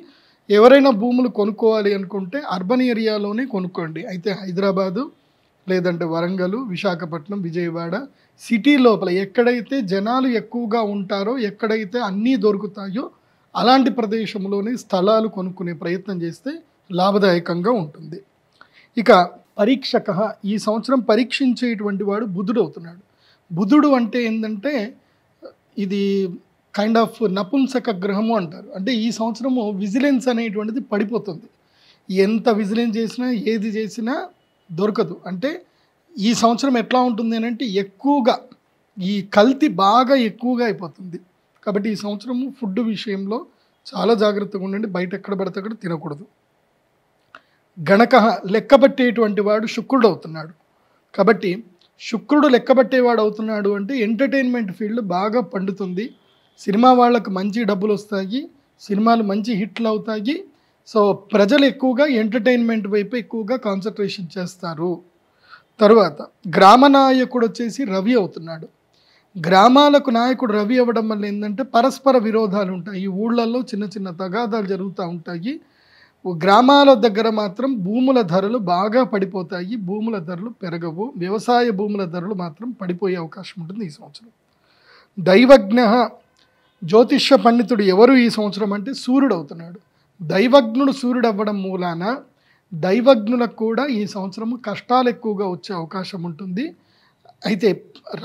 ఎవరైనా భూములు కొనుక్కోవాలి అనుకుంటే అర్బన్ ఏరియాలోనే కొనుక్కోండి. అయితే హైదరాబాదు లేదంటే వరంగల్, విశాఖపట్నం, విజయవాడ సిటీ లోపల ఎక్కడైతే జనాలు ఎక్కువగా ఉంటారో, ఎక్కడైతే అన్నీ దొరుకుతాయో అలాంటి ప్రదేశంలోనే స్థలాలు కొనుక్కునే ప్రయత్నం చేస్తే లాభదాయకంగా ఉంటుంది. ఇక పరీక్షక, ఈ సంవత్సరం పరీక్షించేటువంటి వాడు బుధుడు అవుతున్నాడు. బుధుడు అంటే ఏంటంటే ఇది కైండ్ ఆఫ్ నపుంసక గ్రహము అంటారు. అంటే ఈ సంవత్సరము విజిలెన్స్ అనేటువంటిది పడిపోతుంది. ఎంత విజిలెన్స్ చేసినా ఏది చేసినా దొరకదు. అంటే ఈ సంవత్సరం ఎట్లా ఉంటుంది అని అంటే ఎక్కువగా ఈ కల్తీ బాగా ఎక్కువగా అయిపోతుంది. కాబట్టి ఈ సంవత్సరము ఫుడ్ విషయంలో చాలా జాగ్రత్తగా ఉండండి, బయట ఎక్కడ పడితే అక్కడ తినకూడదు. గణక, లెక్కబట్టేటువంటి వాడు శుక్రుడు అవుతున్నాడు. కాబట్టి శుక్రుడు లెక్కబట్టేవాడు అవుతున్నాడు అంటే ఎంటర్టైన్మెంట్ ఫీల్డ్ బాగా పండుతుంది. సినిమా వాళ్ళకు మంచి డబ్బులు వస్తాయి, సినిమాలు మంచి హిట్లు అవుతాయి. సో ప్రజలు ఎక్కువగా ఎంటర్టైన్మెంట్ వైపు ఎక్కువగా కాన్సన్ట్రేషన్ చేస్తారు. తరువాత గ్రామ నాయకుడు వచ్చేసి రవి అవుతున్నాడు. గ్రామాలకు నాయకుడు రవి అవ్వడం వల్ల ఏంటంటే పరస్పర విరోధాలు ఉంటాయి, ఊళ్ళల్లో చిన్న చిన్న తగాదాలు జరుగుతూ ఉంటాయి. గ్రామాల దగ్గర మాత్రం భూముల ధరలు బాగా పడిపోతాయి, భూముల ధరలు పెరగవు. వ్యవసాయ భూముల ధరలు మాత్రం పడిపోయే అవకాశం ఉంటుంది ఈ సంవత్సరం. దైవజ్ఞ, జ్యోతిష్య పండితుడు ఎవరు ఈ సంవత్సరం అంటే సూర్యుడు అవుతున్నాడు. దైవజ్ఞుడు సూర్యుడు అవ్వడం మూలాన దైవజ్ఞులకు కూడా ఈ సంవత్సరము కష్టాలు ఎక్కువగా వచ్చే అవకాశం ఉంటుంది. అయితే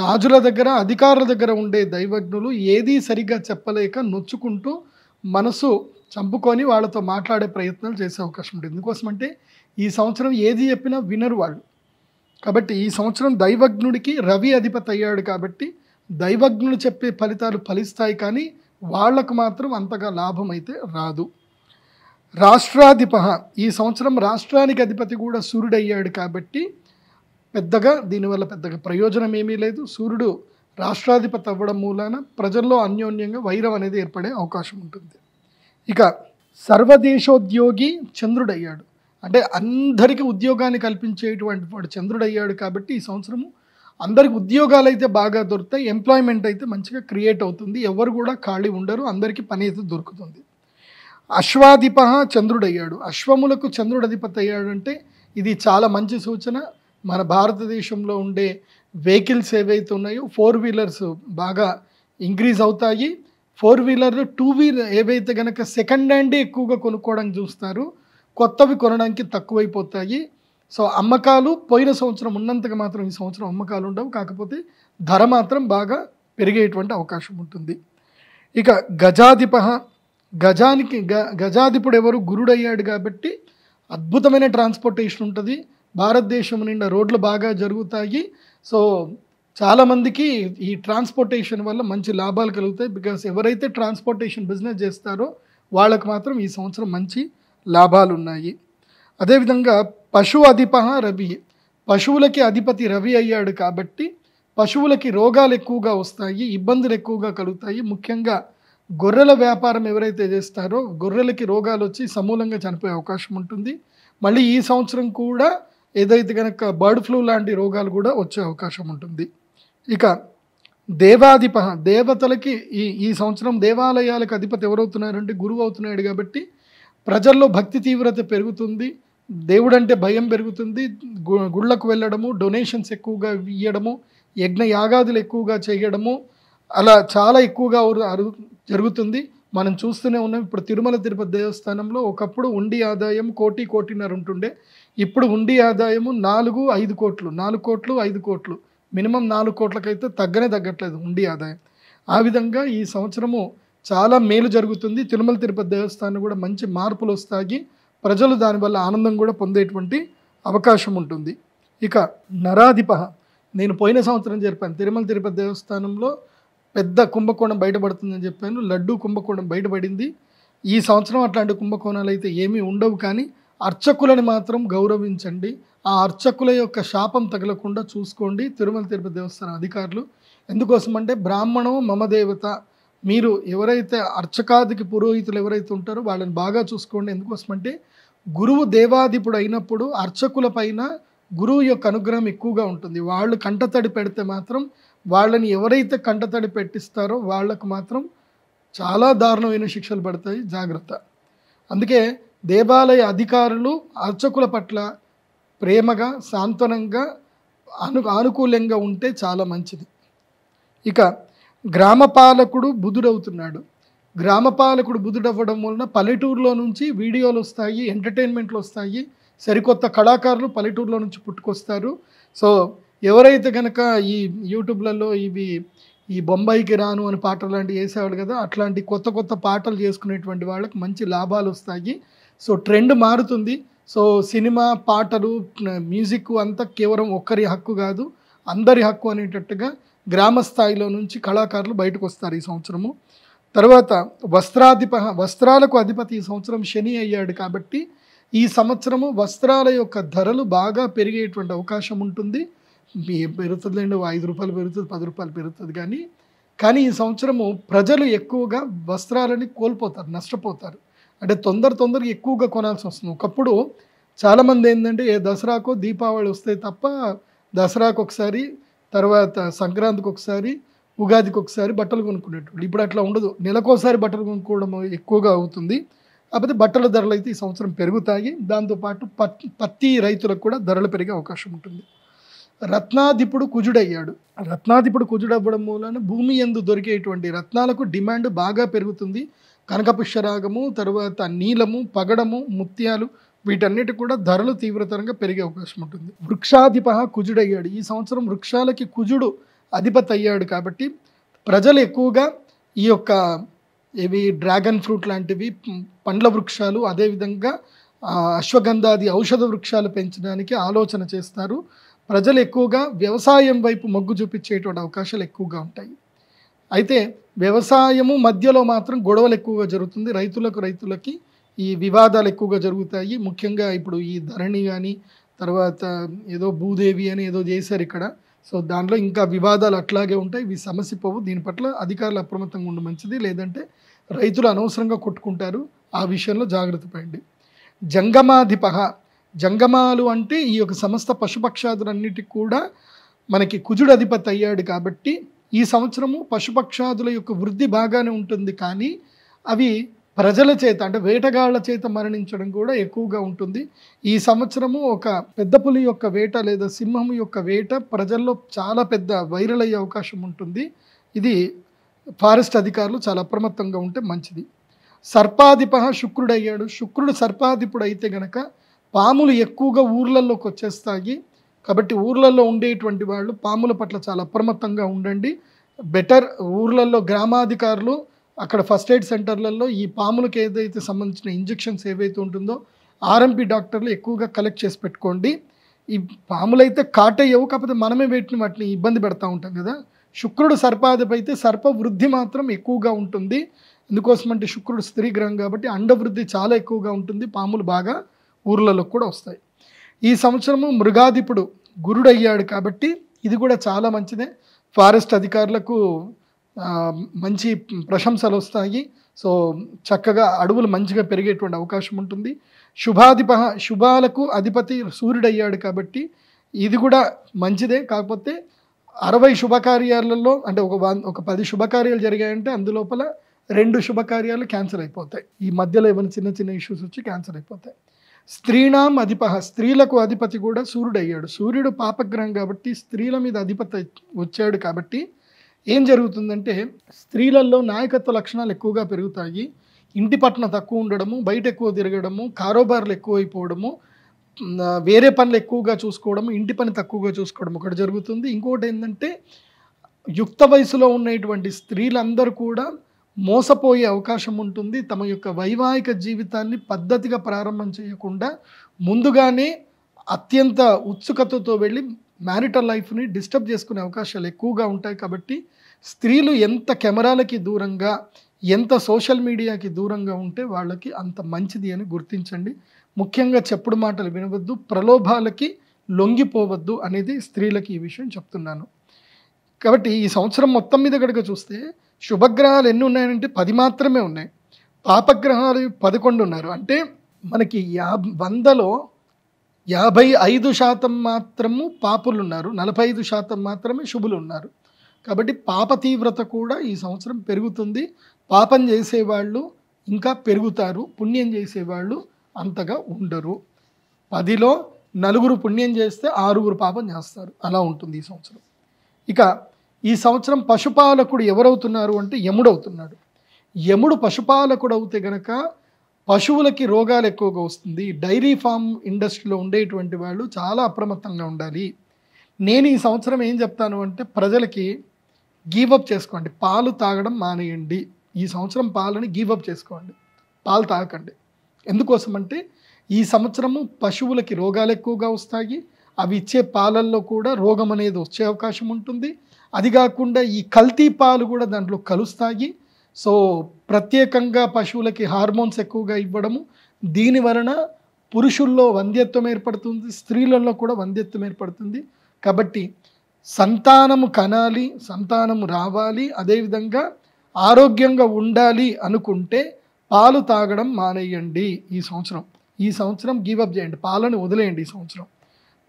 రాజుల దగ్గర, అధికారుల దగ్గర ఉండే దైవజ్ఞులు ఏదీ సరిగ్గా చెప్పలేక నొచ్చుకుంటూ మనసు చంపుకొని వాళ్ళతో మాట్లాడే ప్రయత్నాలు చేసే అవకాశం ఉంటుంది. ఎందుకోసమంటే ఈ సంవత్సరం ఏది చెప్పినా వినరు వాళ్ళు. కాబట్టి ఈ సంవత్సరం దైవజ్ఞుడికి రవి అధిపతి అయ్యాడు కాబట్టి దైవజ్ఞులు చెప్పే ఫలితాలు ఫలిస్తాయి, కానీ వాళ్లకు మాత్రం అంతగా లాభం అయితే రాదు. రాష్ట్రాధిప, ఈ సంవత్సరం రాష్ట్రానికి అధిపతి కూడా సూర్యుడు అయ్యాడు కాబట్టి పెద్దగా దీనివల్ల పెద్దగా ప్రయోజనం ఏమీ లేదు. సూర్యుడు రాష్ట్రాధిపతి అవ్వడం మూలాన ప్రజల్లో అన్యోన్యంగా వైరం అనేది ఏర్పడే అవకాశం ఉంటుంది. ఇక సర్వదేశోద్యోగి చంద్రుడయ్యాడు. అంటే అందరికీ ఉద్యోగాన్ని కల్పించేటువంటి వాడు చంద్రుడయ్యాడు కాబట్టి ఈ సంవత్సరము అందరికి ఉద్యోగాలు అయితే బాగా దొరుకుతాయి, ఎంప్లాయ్మెంట్ అయితే మంచిగా క్రియేట్ అవుతుంది, ఎవరు కూడా ఖాళీ ఉండరు, అందరికీ పని అయితే దొరుకుతుంది. అశ్వాధిప చంద్రుడయ్యాడు. అశ్వములకు చంద్రుడు అధిపతి అయ్యాడు అంటే ఇది చాలా మంచి సూచన. మన భారతదేశంలో ఉండే వెహికల్స్ ఏవైతే ఉన్నాయో 4 వీలర్స్ బాగా ఇంక్రీజ్ అవుతాయి. 4 వీలర్లు 2 వీలర్ ఏవైతే కనుక సెకండ్ హ్యాండే ఎక్కువగా కొనుక్కోవడానికి చూస్తారు, కొత్తవి కొనడానికి తక్కువైపోతాయి. సో అమ్మకాలు పోయిన సంవత్సరం ఉన్నంతగా మాత్రం ఈ సంవత్సరం అమ్మకాలు ఉండవు, కాకపోతే ధర మాత్రం బాగా పెరిగేటువంటి అవకాశం ఉంటుంది. ఇక గజాధిప, గజాధిపుడు ఎవరు? గురుడయ్యాడు కాబట్టి అద్భుతమైన ట్రాన్స్పోర్టేషన్ ఉంటుంది. భారతదేశం నిండా రోడ్లు బాగా జరుగుతాయి. సో చాలామందికి ఈ ట్రాన్స్పోర్టేషన్ వల్ల మంచి లాభాలు కలుగుతాయి. బికాస్ ఎవరైతే ట్రాన్స్పోర్టేషన్ బిజినెస్ చేస్తారో వాళ్ళకు మాత్రం ఈ సంవత్సరం మంచి లాభాలు ఉన్నాయి. అదేవిధంగా పశు అధిప రవి, పశువులకి అధిపతి రవి అయ్యాడు కాబట్టి పశువులకి రోగాలు ఎక్కువగా వస్తాయి, ఇబ్బందులు ఎక్కువగా కలుగుతాయి. ముఖ్యంగా గొర్రెల వ్యాపారం ఎవరైతే చేస్తారో గొర్రెలకి రోగాలు వచ్చి సమూలంగా చనిపోయే అవకాశం ఉంటుంది. మళ్ళీ ఈ సంవత్సరం కూడా ఏదైతే కనుక బర్డ్ ఫ్లూ లాంటి రోగాలు కూడా వచ్చే అవకాశం ఉంటుంది. ఇక దేవాధిప, దేవతలకి ఈ సంవత్సరం దేవాలయాలకు అధిపతి ఎవరవుతున్నారంటే గురువు అవుతున్నాడు కాబట్టి ప్రజల్లో భక్తి తీవ్రత పెరుగుతుంది, దేవుడంటే భయం పెరుగుతుంది, గుళ్ళకు వెళ్ళడము, డొనేషన్స్ ఎక్కువగా ఇవ్వడము, యజ్ఞ యాగాదులు ఎక్కువగా చేయడము అలా చాలా ఎక్కువగా జరుగుతుంది. మనం చూస్తూనే ఉన్నాం. ఇప్పుడు తిరుమల తిరుపతి దేవస్థానంలో ఒకప్పుడు ఉండి ఆదాయం 1 కోటిన్నర ఉంటుండే, ఇప్పుడు ఉండి ఆదాయము 4-5 కోట్లు, 4 కోట్లు 5 కోట్లు, మినిమం 4 కోట్లకైతే తగ్గట్లేదు ఉండి ఆదాయం. ఆ విధంగా ఈ సంవత్సరము చాలా మేలు జరుగుతుంది. తిరుమల తిరుపతి దేవస్థానం కూడా మంచి మార్పులు వస్తాయి, ప్రజలు దానివల్ల ఆనందం కూడా పొందేటువంటి అవకాశం ఉంటుంది. ఇక నరాధిప, నేను పోయిన సంవత్సరం చెప్పాను తిరుమల తిరుపతి దేవస్థానంలో పెద్ద కుంభకోణం బయటపడుతుందని చెప్పాను. లడ్డూ కుంభకోణం బయటపడింది. ఈ సంవత్సరం అట్లాంటి కుంభకోణాలు అయితే ఏమీ ఉండవు, కానీ అర్చకులని మాత్రం గౌరవించండి. ఆ అర్చకుల యొక్క శాపం తగలకుండా చూసుకోండి తిరుమల తిరుపతి దేవస్థానం అధికారులు. ఎందుకోసమంటే బ్రాహ్మణం మమ దేవత, మీరు ఎవరైతే అర్చకాదికి పురోహితులు ఎవరైతే ఉంటారో వాళ్ళని బాగా చూసుకోండి. ఎందుకోసమంటే గురువు దేవాధిపుడు అయినప్పుడు అర్చకుల పైన గురువు యొక్క అనుగ్రహం ఎక్కువగా ఉంటుంది. వాళ్ళు కంటతడి పెడితే మాత్రం, వాళ్ళని ఎవరైతే కంటతడి పెట్టిస్తారో వాళ్ళకు మాత్రం చాలా దారుణమైన శిక్షలు పడతాయి, జాగ్రత్త. అందుకే దేవాలయ అధికారులు అర్చకుల పట్ల ప్రేమగా సాంత్వనంగా ఆనుకూలంగా ఉంటే చాలా మంచిది. ఇక గ్రామపాలకుడు బుధుడవుతున్నాడు. గ్రామపాలకుడు బుధుడవ్వడం వలన పల్లెటూరులో నుంచి వీడియోలు వస్తాయి, ఎంటర్టైన్మెంట్లు వస్తాయి, సరికొత్త కళాకారులు పల్లెటూరులో నుంచి పుట్టుకొస్తారు. సో ఎవరైతే కనుక ఈ యూట్యూబ్లలో ఈ బొంబాయికి రాను అని పాటలు లాంటివి వేసేవాడు కదా, అట్లాంటి కొత్త కొత్త పాటలు చేసుకునేటువంటి వాళ్ళకి మంచి లాభాలు వస్తాయి. సో ట్రెండ్ మారుతుంది. సో సినిమా, పాటలు, మ్యూజిక్ అంతా కేవలం ఒక్కరి హక్కు కాదు, అందరి హక్కు అనేటట్టుగా గ్రామ స్థాయిలో నుంచి కళాకారులు బయటకు వస్తారు ఈ సంవత్సరము. తర్వాత వస్త్రాలకు అధిపతి ఈ సంవత్సరం శని అయ్యాడు కాబట్టి ఈ సంవత్సరము వస్త్రాల యొక్క ధరలు బాగా పెరిగేటువంటి అవకాశం ఉంటుంది. పెరుగుతుందండి, 5 రూపాయలు పెరుగుతుంది, 10 రూపాయలు పెరుగుతుంది. కానీ ఈ సంవత్సరము ప్రజలు ఎక్కువగా వస్త్రాలని కోల్పోతారు, నష్టపోతారు. అంటే తొందరగా ఎక్కువగా కొనాల్సి వస్తుంది. ఒకప్పుడు చాలామంది ఏంటంటే దసరాకో దీపావళి వస్తే తప్ప దసరాకు ఒకసారి, తర్వాత సంక్రాంతికి ఒకసారి, ఉగాదికి ఒకసారి బట్టలు కొనుక్కునేటప్పుడు. ఇప్పుడు అట్లా ఉండదు, నెలకోసారి బట్టలు కొనుక్కోవడం ఎక్కువగా అవుతుంది. కాకపోతే బట్టల ధరలు అయితే ఈ సంవత్సరం పెరుగుతాయి. దాంతోపాటు పత్తి రైతులకు కూడా ధరలు పెరిగే అవకాశం ఉంటుంది. రత్నాధిపుడు కుజుడయ్యాడు. రత్నాధిపుడు కుజుడవ్వడం మూలన భూమి యందు దొరికేటువంటి రత్నాలకు డిమాండ్ బాగా పెరుగుతుంది. కనకపుష్యరాగము, తర్వాత నీలము, పగడము, ముత్యాలు, వీటన్నిటి కూడా ధరలు తీవ్రతరంగా పెరిగే అవకాశం ఉంటుంది. వృక్షాధిప కుజుడయ్యాడు. ఈ సంవత్సరం వృక్షాలకి కుజుడు అధిపతి అయ్యాడు కాబట్టి ప్రజలు ఎక్కువగా ఈ యొక్క డ్రాగన్ ఫ్రూట్ లాంటివి పండ్ల వృక్షాలు, అదేవిధంగా అశ్వగంధాది ఔషధ వృక్షాలు పెంచడానికి ఆలోచన చేస్తారు. ప్రజలు ఎక్కువగా వ్యవసాయం వైపు మొగ్గు చూపించేటువంటి అవకాశాలు ఎక్కువగా ఉంటాయి. అయితే వ్యవసాయము మధ్యలో మాత్రం గొడవలు ఎక్కువగా జరుగుతుంది. రైతులకి ఈ వివాదాలు ఎక్కువగా జరుగుతాయి. ముఖ్యంగా ఇప్పుడు ఈ ధరణి కానీ, తర్వాత ఏదో భూదేవి అని ఏదో చేశారు ఇక్కడ. సో దాంట్లో ఇంకా వివాదాలు అట్లాగే ఉంటాయి. ఇవి సమస్య పోవు. దీని పట్ల అధికారులు అప్రమత్తంగా ఉండడం మంచిది, లేదంటే రైతులు అనవసరంగా కొట్టుకుంటారు. ఆ విషయంలో జాగ్రత్త పడండి. జంగమాధిప, జంగమాలు అంటే ఈ యొక్క సమస్త పశుపక్షాదులన్నిటికి కూడా మనకి కుజుడు అధిపతి అయ్యాడు కాబట్టి ఈ సంవత్సరము పశుపక్షాదుల యొక్క వృద్ధి బాగానే ఉంటుంది. కానీ అవి ప్రజల చేత, అంటే వేటగాళ్ల చేత మరణించడం కూడా ఎక్కువగా ఉంటుంది. ఈ సంవత్సరము ఒక పెద్ద పులి యొక్క వేట లేదా సింహం యొక్క వేట ప్రజల్లో చాలా పెద్ద వైరల్ అయ్యే అవకాశం ఉంటుంది. ఇది ఫారెస్ట్ అధికారులు చాలా అప్రమత్తంగా ఉంటే మంచిది. సర్పాధిప శుక్రుడు అయ్యాడు. శుక్రుడు సర్పాధిపుడు అయితే గనక పాములు ఎక్కువగా ఊర్లలోకి వచ్చేస్తాయి. కాబట్టి ఊర్లలో ఉండేటువంటి వాళ్ళు పాముల పట్ల చాలా అప్రమత్తంగా ఉండండి. బెటర్ ఊర్లలో గ్రామాధికారులు అక్కడ ఫస్ట్ ఎయిడ్ సెంటర్లలో ఈ పాములకు ఏదైతే సంబంధించిన ఇంజెక్షన్స్ ఏవైతే ఉంటుందో ఆర్ఎంపీ డాక్టర్లు ఎక్కువగా కలెక్ట్ చేసి పెట్టుకోండి. ఈ పాములైతే కాటయ్యవు, కాకపోతే మనమే వాటిని ఇబ్బంది పెడతా ఉంటాం కదా. శుక్రుడు సర్పాధిపతి అయితే సర్ప వృద్ధి మాత్రం ఎక్కువగా ఉంటుంది. ఎందుకోసమంటే శుక్రుడు స్త్రీ గ్రహం కాబట్టి అండవృద్ధి చాలా ఎక్కువగా ఉంటుంది. పాములు బాగా ఊర్లలో కూడా వస్తాయి. ఈ సంవత్సరము మృగాధిపుడు గురుడు అయ్యాడు కాబట్టి ఇది కూడా చాలా మంచిదే. ఫారెస్ట్ అధికారులకు మంచి ప్రశంసలు వస్తాయి. సో చక్కగా అడవులు మంచిగా పెరిగేటువంటి అవకాశం ఉంటుంది. శుభాలకు అధిపతి సూర్యుడు అయ్యాడు కాబట్టి ఇది కూడా మంచిదే. కాకపోతే 60 శుభకార్యాలలో అంటే ఒక 10 శుభకార్యాలు జరిగాయంటే అందులోపల 2 శుభకార్యాలు క్యాన్సిల్ అయిపోతాయి. ఈ మధ్యలో ఏమైనా చిన్న చిన్న ఇష్యూస్ వచ్చి క్యాన్సిల్ అయిపోతాయి. స్త్రీణాం స్త్రీలకు అధిపతి కూడా సూర్యుడు అయ్యాడు. సూర్యుడు పాపగ్రహం కాబట్టి స్త్రీల మీద అధిపతి వచ్చాడు కాబట్టి ఏం జరుగుతుందంటే స్త్రీలలో నాయకత్వ లక్షణాలు ఎక్కువగా పెరుగుతాయి. ఇంటి పట్ల తక్కువ ఉండడము, బయట ఎక్కువ తిరగడము, కారోబార్లు ఎక్కువైపోవడము, వేరే పనులు ఎక్కువగా చూసుకోవడము, ఇంటి పని తక్కువగా చూసుకోవడం ఒకటి జరుగుతుంది. ఇంకోటి ఏంటంటే యుక్త వయసులో ఉన్నటువంటి స్త్రీలందరూ కూడా మోసపోయే అవకాశం ఉంటుంది. తమ యొక్క వైవాహిక జీవితాన్ని పద్ధతిగా ప్రారంభం చేయకుండా ముందుగానే అత్యంత ఉత్సుకతతో వెళ్ళి మ్యారిటల్ లైఫ్ని డిస్టర్బ్ చేసుకునే అవకాశాలు ఎక్కువగా ఉంటాయి. కాబట్టి స్త్రీలు ఎంత కెమెరాలకి దూరంగా, ఎంత సోషల్ మీడియాకి దూరంగా ఉంటే వాళ్ళకి అంత మంచిది అని గుర్తించండి. ముఖ్యంగా చెప్పుడు మాటలు వినవద్దు, ప్రలోభాలకి లొంగిపోవద్దు అనేది స్త్రీలకి ఈ విషయం చెప్తున్నాను. కాబట్టి ఈ సంవత్సరం మొత్తం మీద కనుక చూస్తే శుభగ్రహాలు ఎన్ని ఉన్నాయంటే 10 మాత్రమే ఉన్నాయి. పాపగ్రహాలు 11 ఉన్నారు. అంటే మనకి 100లో 55% మాత్రము పాపులు ఉన్నారు, 45% మాత్రమే శుభులు ఉన్నారు. కాబట్టి పాప తీవ్రత కూడా ఈ సంవత్సరం పెరుగుతుంది. పాపం చేసేవాళ్ళు ఇంకా పెరుగుతారు, పుణ్యం చేసేవాళ్ళు అంతగా ఉండరు. 10లో 4 పుణ్యం చేస్తే 6 పాపం చేస్తారు. అలా ఉంటుంది ఈ సంవత్సరం. ఇక ఈ సంవత్సరం పశుపాలకుడు ఎవరవుతున్నారు అంటే యముడు అవుతున్నాడు. యముడు పశుపాలకుడు అవుతే గనక పశువులకి రోగాలు ఎక్కువగా వస్తుంది. డైరీ ఫామ్ ఇండస్ట్రీలో ఉండేటువంటి వాళ్ళు చాలా అప్రమత్తంగా ఉండాలి. నేను ఈ సంవత్సరం ఏం చెప్తాను అంటే ప్రజలకి గివప్ చేసుకోండి, పాలు తాగడం మానేయండి. ఈ సంవత్సరం పాలని గివప్ చేసుకోండి, పాలు తాగకండి. ఎందుకోసం అంటే ఈ సంవత్సరము పశువులకి రోగాలు ఎక్కువగా వస్తాయి. అవి ఇచ్చే పాలల్లో కూడా రోగం అనేది వచ్చే అవకాశం ఉంటుంది. అది కాకుండా ఈ కల్తీ పాలు కూడా దాంట్లో కలుస్తాయి. సో ప్రత్యేకంగా పశువులకి హార్మోన్స్ ఎక్కువగా ఇవ్వడము, దీని వలన పురుషుల్లో వంధ్యత్వం ఏర్పడుతుంది, స్త్రీలలో కూడా వంధ్యత్వం ఏర్పడుతుంది. కాబట్టి సంతానము కనాలి, సంతానము రావాలి, అదేవిధంగా ఆరోగ్యంగా ఉండాలి అనుకుంటే పాలు తాగడం మానేయండి. ఈ సంవత్సరం గివప్ చేయండి, పాలను వదిలేయండి. ఈ సంవత్సరం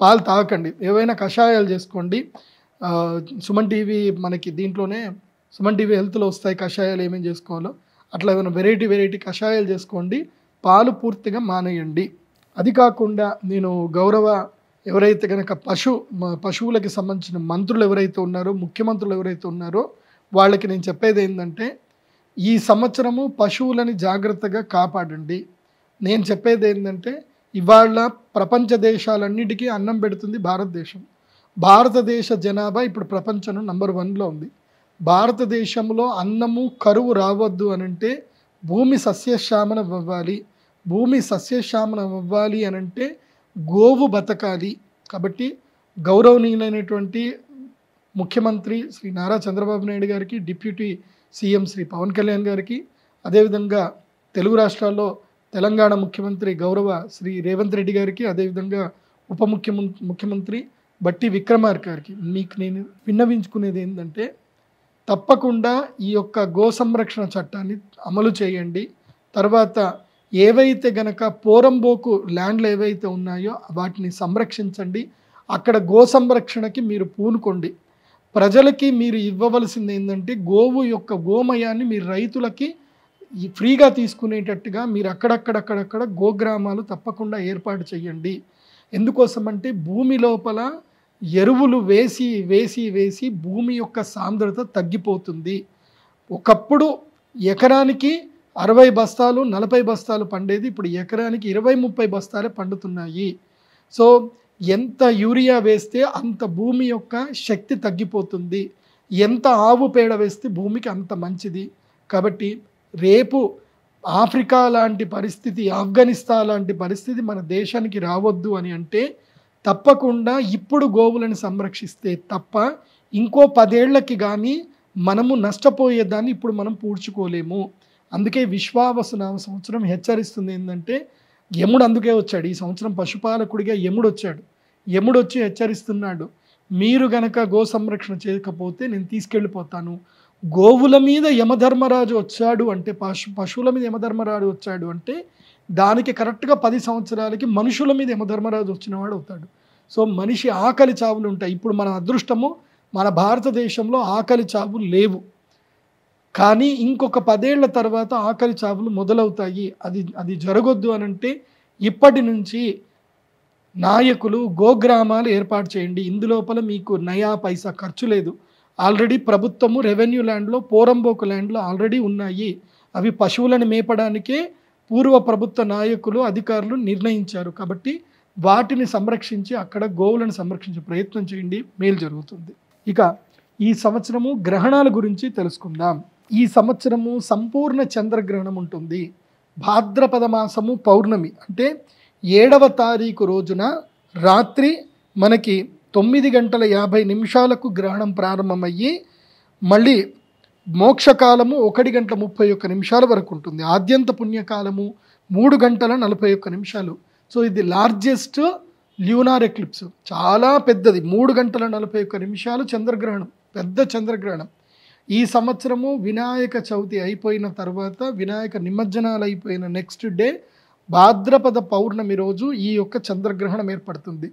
పాలు తాగకండి, ఏవైనా కషాయాలు చేసుకోండి. సుమన్ టీవీ మనకి దీంట్లోనే సుమన్ టీవీ హెల్త్లో వస్తాయి కషాయాలు ఏమేమి చేసుకోవాలో, అట్లా ఏమైనా వెరైటీ కషాయాలు చేసుకోండి. పాలు పూర్తిగా మానేయండి. అది కాకుండా నేను ఎవరైతే కనుక పశువులకి సంబంధించిన మంత్రులు ఎవరైతే ఉన్నారో, ముఖ్యమంత్రులు ఎవరైతే ఉన్నారో వాళ్ళకి నేను చెప్పేది ఏంటంటే ఈ సంవత్సరము పశువులని జాగ్రత్తగా కాపాడండి. నేను చెప్పేది ఏంటంటే ఇవాళ ప్రపంచ దేశాలన్నిటికీ అన్నం పెడుతుంది భారతదేశం. భారతదేశ జనాభా ఇప్పుడు ప్రపంచంలో నంబర్ 1లో ఉంది. భారతదేశంలో అన్నము కరువు రావద్దు అనంటే భూమి సస్యశ్యామలం అవ్వాలి. భూమి సస్యశ్యామలం అవ్వాలి అనంటే గోవు బతకాలి. కాబట్టి గౌరవనీయులైనటువంటి ముఖ్యమంత్రి శ్రీ నారా చంద్రబాబు నాయుడు గారికి, డిప్యూటీ సీఎం శ్రీ పవన్ కళ్యాణ్ గారికి, అదేవిధంగా తెలుగు రాష్ట్రాల్లో తెలంగాణ ముఖ్యమంత్రి గౌరవ శ్రీ రేవంత్ రెడ్డి గారికి, అదేవిధంగా ముఖ్యమంత్రి బట్టి విక్రమార్క గారికి మీకు నేను విన్నవించుకునేది ఏంటంటే తప్పకుండా ఈ యొక్క గో సంరక్షణ చట్టాన్ని అమలు చేయండి. తర్వాత ఏవైతే గనక పోరంబోకు ల్యాండ్లు ఏవైతే ఉన్నాయో వాటిని సంరక్షించండి. అక్కడ గో సంరక్షణకి మీరు పూనుకోండి. ప్రజలకి మీరు ఇవ్వవలసింది ఏంటంటే గోవు యొక్క గోమయాన్ని మీరు రైతులకి ఫ్రీగా తీసుకునేటట్టుగా మీరు అక్కడక్కడ గోగ్రామాలు తప్పకుండా ఏర్పాటు చేయండి. ఎందుకోసం అంటే భూమి లోపల ఎరువులు వేసి భూమి యొక్క సాంద్రత తగ్గిపోతుంది. ఒకప్పుడు ఎకరానికి 60 బస్తాలు 40 బస్తాలు పండేది ఇప్పుడు ఎకరానికి 20-30 బస్తాలే పండుతున్నాయి. సో ఎంత యూరియా వేస్తే అంత భూమి యొక్క శక్తి తగ్గిపోతుంది, ఎంత ఆవు పేడ వేస్తే భూమికి అంత మంచిది. కాబట్టి రేపు ఆఫ్రికా లాంటి పరిస్థితి, ఆఫ్ఘనిస్తాన్ లాంటి పరిస్థితి మన దేశానికి రావద్దు అని అంటే తప్పకుండా ఇప్పుడు గోవులను సంరక్షిస్తే తప్ప ఇంకో 10 ఏళ్లకి కానీ మనము నష్టపోయేదాన్ని ఇప్పుడు మనం పూడ్చుకోలేము. అందుకే విశ్వావసునామ సంవత్సరం హెచ్చరిస్తుంది ఏంటంటే, యముడు అందుకే వచ్చాడు ఈ సంవత్సరం, పశుపాలకుడిగా యముడు వచ్చాడు. యముడు వచ్చి హెచ్చరిస్తున్నాడు, మీరు గనక గో సంరక్షణ చేయకపోతే నేను తీసుకెళ్ళిపోతాను. గోవుల మీద యమధర్మరాజు వచ్చాడు అంటే, పశువుల మీద యమధర్మరాజు వచ్చాడు అంటే దానికి కరెక్ట్గా 10 సంవత్సరాలకి మనుషుల మీద యమధర్మరాజు వచ్చినవాడు అవుతాడు. సో మనిషి ఆకలి చావులు ఉంటాయి. ఇప్పుడు మన అదృష్టము మన భారతదేశంలో ఆకలి చావులు లేవు, కానీ ఇంకొక 10 ఏళ్ల తర్వాత ఆకలి చావులు మొదలవుతాయి. అది జరగొద్దు అనంటే ఇప్పటి నుంచి నాయకులు గోగ్రామాలు ఏర్పాటు చేయండి. ఇందులోపల మీకు నయా పైసా ఖర్చు లేదు. ఆల్రెడీ ప్రభుత్వము రెవెన్యూ ల్యాండ్లో, పోరంబోకు ల్యాండ్లో ఆల్రెడీ ఉన్నాయి. అవి పశువులను మేపడానికే పూర్వ ప్రభుత్వ నాయకులు, అధికారులు నిర్ణయించారు. కాబట్టి వాటిని సంరక్షించి అక్కడ గోవులను సంరక్షించే ప్రయత్నం చేయండి, మేలు జరుగుతుంది. ఇక ఈ సంవత్సరము గ్రహణాల గురించి తెలుసుకుందాం. ఈ సంవత్సరము సంపూర్ణ చంద్రగ్రహణం ఉంటుంది. భాద్రపద మాసము పౌర్ణమి అంటే 7వ తారీఖు రోజున రాత్రి మనకి 9:50 గ్రహణం ప్రారంభమయ్యి మళ్ళీ మోక్షకాలము 1:31 వరకు ఉంటుంది. ఆద్యంత పుణ్యకాలము 3:41. సో ఇది లార్జెస్ట్ ల్యూనార్ ఎక్లిప్స్, చాలా పెద్దది. 3:41 చంద్రగ్రహణం, పెద్ద చంద్రగ్రహణం. ఈ సంవత్సరము వినాయక చవితి అయిపోయిన తర్వాత, వినాయక నిమజ్జనాలు అయిపోయిన నెక్స్ట్ డే భాద్రపద పౌర్ణమి రోజు ఈ యొక్క చంద్రగ్రహణం ఏర్పడుతుంది.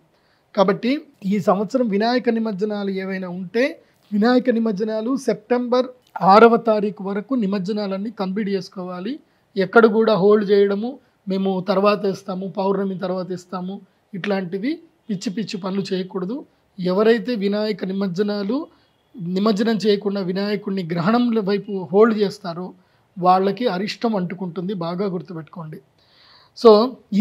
కాబట్టి ఈ సంవత్సరం వినాయక నిమజ్జనాలు ఏవైనా ఉంటే, వినాయక నిమజ్జనాలు సెప్టెంబర్ 6వ తారీఖు వరకు నిమజ్జనాలన్నీ కంప్లీట్ చేసుకోవాలి. ఎక్కడ కూడా హోల్డ్ చేయడము, మేము తర్వాత ఇస్తాము, పౌర్ణమి తర్వాత ఇస్తాము, ఇట్లాంటివి పిచ్చి పిచ్చి పనులు చేయకూడదు. ఎవరైతే వినాయక నిమజ్జనం చేయకుండా వినాయకుడిని గ్రహణం వైపు హోల్డ్ చేస్తారో వాళ్ళకి అరిష్టం అంటుకుంటుంది, బాగా గుర్తుపెట్టుకోండి. సో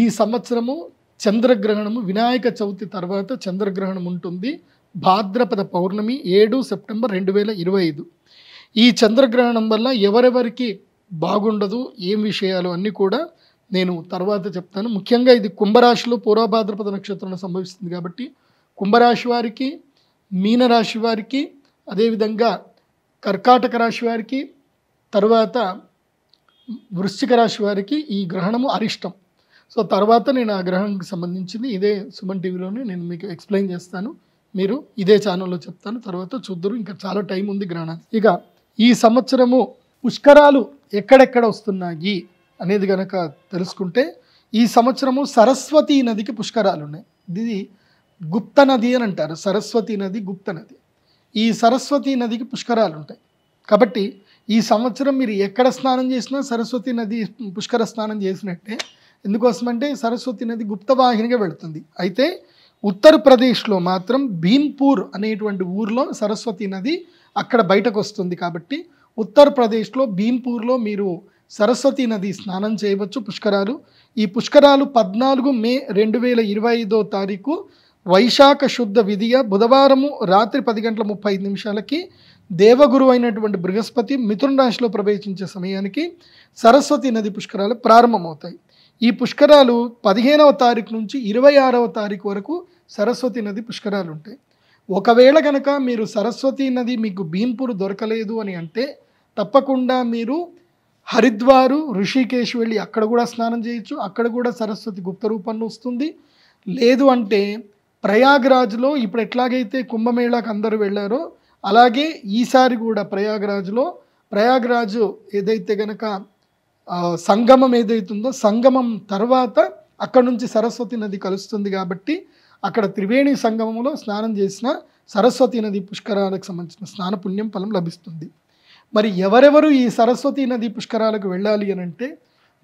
ఈ సంవత్సరము చంద్రగ్రహణము వినాయక చవితి తర్వాత చంద్రగ్రహణం ఉంటుంది. భాద్రపద పౌర్ణమి 7 సెప్టెంబర్ 2025. ఈ చంద్రగ్రహణం వల్ల ఎవరెవరికి బాగుండదు, ఏం విషయాలు అన్నీ కూడా నేను తర్వాత చెప్తాను. ముఖ్యంగా ఇది కుంభరాశిలో పూర్వభాద్రపద నక్షత్రంలో సంభవిస్తుంది కాబట్టి కుంభరాశి వారికి, మీనరాశి వారికి, అదేవిధంగా కర్కాటక రాశి వారికి, తర్వాత వృశ్చిక రాశి వారికి ఈ గ్రహణము అరిష్టం. సో తర్వాత నేను ఆ గ్రహణానికి సంబంధించింది ఇదే సుమన్ టీవీలోనే నేను మీకు ఎక్స్ప్లెయిన్ చేస్తాను. మీరు ఇదే ఛానల్లో చెప్తాను, తర్వాత చూద్దరు. ఇంకా చాలా టైం ఉంది గ్రహణానికి. ఇక ఈ సంవత్సరము పుష్కరాలు ఎక్కడెక్కడ వస్తున్నాయి అనేది కనుక తెలుసుకుంటే, ఈ సంవత్సరము సరస్వతీ నదికి పుష్కరాలు ఉన్నాయి. ఇది గుప్త నది అని అంటారు. సరస్వతీ నది గుప్త నది. ఈ సరస్వతీ నదికి పుష్కరాలు ఉంటాయి. కాబట్టి ఈ సంవత్సరం మీరు ఎక్కడ స్నానం చేసినా సరస్వతీ నది పుష్కర స్నానం చేసినట్టే. ఎందుకోసమంటే సరస్వతీ నది గుప్తవాహినిగా వెళుతుంది. అయితే ఉత్తరప్రదేశ్లో మాత్రం భీంపూర్ అనేటువంటి ఊర్లో సరస్వతీ నది అక్కడ బయటకు వస్తుంది. కాబట్టి ఉత్తరప్రదేశ్లో భీంపూర్లో మీరు సరస్వతీ నది స్నానం చేయవచ్చు పుష్కరాలు. ఈ పుష్కరాలు 14 మే 2025 తారీఖు వైశాఖ శుద్ధ విధియ బుధవారము రాత్రి 10:35 దేవగురు అయినటువంటి బృహస్పతి మిథున రాశిలో ప్రవేశించే సమయానికి సరస్వతీ నది పుష్కరాలు ప్రారంభమవుతాయి. ఈ పుష్కరాలు 15వ తారీఖు నుంచి 26వ తారీఖు వరకు సరస్వతీ నది పుష్కరాలు ఉంటాయి. ఒకవేళ కనుక మీరు సరస్వతీ నది మీకు భీంపూర్ దొరకలేదు అని అంటే తప్పకుండా మీరు హరిద్వారు, ఋషికేశ్ వెళ్ళి అక్కడ కూడా స్నానం చేయొచ్చు. అక్కడ కూడా సరస్వతి గుప్త రూపంలో వస్తుంది. లేదు అంటే ప్రయాగ్రాజ్లో ఇప్పుడు ఎట్లాగైతే కుంభమేళాకు అందరూ వెళ్ళారో అలాగే ఈసారి కూడా ప్రయాగ్రాజు ఏదైతే గనక సంగమం ఏదైతుందో సంగమం తర్వాత అక్కడ నుంచి సరస్వతి నది కలుస్తుంది. కాబట్టి అక్కడ త్రివేణి సంగమంలో స్నానం చేసిన సరస్వతి నది పుష్కరాలకు సంబంధించిన స్నాన పుణ్యం ఫలం లభిస్తుంది. మరి ఎవరెవరు ఈ సరస్వతి నది పుష్కరాలకు వెళ్ళాలి అని అంటే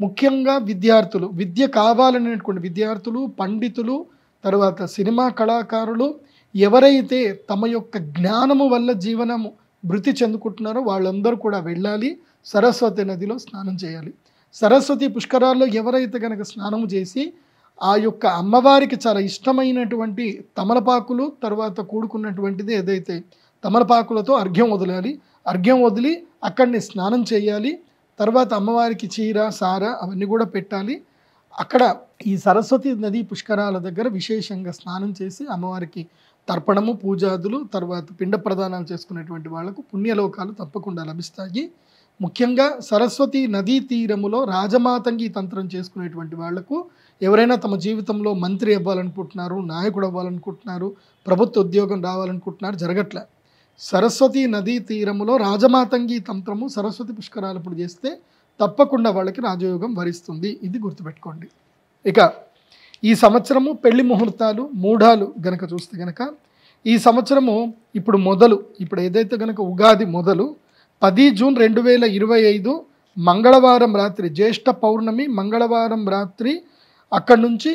ముఖ్యంగా విద్యార్థులు, విద్య కావాలనేటువంటి విద్యార్థులు, పండితులు, తర్వాత సినిమా కళాకారులు, ఎవరైతే తమ యొక్క జ్ఞానము వల్ల జీవనము భృతి చెందుకుంటున్నారో వాళ్ళందరూ కూడా వెళ్ళాలి, సరస్వతి నదిలో స్నానం చేయాలి. సరస్వతి పుష్కరాల్లో ఎవరైతే కనుక స్నానము చేసి ఆ యొక్క అమ్మవారికి చాలా ఇష్టమైనటువంటి తమలపాకులు తర్వాత కూడుకున్నటువంటిది ఏదైతే తమలపాకులతో అర్ఘ్యం వదలాలి, అర్ఘ్యం వదిలి అక్కడిని స్నానం చేయాలి, తర్వాత అమ్మవారికి చీర సార అవన్నీ కూడా పెట్టాలి. అక్కడ ఈ సరస్వతి నది పుష్కరాల దగ్గర విశేషంగా స్నానం చేసి అమ్మవారికి తర్పణము పూజాదులు తర్వాత పిండ ప్రదానాలు చేసుకునేటువంటి వాళ్లకు పుణ్యలోకాలు తప్పకుండా లభిస్తాయి. ముఖ్యంగా సరస్వతి నదీ తీరములో రాజమాతంగి తంత్రం చేసుకునేటువంటి వాళ్లకు ఎవరైనా తమ జీవితంలో మంత్రి అవ్వాలనుకుంటున్నారు, నాయకుడు అవ్వాలనుకుంటున్నారు, ప్రభుత్వ ఉద్యోగం రావాలనుకుంటున్నారు, జరగట్లే. సరస్వతి నదీ తీరములో రాజమాతంగి తంత్రము సరస్వతి పుష్కరాలప్పుడు చేస్తే తప్పకుండా వాళ్ళకి రాజయోగం వరిస్తుంది. ఇది గుర్తుపెట్టుకోండి. ఇక ఈ సంవత్సరము పెళ్లి ముహూర్తాలు మూఢాలు గనక చూస్తే గనక ఈ సంవత్సరము ఇప్పుడు ఏదైతే గనక ఉగాది మొదలు 10 జూన్ 2025 మంగళవారం రాత్రి జ్యేష్ఠ పౌర్ణమి మంగళవారం రాత్రి అక్కడి నుంచి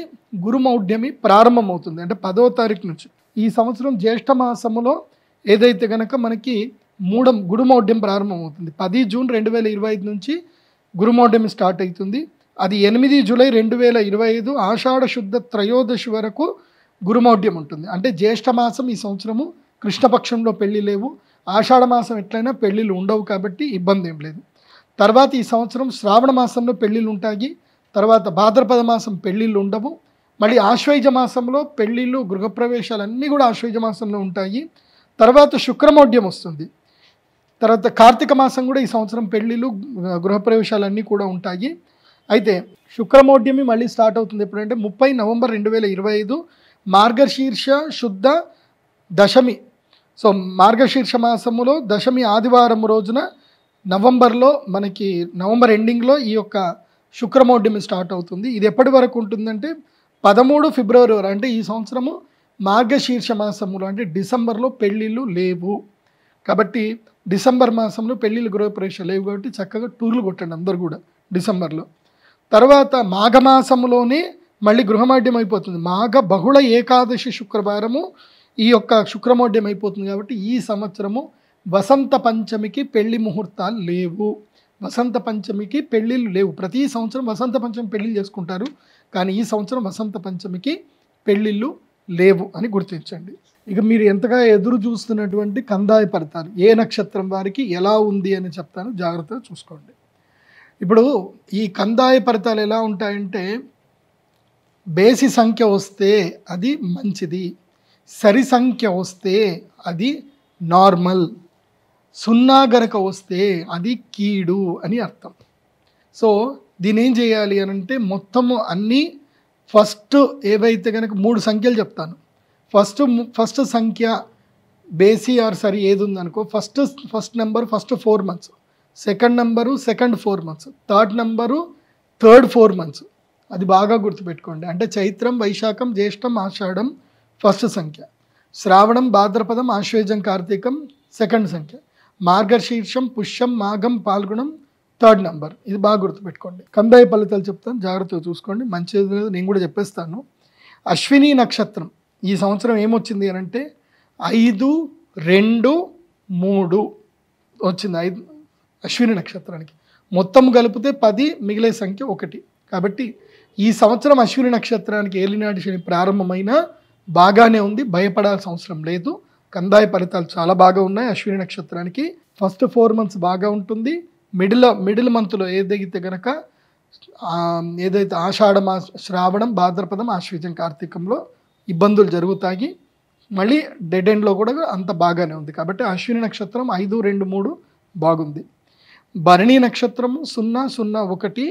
గురుమౌఢ్యమి ప్రారంభమవుతుంది. అంటే 10వ తారీఖు నుంచి ఈ సంవత్సరం జ్యేష్ఠ మాసములో ఏదైతే గనక మనకి గురుమౌఢ్యం ప్రారంభమవుతుంది. 10 జూన్ 2025 నుంచి గురుమౌఢ్యం స్టార్ట్ అవుతుంది. అది 8 జూలై 2025 ఆషాఢ శుద్ధ త్రయోదశి వరకు గురుమౌఢ్యం ఉంటుంది. అంటే జ్యేష్ఠ మాసం ఈ సంవత్సరము కృష్ణపక్షంలో పెళ్లి లేవు, ఆషాఢ మాసం ఎట్లయినా పెళ్ళిళ్ళు ఉండవు కాబట్టి ఇబ్బంది ఏం లేదు. తర్వాత ఈ సంవత్సరం శ్రావణ మాసంలో పెళ్ళిళ్ళు ఉంటాయి, తర్వాత భాద్రపద మాసం పెళ్ళిళ్ళు ఉండవు, మళ్ళీ ఆశ్వయుజ మాసంలో పెళ్ళిళ్ళు గృహప్రవేశాలు అన్నీ కూడా ఆశ్వయుజ మాసంలో ఉంటాయి. తర్వాత శుక్రమౌఢ్యం వస్తుంది. తర్వాత కార్తీక మాసం కూడా ఈ సంవత్సరం పెళ్ళిళ్ళు గృహప్రవేశాలు అన్నీ కూడా ఉంటాయి. అయితే శుక్రమౌఢ్యమి మళ్ళీ స్టార్ట్ అవుతుంది ఎప్పుడంటే 30 నవంబర్ 2025 మార్గశీర్ష శుద్ధ దశమి. సో మార్గశీర్ష మాసములో దశమి ఆదివారం రోజున నవంబర్ ఎండింగ్లో ఈ యొక్క శుక్రమౌఢ్యమి స్టార్ట్ అవుతుంది. ఇది ఎప్పటి వరకు ఉంటుందంటే 13 ఫిబ్రవరి వరకు. అంటే ఈ సంవత్సరము మార్గశీర్ష మాసములో అంటే డిసెంబర్లో పెళ్ళిళ్ళు లేవు కాబట్టి డిసెంబర్ మాసంలో పెళ్ళిళ్ళు గృహప్రవేశాలు లేవు కాబట్టి చక్కగా టూర్లు కొట్టండి అందరు కూడా డిసెంబర్లో. తర్వాత మాఘమాసంలోనే మళ్ళీ గృహమౌఢ్యం అయిపోతుంది. మాఘ బహుళ ఏకాదశి శుక్రవారము ఈ యొక్క శుక్రమౌఢ్యం అయిపోతుంది కాబట్టి ఈ సంవత్సరము వసంత పంచమికి పెళ్లి ముహూర్తాలు లేవు, వసంత పంచమికి పెళ్ళిళ్ళు లేవు. ప్రతి సంవత్సరం వసంత పంచమి పెళ్ళిళ్ళు చేసుకుంటారు కానీ ఈ సంవత్సరం వసంత పంచమికి పెళ్ళిళ్ళు లేవు అని గుర్తించండి. ఇక మీరు ఎంతగా ఎదురు చూస్తున్నటువంటి కందాయ ఫలితాలు ఏ నక్షత్రం వారికి ఎలా ఉంది అని చెప్తాను, జాగ్రత్తగా చూసుకోండి. ఇప్పుడు ఈ కందాయ ఫలితాలు ఎలా ఉంటాయంటే బేసి సంఖ్య వస్తే అది మంచిది, సరి సంఖ్య వస్తే అది నార్మల్, 0 గనక వస్తే అది కీడు అని అర్థం. సో దీని ఏం చేయాలి అని అంటే మొత్తము అన్నీ ఫస్ట్ ఏవైతే కనుక 3 సంఖ్యలు చెప్తాను. ఫస్ట్ సంఖ్య బేసి ఆర్ సరి ఏది ఉందనుకో first number first 4 months, second number second 4 months, third number third 4 months. అది బాగా గుర్తుపెట్టుకోండి. అంటే చైత్రం వైశాఖం జ్యేష్టం ఆషాఢం ఫస్ట్ సంఖ్య, శ్రావణం భాద్రపదం ఆశ్వేజం కార్తీకం సెకండ్ సంఖ్య, మార్గశీర్షం పుష్యం మాఘం పాల్గొనం థర్డ్ నెంబర్. ఇది బాగా గుర్తుపెట్టుకోండి. కందాయ ఫలితాలు చెప్తాను, జాగ్రత్తగా చూసుకోండి. మంచిది నేను కూడా చెప్పేస్తాను. అశ్విని నక్షత్రం ఈ సంవత్సరం ఏమొచ్చింది అని అంటే 5, 2, 3 వచ్చింది. 5 అశ్విని నక్షత్రానికి మొత్తం కలిపితే 10, మిగిలే సంఖ్య 1. కాబట్టి ఈ సంవత్సరం అశ్విని నక్షత్రానికి ఏలినాటి శని ప్రారంభమైన బాగానే ఉంది, భయపడాల్సిన అవసరం లేదు. కందాయ ఫలితాలు చాలా బాగా ఉన్నాయి. అశ్విని నక్షత్రానికి ఫస్ట్ 4 months బాగా ఉంటుంది. మిడిల్ మంత్లో ఏదైతే గనక ఏదైతే ఆషాఢ శ్రావణం భాద్రపదం ఆశ్వీజం కార్తీకంలో ఇబ్బందులు జరుగుతాయి. మళ్ళీ డెడ్ ఎండ్లో కూడా అంత బాగానే ఉంది. కాబట్టి అశ్విని నక్షత్రం 5, 2, 3 బాగుంది. భరణి నక్షత్రము 0, 0, 1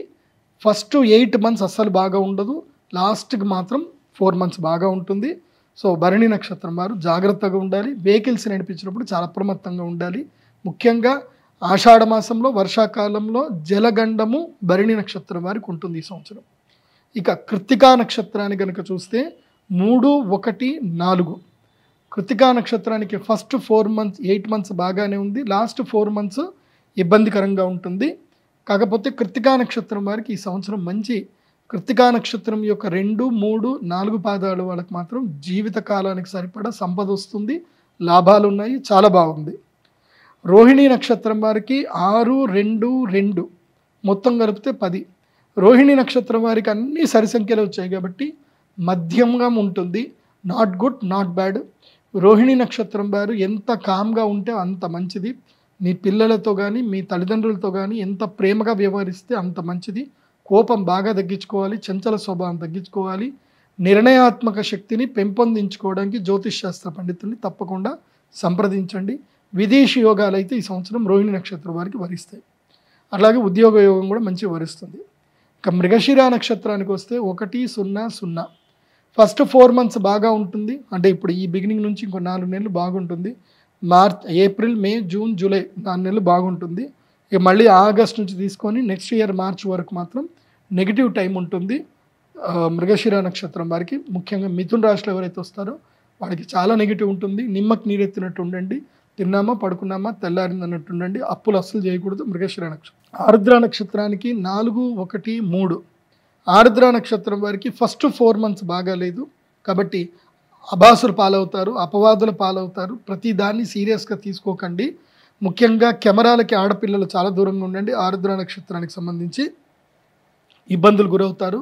ఫస్ట్ 8 months అస్సలు బాగా ఉండదు, లాస్ట్కి మాత్రం 4 months బాగా ఉంటుంది. సో భరణి నక్షత్రం వారు జాగ్రత్తగా ఉండాలి. వెహికల్స్ నడిపించినప్పుడు చాలా అప్రమత్తంగా ఉండాలి. ముఖ్యంగా ఆషాఢ మాసంలో వర్షాకాలంలో జలగండము భరణి నక్షత్రం వారికి ఉంటుంది ఈ సంవత్సరం. ఇక కృత్తికా నక్షత్రాన్ని కనుక చూస్తే 3, 1, 4 కృత్తికా నక్షత్రానికి ఫస్ట్ 8 months బాగానే ఉంది, లాస్ట్ 4 months ఇబ్బందికరంగా ఉంటుంది. కాకపోతే కృత్తికా నక్షత్రం వారికి ఈ సంవత్సరం మంచి. కృత్తికా నక్షత్రం యొక్క 2, 3, 4 పాదాలు వాళ్ళకి మాత్రం జీవిత కాలానికి సరిపడా సంపద వస్తుంది, లాభాలు ఉన్నాయి, చాలా బాగుంది. రోహిణి నక్షత్రం వారికి 6, 2, 2 మొత్తం కలిపితే 10 రోహిణి నక్షత్రం వారికి అన్ని సరి సంఖ్యలో వచ్చాయి కాబట్టి మధ్యంగా ఉంటుంది. Not good, not bad. Rohini నక్షత్రం వారు ఎంత కామ్గా ఉంటే అంత మంచిది. మీ పిల్లలతో కానీ మీ తల్లిదండ్రులతో కానీ ఎంత ప్రేమగా వ్యవహరిస్తే అంత మంచిది. కోపం బాగా తగ్గించుకోవాలి, చంచల స్వభావం తగ్గించుకోవాలి. నిర్ణయాత్మక శక్తిని పెంపొందించుకోవడానికి జ్యోతిష్ శాస్త్ర పండితుల్ని తప్పకుండా సంప్రదించండి. విదేశీ యోగాలు అయితే ఈ సంవత్సరం రోహిణి నక్షత్రం వారికి వరిస్తాయి. అలాగే ఉద్యోగ యోగం కూడా మంచిగా వరిస్తుంది. ఇక మృగశిర నక్షత్రానికి వస్తే 1-0-0 ఫస్ట్ 4 months బాగా ఉంటుంది. అంటే ఇప్పుడు ఈ బిగినింగ్ నుంచి ఇంకో 4 నెలలు బాగుంటుంది. మార్చ్, ఏప్రిల్, మే, జూన్, జూలై 4 నెలలు బాగుంటుంది. ఇక మళ్ళీ ఆగస్ట్ నుంచి తీసుకొని నెక్స్ట్ ఇయర్ మార్చ్ వరకు మాత్రం నెగిటివ్ టైం ఉంటుంది. మృగశిర నక్షత్రం వారికి ముఖ్యంగా మిథున రాశిలో ఎవరైతే వస్తారో వాడికి చాలా నెగిటివ్ ఉంటుంది. నిమ్మకు నీరెత్తినట్టు ఉండండి, తిన్నామా పడుకున్నామా తెల్లారింది అన్నట్టు ఉండండి. అప్పులు అస్సలు చేయకూడదు. మృగశిర నక్షత్రం. ఆరుద్ర నక్షత్రానికి 4-1-3 ఆరుద్ర నక్షత్రం వారికి ఫస్ట్ 4 months బాగాలేదు కాబట్టి అభాసులు పాలవుతారు, అపవాదుల పాలవుతారు. ప్రతి దాన్ని సీరియస్గా తీసుకోకండి. ముఖ్యంగా కెమెరాలకి ఆడపిల్లలు చాలా దూరంగా ఉండండి. ఆరుద్ర నక్షత్రానికి సంబంధించి ఇబ్బందులు గురవుతారు.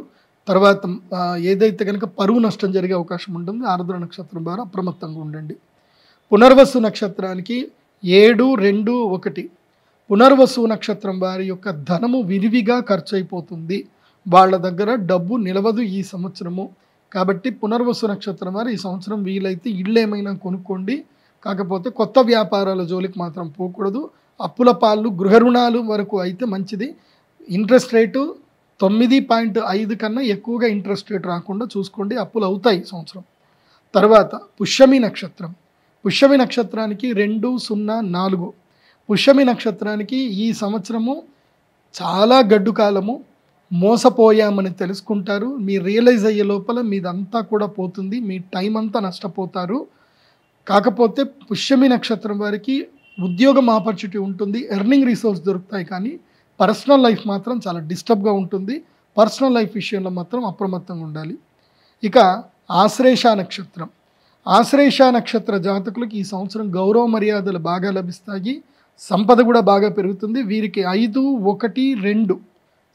తర్వాత ఏదైతే కనుక పరువు నష్టం జరిగే అవకాశం ఉంటుంది. ఆరుద్ర నక్షత్రం ద్వారా అప్రమత్తంగా ఉండండి. పునర్వసు నక్షత్రానికి 7-2-1 పునర్వసు నక్షత్రం వారి యొక్క ధనము విరివిగా ఖర్చు అయిపోతుంది. వాళ్ళ దగ్గర డబ్బు నిలవదు ఈ సంవత్సరము. కాబట్టి పునర్వసు నక్షత్రం వారు ఈ సంవత్సరం వీలైతే ఇళ్ళు ఏమైనా కొనుక్కోండి. కాకపోతే కొత్త వ్యాపారాల జోలికి మాత్రం పోకూడదు. అప్పుల పాలు, గృహ రుణాలు వరకు అయితే మంచిది. ఇంట్రెస్ట్ రేటు 9.5 కన్నా ఎక్కువగా ఇంట్రెస్ట్ రేట్ రాకుండా చూసుకోండి. అప్పులు అవుతాయి ఈ సంవత్సరం. తర్వాత పుష్యమి నక్షత్రం. పుష్యమి నక్షత్రానికి 2-0-4 పుష్యమి నక్షత్రానికి ఈ సంవత్సరము చాలా గడ్డు కాలము. మోసపోయామని తెలుసుకుంటారు. మీ రియలైజ్ అయ్యే లోపల మీదంతా కూడా పోతుంది. మీ టైం అంతా నష్టపోతారు. కాకపోతే పుష్యమి నక్షత్రం వారికి ఉద్యోగం ఆపర్చునిటీ ఉంటుంది, ఎర్నింగ్ రిసోర్స్ దొరుకుతాయి. కానీ పర్సనల్ లైఫ్ మాత్రం చాలా డిస్టర్బ్గా ఉంటుంది. పర్సనల్ లైఫ్ విషయంలో మాత్రం అప్రమత్తంగా ఉండాలి. ఇక ఆశ్లేష నక్షత్రం. ఆశ్లేష నక్షత్ర జాతకులకు ఈ సంవత్సరం గౌరవ మర్యాదలు బాగా లభిస్తాయి. సంపద కూడా బాగా పెరుగుతుంది. వీరికి 5-1-2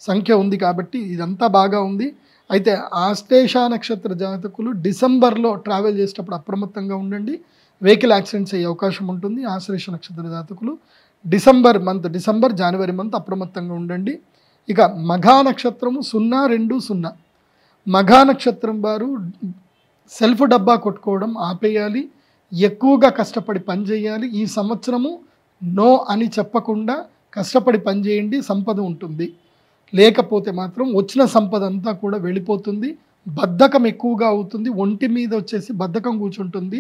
సంఖ్య ఉంది కాబట్టి ఇదంతా బాగా ఉంది. అయితే ఆశ్లేష నక్షత్ర జాతకులు డిసెంబర్లో ట్రావెల్ చేసేటప్పుడు అప్రమత్తంగా ఉండండి. వెహికల్ యాక్సిడెంట్స్ అయ్యే అవకాశం ఉంటుంది. ఆశ్లేష నక్షత్ర జాతకులు డిసెంబర్, జనవరి మంత్ అప్రమత్తంగా ఉండండి. ఇక మఘా నక్షత్రము 0-2-0 మఘా నక్షత్రం వారు సెల్ఫ్ డబ్బా కొట్టుకోవడం ఆపేయాలి. ఎక్కువగా కష్టపడి పనిచేయాలి. ఈ సంవత్సరము నో అని చెప్పకుండా కష్టపడి పనిచేయండి, సంపద ఉంటుంది. లేకపోతే మాత్రం వచ్చిన సంపద అంతా కూడా వెళ్ళిపోతుంది. బద్ధకం ఎక్కువగా అవుతుంది. ఒంటి మీద వచ్చేసి బద్ధకం కూర్చుంటుంది.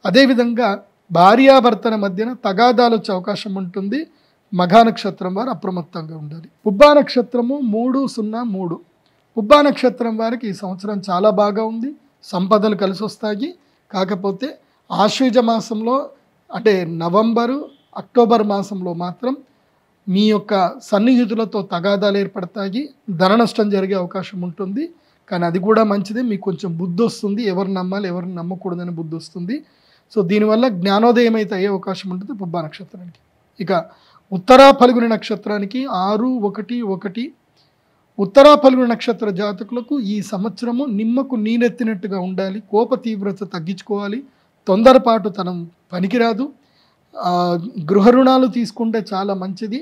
అదేవిధంగా భార్యాభర్తల మధ్యన తగాదాలు వచ్చే అవకాశం ఉంటుంది. మఘా నక్షత్రం వారు అప్రమత్తంగా ఉండాలి. పుబ్బా నక్షత్రము 3-0-3 పుబ్బా నక్షత్రం వారికి ఈ సంవత్సరం చాలా బాగా ఉంది. సంపదలు కలిసి వస్తాయి. కాకపోతే ఆశ్వీజ మాసంలో అంటే నవంబరు, అక్టోబర్ మాసంలో మాత్రం మీ యొక్క సన్నిహితులతో తగాదాలు ఏర్పడతాయి. ధన నష్టం జరిగే అవకాశం ఉంటుంది. కానీ అది కూడా మంచిదే. మీకు కొంచెం బుద్ధి వస్తుంది. ఎవరు నమ్మాలి, ఎవరిని నమ్మకూడదని బుద్ధి వస్తుంది. సో దీనివల్ల జ్ఞానోదయం అయితే అయ్యే అవకాశం ఉంటుంది పుబ్బా నక్షత్రానికి. ఇక ఉత్తరా ఫల్గుని నక్షత్రానికి 6-1-1 ఉత్తరా ఫల్గుని నక్షత్ర జాతకులకు ఈ సంవత్సరము నిమ్మకు నీరెత్తినట్టుగా ఉండాలి. కోప తీవ్రత తగ్గించుకోవాలి. తొందరపాటు తనం పనికిరాదు. గృహ రుణాలు తీసుకుంటే చాలా మంచిది.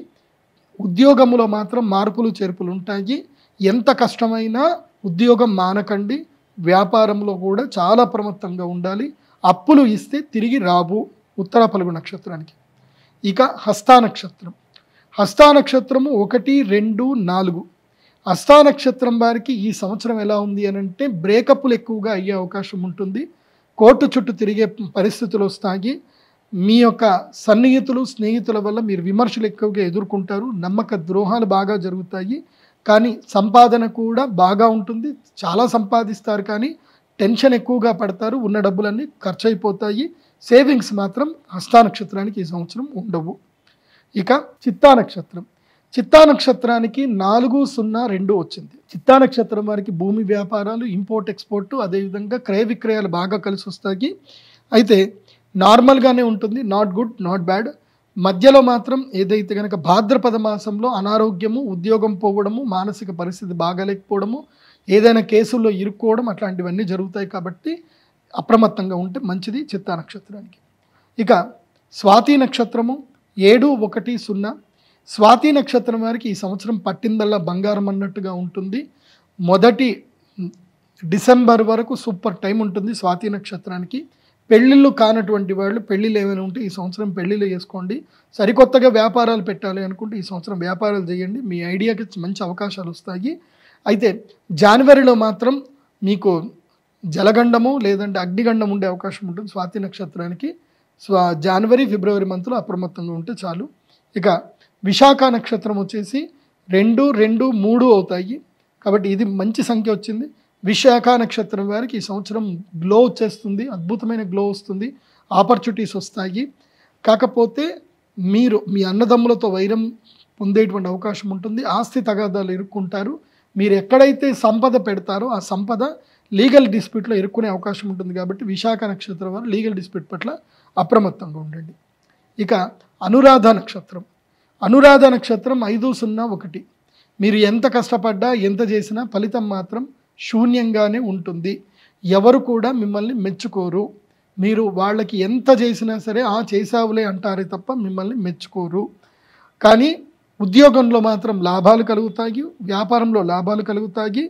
ఉద్యోగంలో మాత్రం మార్పులు చేర్పులు ఉంటాయి. ఎంత కష్టమైనా ఉద్యోగం మానకండి. వ్యాపారంలో కూడా చాలా ప్రమత్తంగా ఉండాలి. అప్పులు ఇస్తే తిరిగి రావు ఉత్తర ఫల్గు నక్షత్రానికి. ఇక హస్తా నక్షత్రం. హస్తా నక్షత్రము 1-2-4 హస్తా నక్షత్రం వారికి ఈ సంవత్సరం ఎలా ఉంది అని అంటే బ్రేకప్లు ఎక్కువగా అయ్యే అవకాశం ఉంటుంది. కోర్టు చుట్టూ తిరిగే పరిస్థితులు వస్తాయి. మీ యొక్క సన్నిహితులు, స్నేహితుల వల్ల మీరు విమర్శలు ఎక్కువగా ఎదుర్కొంటారు. నమ్మక ద్రోహాలు బాగా జరుగుతాయి. కానీ సంపాదన కూడా బాగా ఉంటుంది. చాలా సంపాదిస్తారు కానీ టెన్షన్ ఎక్కువగా పడతారు. ఉన్న డబ్బులన్నీ ఖర్చు అయిపోతాయి. సేవింగ్స్ మాత్రం హస్తా నక్షత్రానికి ఈ సంవత్సరం ఉండవు. ఇక చిత్తా నక్షత్రం. చిత్తా నక్షత్రానికి 4-0-2 వచ్చింది. చిత్తా నక్షత్రం వారికి భూమి వ్యాపారాలు, ఇంపోర్ట్ ఎక్స్పోర్ట్, అదేవిధంగా క్రయ విక్రయాలు బాగా కలిసి వస్తాయి. అయితే నార్మల్గానే ఉంటుంది. Not good, not bad. మధ్యలో మాత్రం ఏదైతే కనుక భాద్రపద మాసంలో అనారోగ్యము, ఉద్యోగం పోవడము, మానసిక పరిస్థితి బాగాలేకపోవడము, ఏదైనా కేసుల్లో ఇరుక్కోవడం అట్లాంటివన్నీ జరుగుతాయి. కాబట్టి అప్రమత్తంగా ఉంటే మంచిది చిత్తా నక్షత్రానికి. ఇక స్వాతి నక్షత్రము 7-1-0. స్వాతి నక్షత్రం వారికి ఈ సంవత్సరం పట్టిందల్లా బంగారం అన్నట్టుగా ఉంటుంది. మొదటి డిసెంబర్ వరకు సూపర్ టైం ఉంటుంది స్వాతి నక్షత్రానికి. పెళ్ళిళ్ళు కానటువంటి వాళ్ళు పెళ్ళిళ్ళు ఏమైనా ఉంటే ఈ సంవత్సరం పెళ్ళిళ్ళు చేసుకోండి. సరికొత్తగా వ్యాపారాలు పెట్టాలి అనుకుంటే ఈ సంవత్సరం వ్యాపారాలు చేయండి. మీ ఐడియాకి మంచి అవకాశాలు వస్తాయి. అయితే జనవరిలో మాత్రం మీకు జలగండము లేదంటే అగ్నిగండం ఉండే అవకాశం ఉంటుంది స్వాతి నక్షత్రానికి. జనవరి, ఫిబ్రవరి మంత్లో అప్రమత్తంగా ఉంటే చాలు. ఇక విశాఖ నక్షత్రం వచ్చేసి 2, 2, 3 అవుతాయి. కాబట్టి ఇది మంచి సంఖ్య వచ్చింది. విశాఖ నక్షత్రం వారికి ఈ సంవత్సరం గ్లో వచ్చేస్తుంది, అద్భుతమైన గ్లో వస్తుంది, ఆపర్చునిటీస్ వస్తాయి. కాకపోతే మీరు మీ అన్నదమ్ములతో వైరం పొందేటువంటి అవకాశం ఉంటుంది. ఆస్తి తగాదాలు ఇరుక్కుంటారు. మీరు ఎక్కడైతే సంపద పెడతారో ఆ సంపద లీగల్ డిస్ప్యూట్లో ఇరుక్కునే అవకాశం ఉంటుంది. కాబట్టి విశాఖ నక్షత్రం వారు లీగల్ డిస్ప్యూట్ పట్ల అప్రమత్తంగా ఉండండి. ఇక అనురాధ నక్షత్రం. అనురాధ నక్షత్రం 5-0-1. మీరు ఎంత కష్టపడ్డా ఎంత చేసినా ఫలితం మాత్రం శూన్యంగానే ఉంటుంది. ఎవరు కూడా మిమ్మల్ని మెచ్చుకోరు. మీరు వాళ్ళకి ఎంత చేసినా సరే చేసావులే అంటారే తప్ప మిమ్మల్ని మెచ్చుకోరు. కానీ ఉద్యోగంలో మాత్రం లాభాలు కలుగుతాయి, వ్యాపారంలో లాభాలు కలుగుతాయి.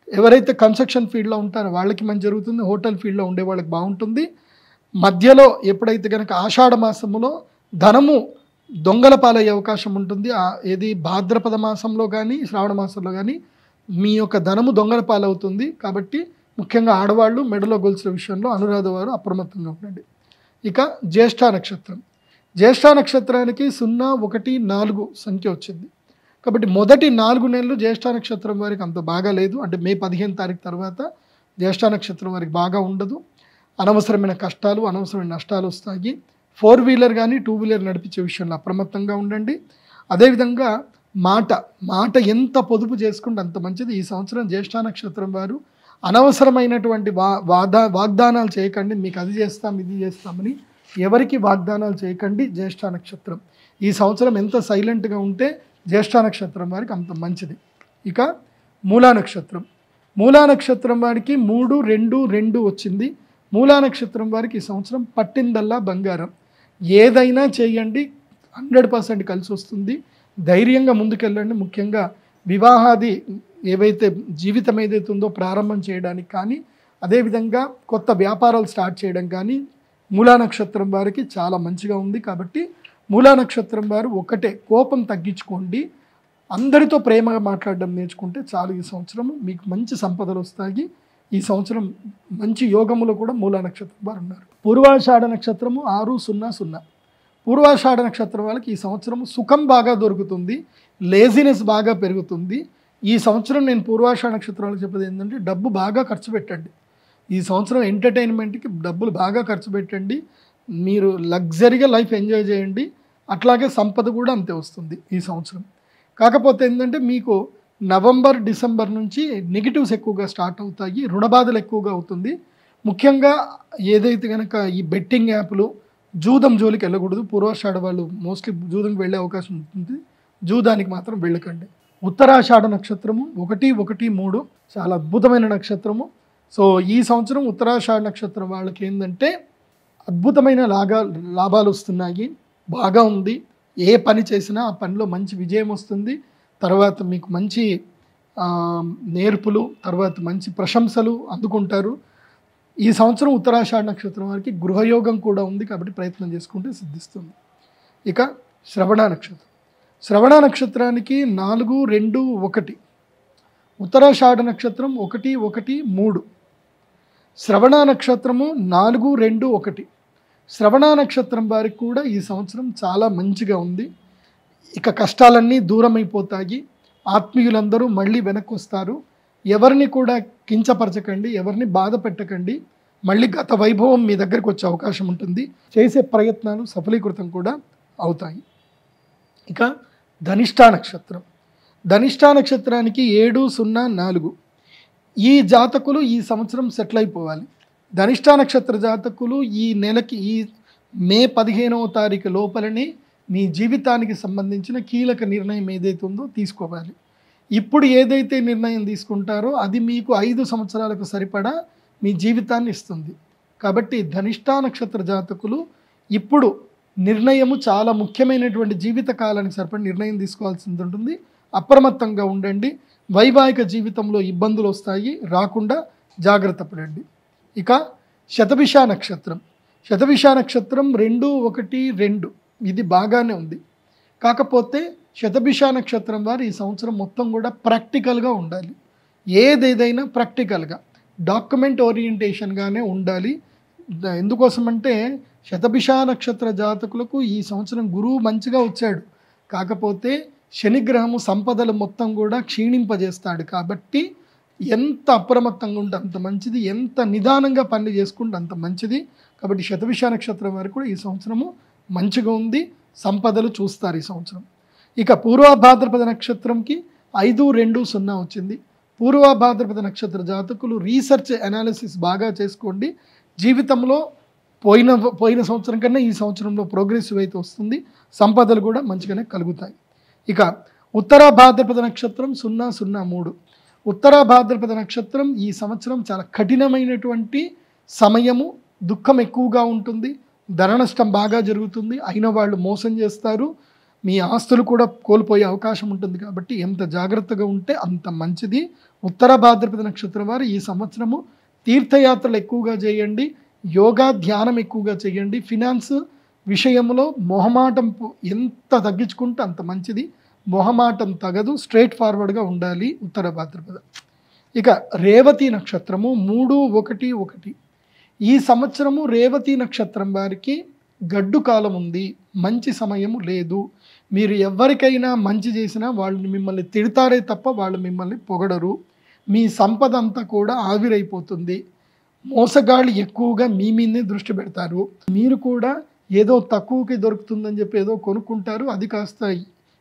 ఎవరైతే కన్స్ట్రక్షన్ ఫీల్డ్లో ఉంటారో వాళ్ళకి మంచి జరుగుతుంది, హోటల్ ఫీల్డ్లో ఉండే వాళ్ళకి బాగుంటుంది. మధ్యలో ఎప్పుడైతే కనుక ఆషాఢ మాసంలో ధనము దొంగల పాలయ్యే అవకాశం ఉంటుంది. ఏది భాద్రపద మాసంలో కానీ శ్రావణ మాసంలో కానీ మీ యొక్క ధనము దొంగల పాలవుతుంది. కాబట్టి ముఖ్యంగా ఆడవాళ్ళు మెడలో గొలుసుల విషయంలో అనురాధ వారు అప్రమత్తంగా ఉండండి. ఇక జ్యేష్ఠ నక్షత్రం. జ్యేష్ఠ నక్షత్రానికి 0-1-4 సంఖ్య వచ్చింది. కాబట్టి మొదటి 4 నెలలు జ్యేష్ఠ నక్షత్రం వారికి అంత బాగా లేదు. అంటే మే 15 తారీఖు తర్వాత జ్యేష్ఠ నక్షత్రం వారికి బాగా ఉండదు. అనవసరమైన కష్టాలు, అనవసరమైన నష్టాలు వస్తాయి. 4 వీలర్ కానీ 2 వీలర్ నడిపించే విషయంలో అప్రమత్తంగా ఉండండి. అదేవిధంగా మాట ఎంత పొదుపు చేసుకుంటే అంత మంచిది. ఈ సంవత్సరం జ్యేష్ఠ నక్షత్రం వారు అనవసరమైనటువంటి వాగ్దానాలు చేయకండి. మీకు అది చేస్తాం ఇది చేస్తామని ఎవరికి వాగ్దానాలు చేయకండి. జ్యేష్ఠ నక్షత్రం ఈ సంవత్సరం ఎంత సైలెంట్గా ఉంటే జ్యేష్ఠ నక్షత్రం వారికి అంత మంచిది. ఇక మూలా నక్షత్రం. మూలా నక్షత్రం వారికి 3-2-2 వచ్చింది. మూలా నక్షత్రం వారికి ఈ సంవత్సరం పట్టిందల్లా బంగారం. ఏదైనా చేయండి, 100% కలిసి వస్తుంది. ధైర్యంగా ముందుకెళ్ళండి. ముఖ్యంగా వివాహాది ఏవైతే జీవితం ఏదైతే ఉందో ప్రారంభం చేయడానికి కానీ అదేవిధంగా కొత్త వ్యాపారాలు స్టార్ట్ చేయడం కానీ మూలా నక్షత్రం వారికి చాలా మంచిగా ఉంది. కాబట్టి మూలా నక్షత్రం వారు ఒకటే కోపం తగ్గించుకోండి, అందరితో ప్రేమగా మాట్లాడడం నేర్చుకుంటే చాలు. ఈ సంవత్సరం మీకు మంచి సంపదలు వస్తాయి. ఈ సంవత్సరం మంచి యోగములో కూడా మూలా నక్షత్రం వారు ఉన్నారు. పూర్వాషాఢ నక్షత్రము 6-0-0. పూర్వాషాఢ నక్షత్రం వాళ్ళకి ఈ సంవత్సరం సుఖం బాగా దొరుకుతుంది, లేజినెస్ బాగా పెరుగుతుంది. ఈ సంవత్సరం నేను పూర్వాషాఢ నక్షత్రాలకు చెప్పేది ఏంటంటే డబ్బు బాగా ఖర్చు పెట్టండి. ఈ సంవత్సరం ఎంటర్టైన్మెంట్కి డబ్బులు బాగా ఖర్చు పెట్టండి. మీరు లగ్జరీగా లైఫ్ ఎంజాయ్ చేయండి. అట్లాగే సంపద కూడా అంతే వస్తుంది ఈ సంవత్సరం. కాకపోతే ఏంటంటే మీకు నవంబర్, డిసెంబర్ నుంచి నెగిటివ్స్ ఎక్కువగా స్టార్ట్ అవుతాయి, రుణబాధలు ఎక్కువగా అవుతుంది. ముఖ్యంగా ఏదైతే కనుక ఈ బెట్టింగ్ యాప్లు, జూదం జోలికి వెళ్ళకూడదు. పూర్వాషాఢ వాళ్ళు మోస్ట్లీ జూదంకి వెళ్ళే అవకాశం ఉంటుంది. జూదానికి మాత్రం వెళ్ళకండి. ఉత్తరాషాఢ నక్షత్రము 1-1-3 చాలా అద్భుతమైన నక్షత్రము. సో ఈ సంవత్సరం ఉత్తరాషాఢ నక్షత్రం వాళ్ళకి ఏంటంటే అద్భుతమైన లాభాలు వస్తున్నాయి, బాగా ఉంది. ఏ పని చేసినా ఆ పనిలో మంచి విజయం వస్తుంది. తర్వాత మీకు మంచి నేర్పులు, తర్వాత మంచి ప్రశంసలు అందుకుంటారు. ఈ సంవత్సరం ఉత్తరాషాఢ నక్షత్రం వారికి గృహయోగం కూడా ఉంది. కాబట్టి ప్రయత్నం చేసుకుంటే సిద్ధిస్తుంది. ఇక శ్రవణ నక్షత్రం. శ్రవణ నక్షత్రానికి 4-2-1. ఉత్తరాషాఢ నక్షత్రం 1-1-3. శ్రవణ నక్షత్రము 4-2-1. శ్రవణ నక్షత్రం వారికి కూడా ఈ సంవత్సరం చాలా మంచిగా ఉంది. ఇక కష్టాలన్నీ దూరం అయిపోతాయి. ఆత్మీయులందరూ మళ్ళీ వెనక్కి వస్తారు. ఎవరిని కూడా కించపరచకండి, ఎవరిని బాధ పెట్టకండి. మళ్ళీ గత వైభవం మీ దగ్గరికి వచ్చే అవకాశం ఉంటుంది. చేసే ప్రయత్నాలు సఫలీకృతం కూడా అవుతాయి. ఇక ధనిష్ఠా నక్షత్రం. ధనిష్ఠా నక్షత్రానికి 7-0-4. ఈ జాతకులు ఈ సంవత్సరం సెటిల్ అయిపోవాలి. ధనిష్ఠా నక్షత్ర జాతకులు ఈ నెలకి ఈ మే 15వ తారీఖు లోపలనే మీ జీవితానికి సంబంధించిన కీలక నిర్ణయం ఏదైతే ఉందో తీసుకోవాలి. ఇప్పుడు ఏదైతే నిర్ణయం తీసుకుంటారో అది మీకు 5 సంవత్సరాలకు సరిపడా మీ జీవితాన్ని ఇస్తుంది. కాబట్టి ధనిష్ఠా నక్షత్ర జాతకులు ఇప్పుడు నిర్ణయము చాలా ముఖ్యమైనటువంటి జీవిత కాలానికి సరిపడి నిర్ణయం తీసుకోవాల్సి ఉంటుంది. అప్రమత్తంగా ఉండండి. వైవాహిక జీవితంలో ఇబ్బందులు వస్తాయి, రాకుండా జాగ్రత్త పడండి. ఇక శతభిష నక్షత్రం. శతభిష నక్షత్రం 2, 1, 2 ఇది బాగానే ఉంది. కాకపోతే శతభిష నక్షత్రం వారు ఈ సంవత్సరం మొత్తం కూడా ప్రాక్టికల్గా ఉండాలి. ఏదేదైనా ప్రాక్టికల్గా డాక్యుమెంట్ ఓరియంటేషన్గానే ఉండాలి. ఎందుకోసమంటే శతభిష నక్షత్ర జాతకులకు ఈ సంవత్సరం గురువు మంచిగా వచ్చాడు. కాకపోతే శనిగ్రహము సంపదలు మొత్తం కూడా క్షీణింపజేస్తాడు. కాబట్టి ఎంత అప్రమత్తంగా ఉంటే అంత మంచిది, ఎంత నిదానంగా పని చేసుకుంటే అంత మంచిది. కాబట్టి శతభిష నక్షత్రం వారు కూడా ఈ సంవత్సరము మంచిగా ఉంది, సంపదలు చూస్తారు ఈ సంవత్సరం. ఇక పూర్వభాద్రపద నక్షత్రంకి 5, 2, 0 వచ్చింది. పూర్వభాద్రపద నక్షత్ర జాతకులు రీసెర్చ్ అనాలిసిస్ బాగా చేసుకోండి. జీవితంలో పోయిన సంవత్సరం కన్నా ఈ సంవత్సరంలో ప్రోగ్రెసివ్ అయితే వస్తుంది, సంపదలు కూడా మంచిగానే కలుగుతాయి. ఇక ఉత్తర భాద్రపద నక్షత్రం 003. ఉత్తర భాద్రపద నక్షత్రం ఈ సంవత్సరం చాలా కఠినమైనటువంటి సమయము, దుఃఖం ఎక్కువగా ఉంటుంది, ధన నష్టం బాగా జరుగుతుంది, అయిన వాళ్ళు మోసం చేస్తారు, మీ ఆస్తులు కూడా కోల్పోయే అవకాశం ఉంటుంది. కాబట్టి ఎంత జాగ్రత్తగా ఉంటే అంత మంచిది. ఉత్తర భాద్రపద నక్షత్రం వారు ఈ సంవత్సరము తీర్థయాత్రలు ఎక్కువగా చేయండి, యోగా ధ్యానం ఎక్కువగా చేయండి. ఫినాన్స్ విషయంలో మొహమాటం ఎంత తగ్గించుకుంటే అంత మంచిది. మొహమాటం తగదు, స్ట్రైట్ ఫార్వర్డ్గా ఉండాలి ఉత్తర భాద్రపద. ఇక రేవతి నక్షత్రము 3, 1, 1 ఈ సంవత్సరము రేవతి నక్షత్రం వారికి గడ్డు కాలం ఉంది, మంచి సమయము లేదు. మీరు ఎవరికైనా మంచి చేసినా వాళ్ళు మిమ్మల్ని తిడతారే తప్ప వాళ్ళు మిమ్మల్ని పొగడరు. మీ సంపద అంతా కూడా ఆవిరైపోతుంది. మోసగాళ్ళు ఎక్కువగా మీ మీదే దృష్టి పెడతారు. మీరు కూడా ఏదో తక్కువకి దొరుకుతుందని చెప్పి ఏదో కొనుక్కుంటారు, అది కాస్త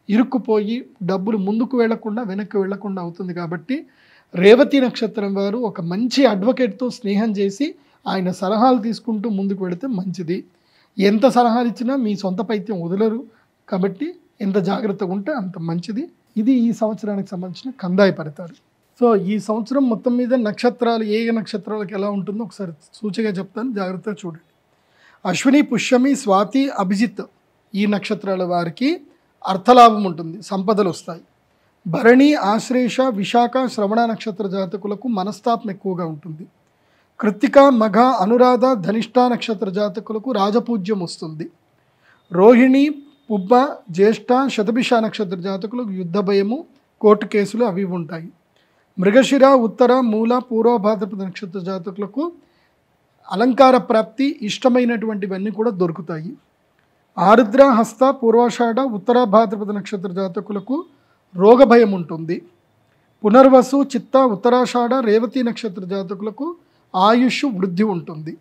ఇరుక్కుపోయి డబ్బులు ముందుకు వెళ్లకుండా వెనక్కి వెళ్లకుండా అవుతుంది. కాబట్టి రేవతి నక్షత్రం వారు ఒక మంచి అడ్వకేట్తో స్నేహం చేసి ఆయన సలహాలు తీసుకుంటూ ముందుకు వెళితే మంచిది. ఎంత సలహాలు ఇచ్చినా మీ సొంత పైత్యం వదలరు. కాబట్టి ఎంత జాగ్రత్తగా ఉంటే అంత మంచిది. ఇది ఈ సంవత్సరానికి సంబంధించిన కందాయ ఫలితాలు. సో ఈ సంవత్సరం మొత్తం మీద నక్షత్రాలు ఏ నక్షత్రాలకు ఎలా ఉంటుందో ఒకసారి సూచిగా చెప్తాను, జాగ్రత్తగా చూడండి. అశ్విని, పుష్యమి, స్వాతి, అభిజిత్ ఈ నక్షత్రాల వారికి అర్థలాభం ఉంటుంది, సంపదలు వస్తాయి. భరణి, ఆశ్లేష, విశాఖ, శ్రవణ నక్షత్ర జాతకులకు మనస్తాపం ఎక్కువగా ఉంటుంది. కృత్తిక, మఘ, అనురాధ, ధనిష్ఠ నక్షత్ర జాతకులకు రాజపూజ్యం వస్తుంది. రోహిణి, పుబ్బ, జ్యేష్ఠ, శతభిష నక్షత్ర జాతకులకు యుద్ధ భయము, కోర్టు కేసులు అవి ఉంటాయి. మృగశిర, ఉత్తర, మూల, పూర్వభాద్రపద నక్షత్ర జాతకులకు అలంకార ప్రాప్తి, ఇష్టమైనటువంటివన్నీ కూడా దొరుకుతాయి. ఆరుద్ర, హస్త, పూర్వాషాఢ, ఉత్తర భాద్రపద నక్షత్ర జాతకులకు రోగ భయం ఉంటుంది. పునర్వసు, చిత్త, ఉత్తరాషాఢ, రేవతి నక్షత్ర జాతకులకు ఆయుష్ వృద్ధి ఉంటుంది.